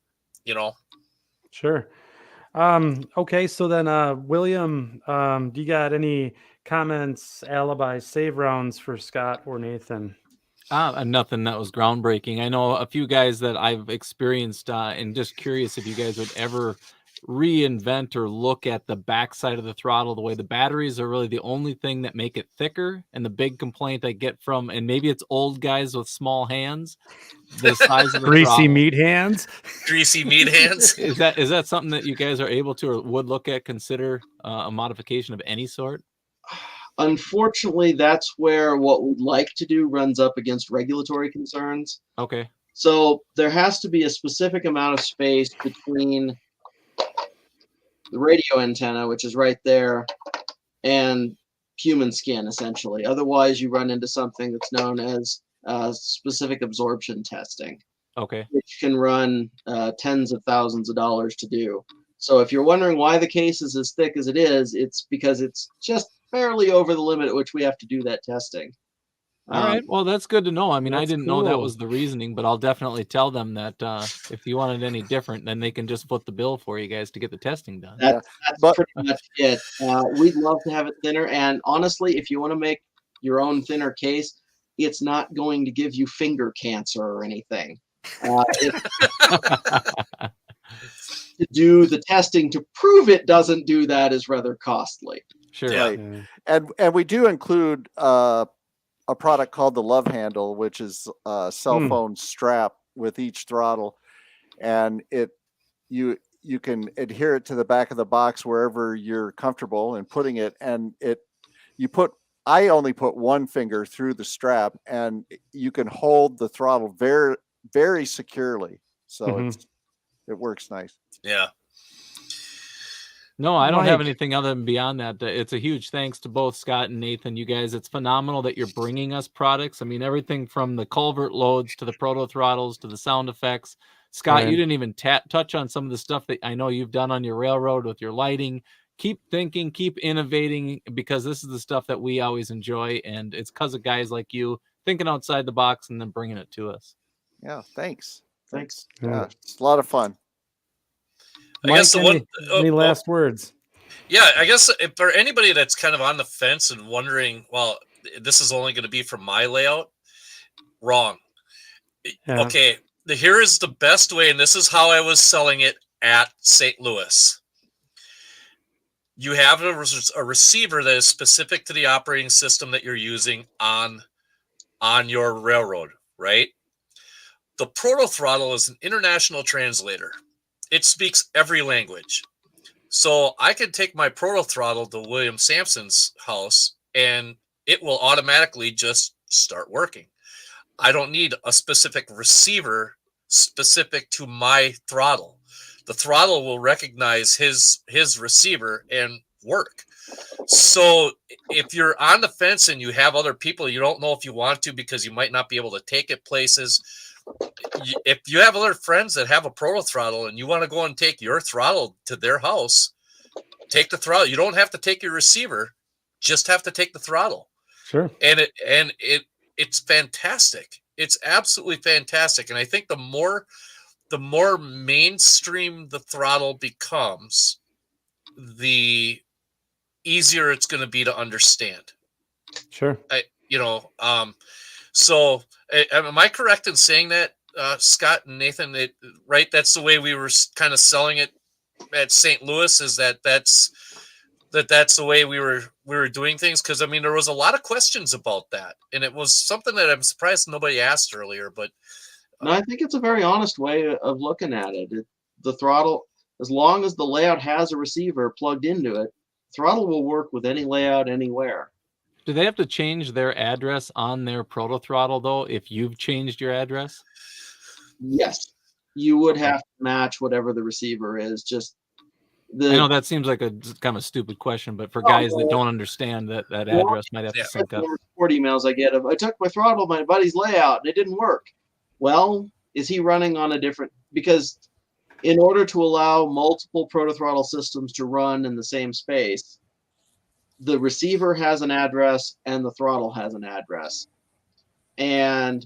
Sure. Okay, so then William, do you got any comments, alibi, save rounds for Scott or Nathan? Nothing that was groundbreaking. I know a few guys that I've experienced, and just curious if you guys would ever reinvent or look at the backside of the throttle. The way the batteries are really the only thing that make it thicker, and the big complaint I get from, and maybe it's old guys with small hands, the size of the greasy throttle. meat hands. Greasy meat hands. Is that something that you guys are able to or would look at, consider a modification of any sort? Unfortunately, that's where what we'd like to do runs up against regulatory concerns. Okay. So there has to be a specific amount of space between the radio antenna, which is right there, and human skin, essentially. Otherwise, you run into something that's known as specific absorption testing. Okay. Which can run tens of thousands of dollars to do. So if you're wondering why the case is as thick as it is, it's because it's just barely over the limit at which we have to do that testing. All right. Well, that's good to know. I mean, I That's didn't know that cool. was the reasoning, but I'll definitely tell them that if you wanted any different, then they can just foot the bill for you guys to get the testing done. That's pretty much it. We'd love to have it thinner. And honestly, if you want to make your own thinner case, it's not going to give you finger cancer or anything. To do the testing to prove it doesn't do that is rather costly. Sure. Yeah. Right. And we do include a product called the Love Handle, which is a cell phone strap with each throttle, and you can adhere it to the back of the box wherever you're comfortable in putting it, and I only put one finger through the strap, and you can hold the throttle very, very securely. So it works nice. Yeah. No, I don't have Mike. anything other than beyond that. It's a huge thanks to both Scott and Nathan. You guys, it's phenomenal that you're bringing us products. I mean, everything from the culvert loads to the ProtoThrottles to the sound effects. Scott, you didn't even touch on some of the stuff that I know you've done on your railroad with your lighting. Keep thinking, keep innovating, because this is the stuff that we always enjoy. And it's because of guys like you thinking outside the box and then bringing it to us. Yeah, thanks. Yeah. It's a lot of fun. I guess any last words? Yeah, I guess if for anybody that's kind of on the fence and wondering, well, this is only going to be for my layout, wrong. Yeah. Okay, here is the best way, and this is how I was selling it at St. Louis. You have a receiver that is specific to the operating system that you're using on your railroad, right? The ProtoThrottle is an international translator. It speaks every language. So I can take my ProtoThrottle to William Sampson's house and it will automatically just start working. I don't need a specific receiver specific to my throttle. The throttle will recognize his receiver and work. So if you're on the fence and you have other people, you don't know if you want to because you might not be able to take it places. If you have other friends that have a ProtoThrottle and you want to go and take your throttle to their house, take the throttle. You don't have to take your receiver, just have to take the throttle. Sure. And it's fantastic. It's absolutely fantastic. And I think the more mainstream the throttle becomes, the easier it's going to be to understand. Sure. So am I correct in saying that, Scott and Nathan, right? That's the way we were kind of selling it at St. Louis, is that's the way we were doing things. Cause I mean, there was a lot of questions about that, and it was something that I'm surprised nobody asked earlier, but no, I think it's a very honest way of looking at it. The throttle, as long as the layout has a receiver plugged into it, throttle will work with any layout anywhere. Do they have to change their address on their ProtoThrottle though if you've changed your address? Yes, you would have to match whatever the receiver is. Just I know that seems like a kind of a stupid question, but for guys that don't understand that address might have to sync up. Support emails I get of, I took my throttle, my buddy's layout, and it didn't work. Well, is he running on a different? Because in order to allow multiple ProtoThrottle systems to run in the same space, the receiver has an address and the throttle has an address. And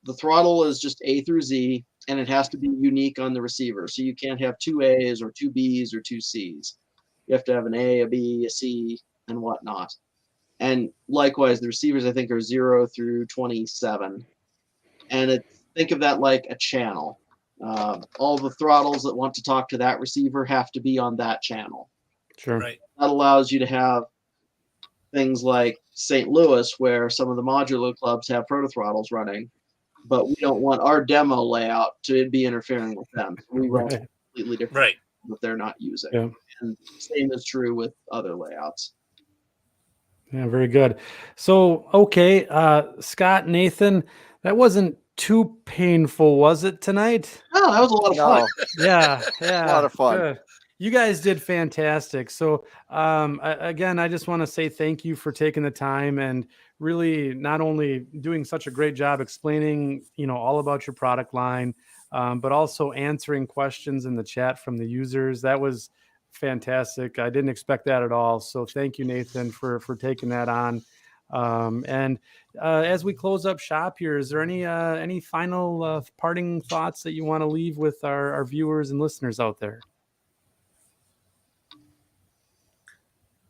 the throttle is just A through Z, and it has to be unique on the receiver. So you can't have two A's or two B's or two C's. You have to have an A, a B, a C, and whatnot. And likewise, the receivers, I think, are 0 through 27. And think of that like a channel. All the throttles that want to talk to that receiver have to be on that channel. Sure. right. That allows you to have things like St. Louis, where some of the modular clubs have ProtoThrottles running, but we don't want our demo layout to be interfering with them. We run Right. completely different Right. that they're not using. Yeah. And same is true with other layouts. Yeah, very good. So, okay, Scott, Nathan, that wasn't too painful, was it tonight? Oh, that was a lot of fun. Yeah, yeah. A lot of fun. Good. You guys did fantastic. So, again, I just want to say thank you for taking the time and really not only doing such a great job explaining, all about your product line, but also answering questions in the chat from the users. That was fantastic. I didn't expect that at all. So thank you, Nathan, for taking that on. And as we close up shop here, is there any final parting thoughts that you want to leave with our viewers and listeners out there?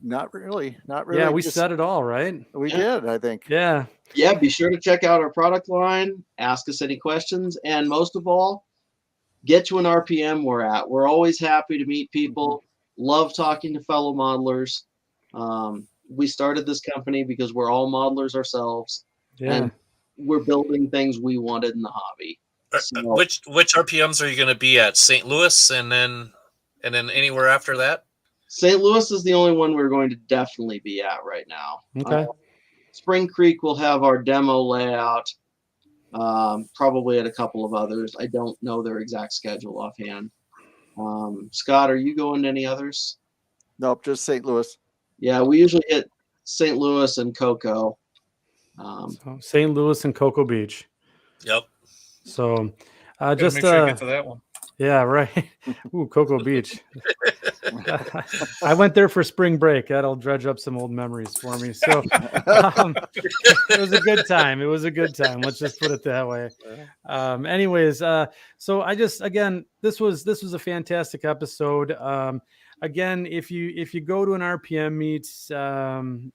Not really. Yeah, we said it all, right? We did, I think. Yeah. Yeah, be sure to check out our product line, ask us any questions, and most of all, get to an RPM we're at. We're always happy to meet people, love talking to fellow modelers. We started this company because we're all modelers ourselves, and we're building things we wanted in the hobby. So, Which RPMs are you going to be at? St. Louis and then anywhere after that? St. Louis is the only one we're going to definitely be at right now. Okay. Spring Creek will have our demo layout, probably at a couple of others. I don't know their exact schedule offhand. Scott, are you going to any others? Nope, just St. Louis. Yeah, we usually hit St. Louis and Cocoa. So St. Louis and Cocoa Beach. Yep. So Just just make sure you get to that one. yeah, right. Ooh, Cocoa Beach. I went there for spring break. That'll dredge up some old memories for me. So it was a good time. Let's just put it that way. Anyways, so again, this was a fantastic episode. Again, if you go to an RPM meet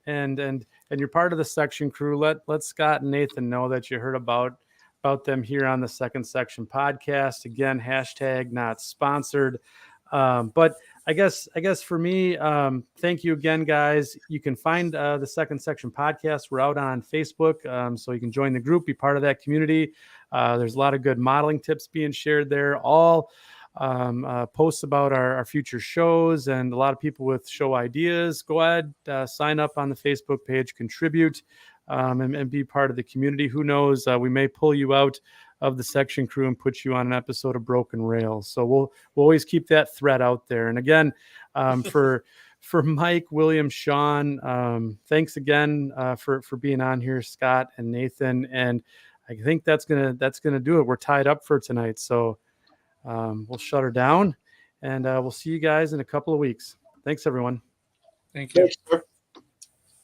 and you're part of the section crew, let Scott and Nathan know that you heard about them here on the Second Section podcast. Again, hashtag not sponsored. But I guess for me, thank you again, guys. You can find the Second Section podcast. We're out on Facebook, so you can join the group, be part of that community. There's a lot of good modeling tips being shared there. All posts about our future shows, and a lot of people with show ideas. Go ahead, sign up on the Facebook page, contribute, and be part of the community. Who knows? We may pull you out of the section crew and put you on an episode of Broken Rails. So we'll always keep that threat out there. And again, for Mike, William, Sean, thanks again for being on here, Scott and Nathan. And I think that's gonna do it. We're tied up for tonight, so we'll shut her down, and we'll see you guys in a couple of weeks. Thanks, everyone. Thank you. Thanks, sir.